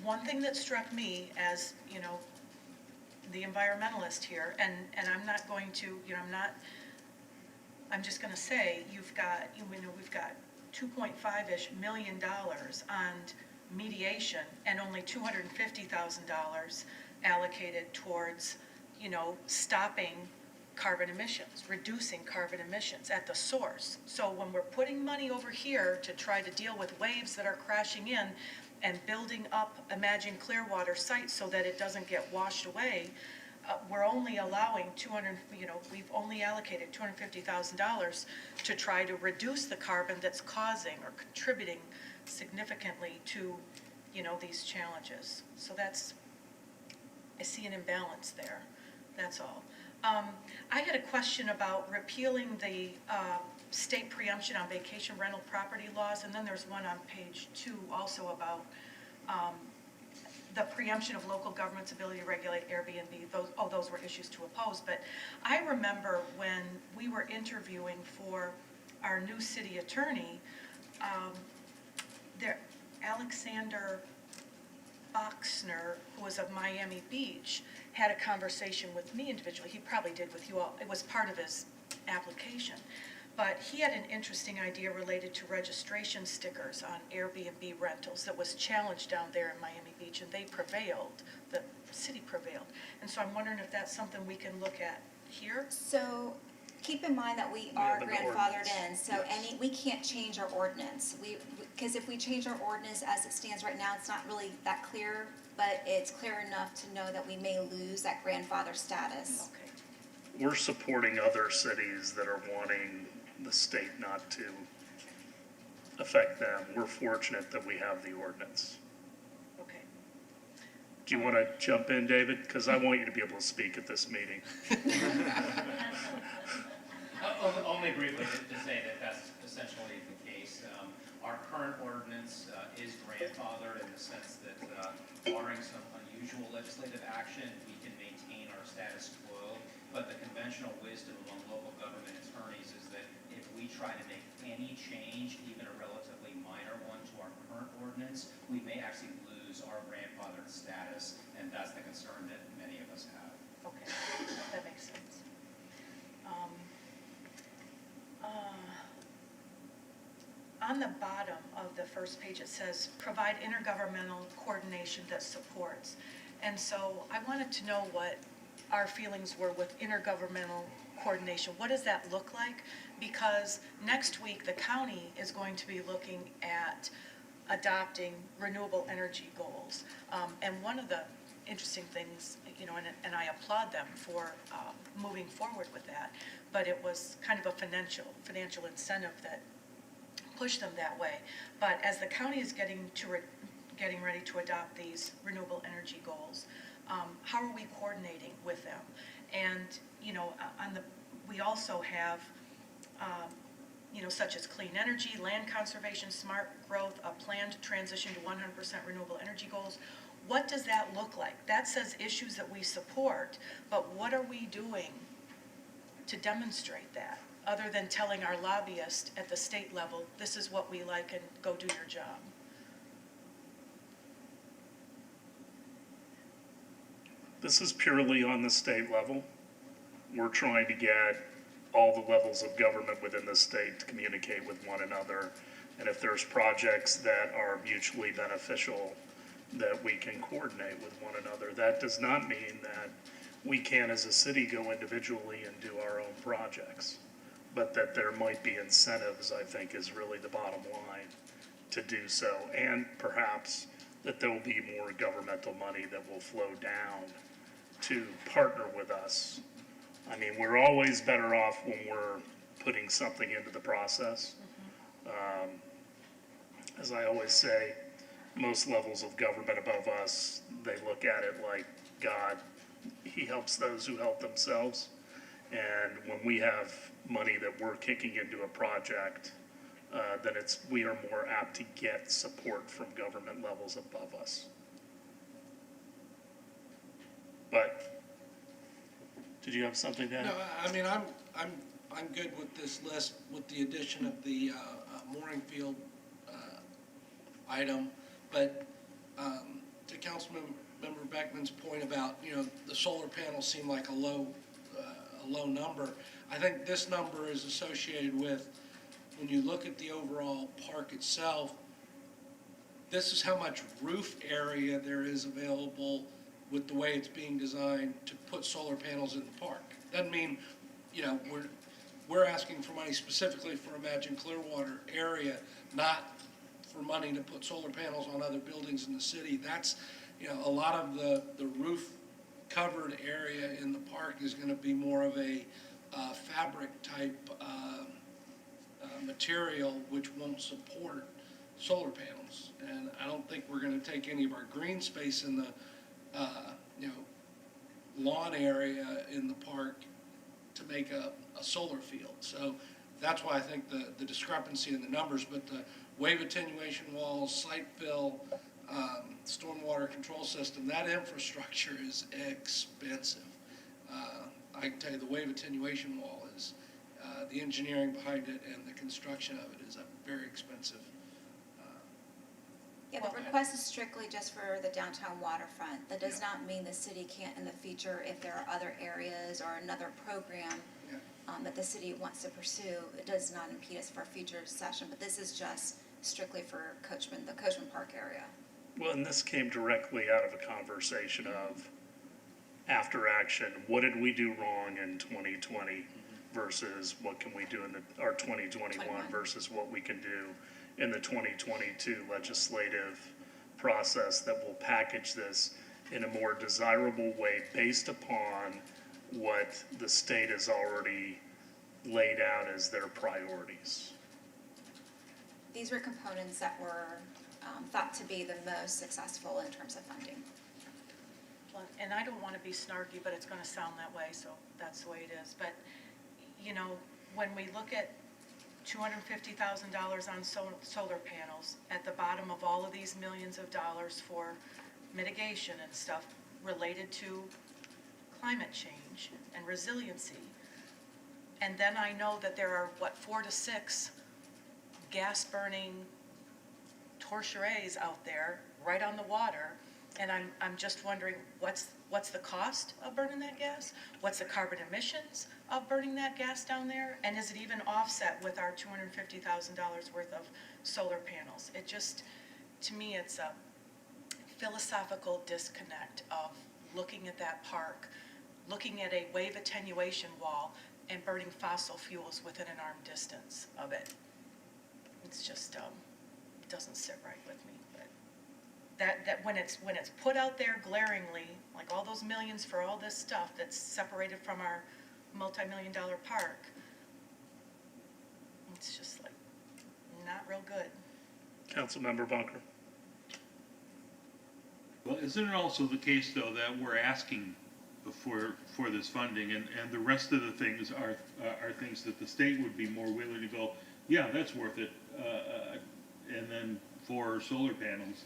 One thing that struck me as, the environmentalist here, and I'm not going to, I'm just gonna say, we've got $2.5-ish million on mediation and only $250,000 allocated towards, stopping carbon emissions, reducing carbon emissions at the source. So when we're putting money over here to try to deal with waves that are crashing in and building up Imagine Clearwater sites so that it doesn't get washed away, we're only allowing we've only allocated $250,000 to try to reduce the carbon that's causing or contributing significantly to, these challenges. So I see an imbalance there, that's all. I had a question about repealing the state preemption on vacation rental property laws, and then there's one on page 2 also about the preemption of local government's ability to regulate Airbnb. Those were issues to oppose. But I remember when we were interviewing for our new city attorney, Alexander Boxner, who was of Miami Beach, had a conversation with me individually. He probably did with you all. It was part of his application. But he had an interesting idea related to registration stickers on Airbnb rentals that was challenged down there in Miami Beach, and they prevailed. The city prevailed. And so I'm wondering if that's something we can look at here? So keep in mind that we are grandfathered in, so we can't change our ordinance. Because if we change our ordinance as it stands right now, it's not really that clear, but it's clear enough to know that we may lose that grandfather status. Okay. We're supporting other cities that are wanting the state not to affect them. We're fortunate that we have the ordinance. Okay. Do you want to jump in, David? Because I want you to be able to speak at this meeting. Only briefly to say that that's essentially the case. Our current ordinance is grandfathered in the sense that barring some unusual legislative action, we can maintain our status quo. But the conventional wisdom among local government attorneys is that if we try to make any change, even a relatively minor one, to our current ordinance, we may actually lose our grandfathered status, and that's the concern that many of us have. Okay, that makes sense. on the bottom of the first page, it says, provide intergovernmental coordination that supports. And so I wanted to know what our feelings were with intergovernmental coordination. What does that look like? Because next week, the county is going to be looking at adopting renewable energy goals. And one of the interesting things, you know, and I applaud them for moving forward with that, but it was kind of a financial incentive that pushed them that way. But as the county is getting ready to adopt these renewable energy goals, how are we coordinating with them? And, you know, we also have, you know, such as clean energy, land conservation, smart growth, a planned transition to 100% renewable energy goals. What does that look like? That says issues that we support, but what are we doing to demonstrate that, other than telling our lobbyists at the state level, this is what we like and go do your job? This is purely on the state level. We're trying to get all the levels of government within the state to communicate with one another. And if there's projects that are mutually beneficial, that we can coordinate with one another. That does not mean that we can, as a city, go individually and do our own projects. But that there might be incentives, I think, is really the bottom line to do so. And perhaps that there will be more governmental money that will flow down to partner with us. I mean, we're always better off when we're putting something into the process. As I always say, most levels of government above us, they look at it like God. He helps those who help themselves. And when we have money that we're kicking into a project, then we are more apt to get support from government levels above us. But did you have something to add? No, I mean, I'm good with this list with the addition of the mooring field item. But to Councilmember Beckman's point about, you know, the solar panels seem like a low number. I think this number is associated with, when you look at the overall park itself, this is how much roof area there is available with the way it's being designed to put solar panels in the park. Doesn't mean, you know, we're asking for money specifically for Imagine Clearwater area, not for money to put solar panels on other buildings in the city. That's, you know, a lot of the roof covered area in the park is going to be more of a fabric type material, which won't support solar panels. And I don't think we're going to take any of our green space in the you know, lawn area in the park to make a solar field. So that's why I think the discrepancy in the numbers, but the wave attenuation walls, site fill, stormwater control system, that infrastructure is expensive. I can tell you the wave attenuation wall is, the engineering behind it and the construction of it is a very expensive. Yeah, the request is strictly just for the downtown waterfront. That does not mean the city can't in the future, if there are other areas or another program that the city wants to pursue, it does not impede us for a future session, but this is just strictly for the Coachman Park area. Well, and this came directly out of a conversation of, after action, what did we do wrong in 2020 versus what can we do in our 2021 versus what we can do in the 2022 legislative process that will package this in a more desirable way based upon what the state has already laid out as their priorities. These were components that were thought to be the most successful in terms of funding. Well, and I don't want to be snarky, but it's going to sound that way, so that's the way it is. But, you know, when we look at $250,000 on solar panels at the bottom of all of these millions of dollars for mitigation and stuff related to climate change and resiliency. And then I know that there are, 4 to 6 gas-burning torcheries out there right on the water And I'm just wondering, what's the cost of burning that gas? What's the carbon emissions of burning that gas down there? And is it even offset with our $250,000 worth of solar panels? It just, to me, it's a philosophical disconnect of looking at that park, looking at a wave attenuation wall, and burning fossil fuels within an arm distance of it. It's just, it doesn't sit right with me. But that when it's put out there glaringly, like all those millions for all this stuff that's separated from our multi-million-dollar park, it's just like not real good. Councilmember Bunker. Well, isn't it also the case, though, that we're asking for this funding, and the rest of the things are things that the state would be more willing to go, yeah, that's worth it, and then for solar panels,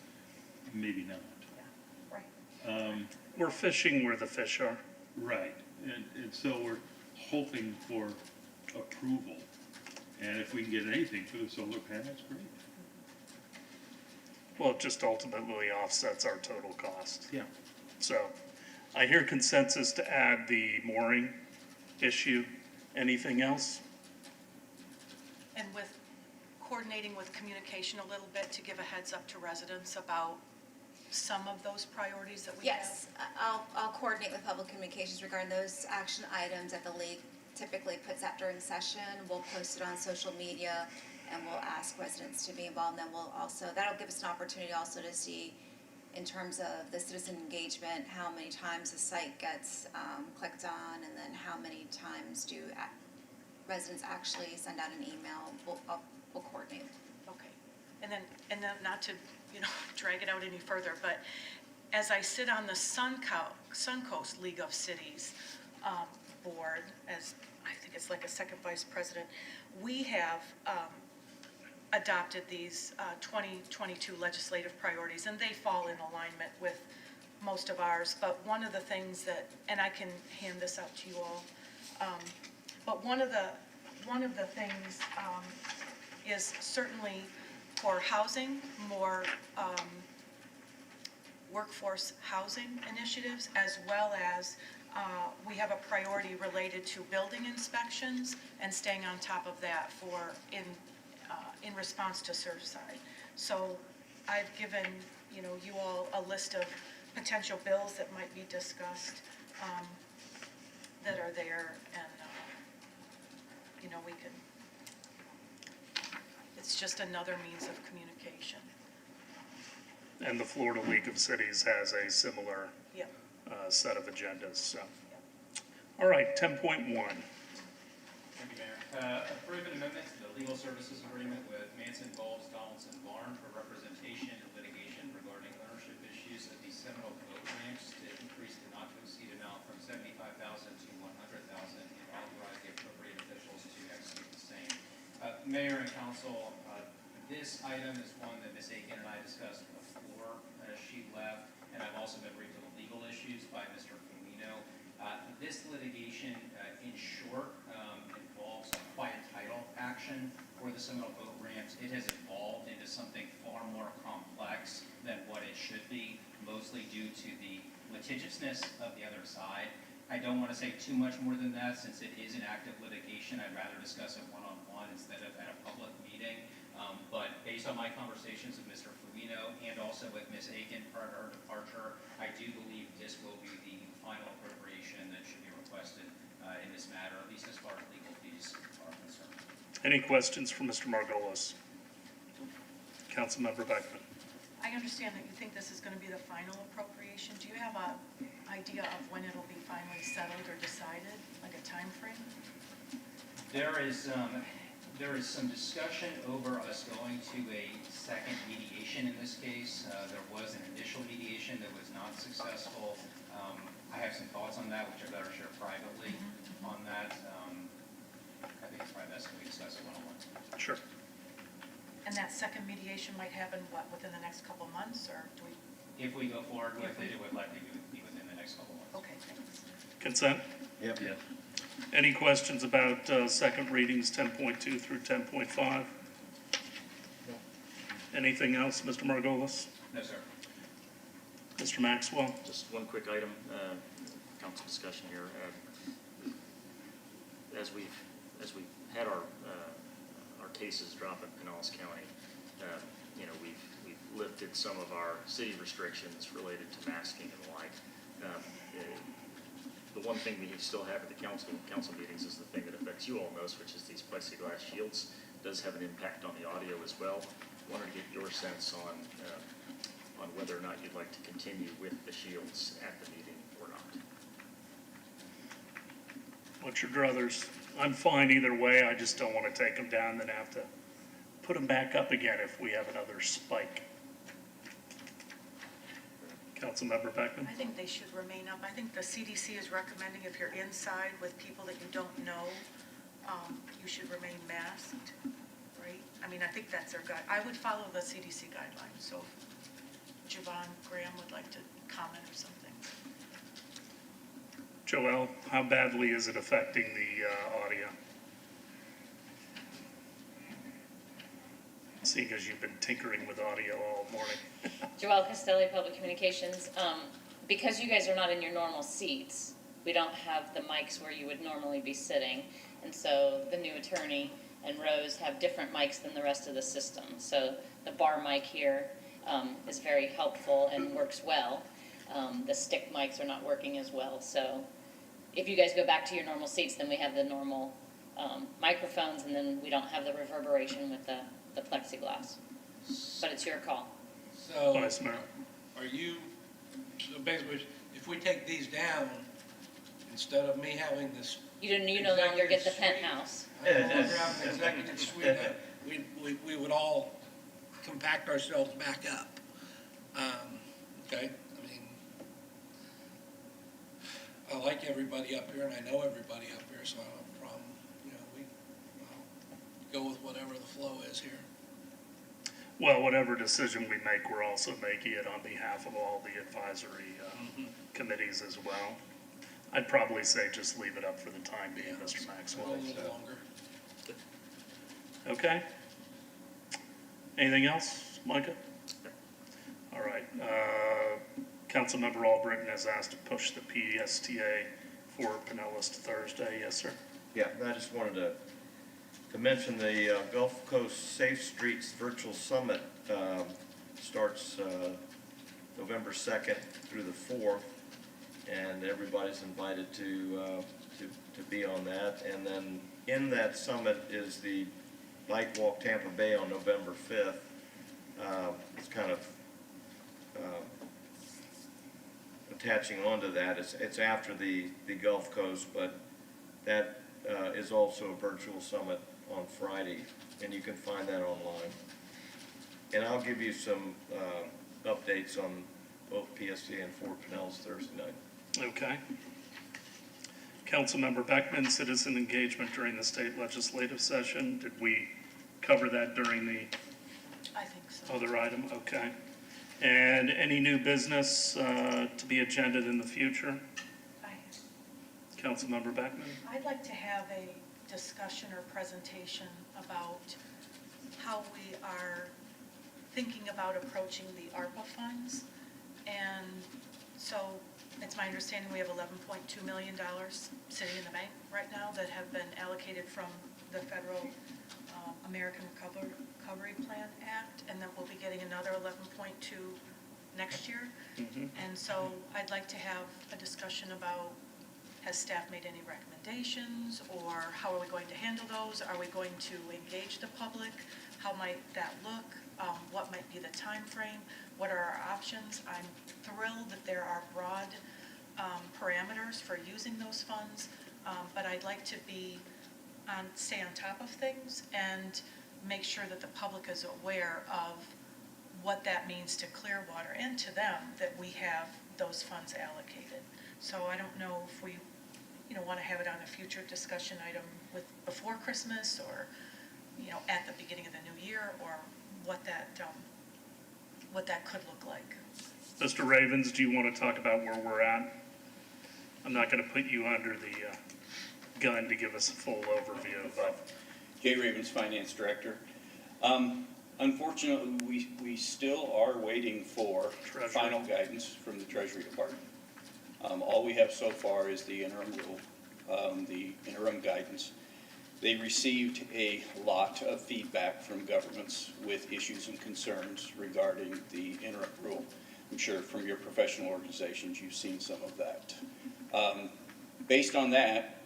maybe not. Yeah, right. We're fishing where the fish are. Right, and so we're hoping for approval, and if we can get anything for the solar panels, great. Well, it just ultimately offsets our total cost. Yeah. So I hear consensus to add the mooring issue. Anything else? And with coordinating with communication a little bit to give a heads up to residents about some of those priorities that we have? Yes, I'll coordinate with public communications regarding those action items that the league typically puts out during session. We'll post it on social media, and we'll ask residents to be involved, and then we'll also, that'll give us an opportunity also to see, in terms of the citizen engagement, how many times the site gets clicked on, and then how many times do residents actually send out an email. We'll coordinate. Okay. And then not to, drag it out any further, but as I sit on the Suncoast League of Cities board, as I think it's like a second vice president, we have adopted these 2022 legislative priorities, and they fall in alignment with most of ours. But one of the things that, and I can hand this out to you all, but one of the things is certainly for housing, more workforce housing initiatives, as well as we have a priority related to building inspections and staying on top of that in response to Surfside. So I've given you all a list of potential bills that might be discussed that are there, and we can. It's just another means of communication. And the Florida League of Cities has a similar Yep. set of agendas. So, all right, 10.1. Thank you, Mayor. Approve an amendment to the legal services agreement with Manson, Bowles, Donaldson, Barn for representation and litigation regarding ownership issues of the Seminole boat ramps to increase the not to exceed amount from $75,000 to $100,000 and authorize the appropriate officials to execute the same. Mayor and Council, this item is one that Ms. Aiken and I discussed before she left, and I've also been briefed on legal issues by Mr. Fumino. This litigation, in short, involves a quiet title action for the Seminole boat ramps. It has evolved into something far more complex than what it should be, mostly due to the litigiousness of the other side. I don't want to say too much more than that, since it is an active litigation. I'd rather discuss it one-on-one instead of at a public meeting. But based on my conversations with Mr. Fumino and also with Ms. Aiken prior to her departure, I do believe this will be the final appropriation that should be requested in this matter, at least as far as legal fees are concerned. Any questions for Mr. Margolis? Councilmember Beckman. I understand that you think this is going to be the final appropriation. Do you have an idea of when it'll be finally settled or decided, like a time frame? There is some discussion over us going to a second mediation in this case. There was an initial mediation that was not successful. I have some thoughts on that, which I'd better share privately on that. I think it's probably best if we discuss it one-on-one. Sure. And that second mediation might happen, within the next couple months, or do we? If we go forward with it, it would likely be within the next couple months. Okay, thanks. Consent? Yep. Yes. Any questions about second readings 10.2 through 10.5? Anything else, Mr. Margolis? No, sir. Mr. Maxwell? Just one quick item, council discussion here. As we've had our cases drop in Pinellas County, we've lifted some of our city restrictions related to masking and the like. The one thing we still have at the council meetings is the thing that affects you all most, which is these plexiglass shields. It does have an impact on the audio as well. Wanted to get your sense on whether or not you'd like to continue with the shields at the meeting or not. What's your druthers? I'm fine either way. I just don't want to take them down, then have to put them back up again if we have another spike. Councilmember Beckman? I think they should remain up. I think the CDC is recommending if you're inside with people that you don't know, you should remain masked, right? I mean, I think that's their guide. I would follow the CDC guidelines, so if Javon Graham would like to comment or something. Joelle, how badly is it affecting the audio? Seeing as you've been tinkering with audio all morning. Joelle Castelli, Public Communications. Because you guys are not in your normal seats, we don't have the mics where you would normally be sitting. And so the new attorney and Rose have different mics than the rest of the system. So the bar mic here is very helpful and works well. The stick mics are not working as well. So if you guys go back to your normal seats, then we have the normal microphones, and then we don't have the reverberation with the plexiglass. But it's your call. So, Vice Mayor. are you, so basically, if we take these down, instead of me having this. You no longer get the executive suite, penthouse. I no longer have an executive suite, we would all compact ourselves back up. Okay, I mean, I like everybody up here, and I know everybody up here, so I don't have a problem, I'll go with whatever the flow is here. Well, whatever decision we make, we're also making it on behalf of all the advisory committees as well. I'd probably say just leave it up for the time being, Mr. Maxwell. A little longer. Okay? Anything else, Micah? All right. Councilmember Albritton has asked to push the PSTA for Pinellas to Thursday. Yes, sir? Yeah, I just wanted to mention the Gulf Coast Safe Streets Virtual Summit starts November 2nd through the 4th, and everybody's invited to be on that. And then in that summit is the Bike Walk Tampa Bay on November 5th. It's kind of attaching onto that. It's after the Gulf Coast, but that is also a virtual summit on Friday, and you can find that online. And I'll give you some updates on both PSTA and Fort Pinellas Thursday night. Okay. Councilmember Beckman, citizen engagement during the state legislative session. Did we cover that during the I think so. other item? Okay. And any new business to be agended in the future? Councilmember Beckman? I'd like to have a discussion or presentation about how we are thinking about approaching the ARPA funds. And so it's my understanding we have $11.2 million sitting in the bank right now that have been allocated from the federal American Recovery Plan Act, and then we'll be getting another 11.2 next year. And so I'd like to have a discussion about, has staff made any recommendations, or how are we going to handle those? Are we going to engage the public? How might that look? What might be the time frame? What are our options? I'm thrilled that there are broad parameters for using those funds, but I'd like to stay on top of things and make sure that the public is aware of what that means to Clearwater and to them, that we have those funds allocated. So I don't know if we want to have it on a future discussion item before Christmas, or at the beginning of the new year, or what that could look like. Mr. Ravens, do you want to talk about where we're at? I'm not going to put you under the gun to give us a full overview, but Jay Ravens, Finance Director. Unfortunately, we still are waiting for Treasury. final guidance from the Treasury Department. All we have so far is the interim rule, the interim guidance. They received a lot of feedback from governments with issues and concerns regarding the interim rule. I'm sure from your professional organizations, you've seen some of that. Based on that,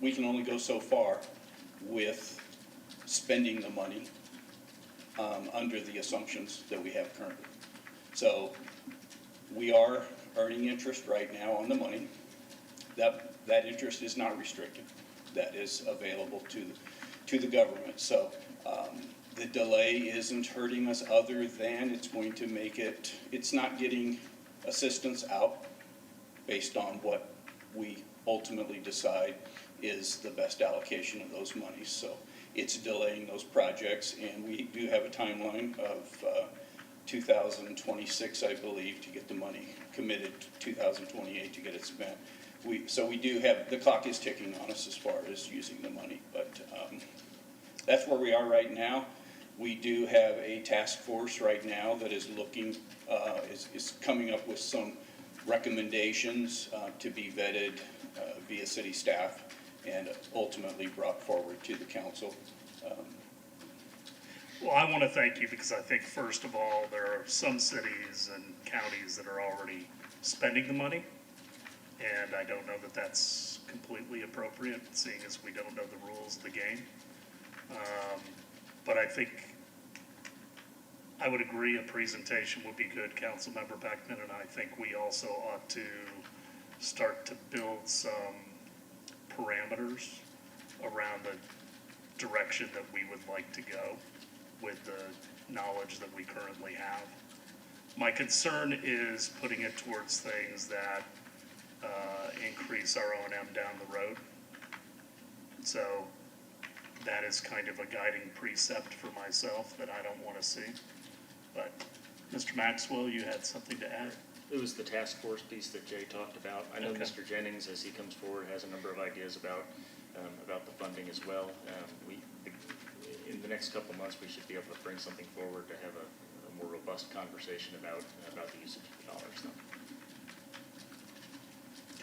we can only go so far with spending the money under the assumptions that we have currently. So we are earning interest right now on the money. That interest is not restricted. That is available to the government. So the delay isn't hurting us other than it's going to make it, it's not getting assistance out based on what we ultimately decide is the best allocation of those monies. So it's delaying those projects, and we do have a timeline of 2026, I believe, to get the money committed, 2028 to get it spent. So we do have, the clock is ticking on us as far as using the money, but that's where we are right now. We do have a task force right now that is looking, is coming up with some recommendations to be vetted via city staff and ultimately brought forward to the council. Well, I want to thank you because I think, first of all, there are some cities and counties that are already spending the money. And I don't know that that's completely appropriate, seeing as we don't know the rules of the game. But I think I would agree a presentation would be good, Councilmember Beckman, and I think we also ought to start to build some parameters around the direction that we would like to go with the knowledge that we currently have. My concern is putting it towards things that increase our O&M down the road. So that is kind of a guiding precept for myself that I don't want to see. But Mr. Maxwell, you had something to add? It was the task force piece that Jay talked about. I know Okay. Mr. Jennings, as he comes forward, has a number of ideas about the funding as well. In the next couple of months, we should be able to bring something forward to have a more robust conversation about the usage of the dollars. So.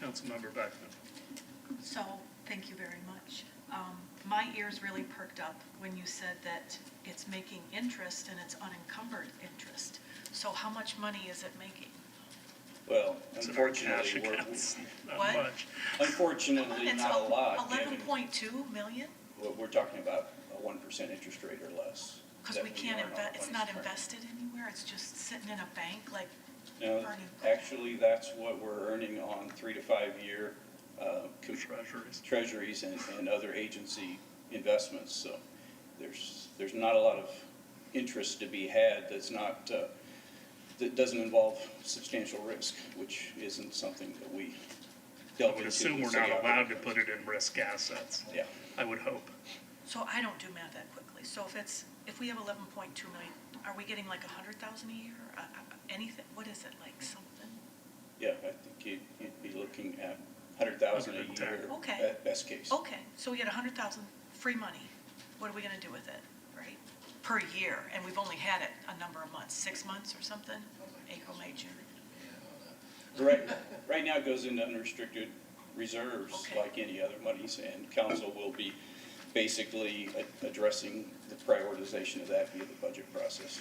Councilmember Beckman. So, thank you very much. My ears really perked up when you said that it's making interest and it's unencumbered interest. So how much money is it making? Well, It's in our cash unfortunately, accounts, not What? much. unfortunately, It's not a lot. given 11.2 million? we're talking about a 1% interest rate or less. Because that we can't earn on invest, the it's monies not currently. invested anywhere, it's just sitting in a bank like No, earning. actually, that's what we're earning on 3 to 5 year treasuries and other agency investments. So there's not a lot of interest to be had that's not, that doesn't involve substantial risk, which isn't something that we I delve would into. assume we're with not city allowed to operating put it in risk assets. Yeah. I would hope. So I don't do math that quickly. So if we have 11.2 million, are we getting like 100,000 a year? Anything, what is it, like something? Yeah, I think you'd be looking at 100,000 a year Okay. at best case. Okay, so we get 100,000 free money. What are we gonna do with it, right? Per year, and we've only had it a number of months, 6 months or something? April, May, June. Right now it goes into unrestricted reserves Okay. like any other monies, and council will be basically addressing the prioritization of that via the budget process.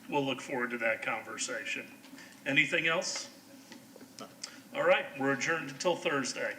We'll look forward to that conversation. Anything else? All right, we're adjourned until Thursday.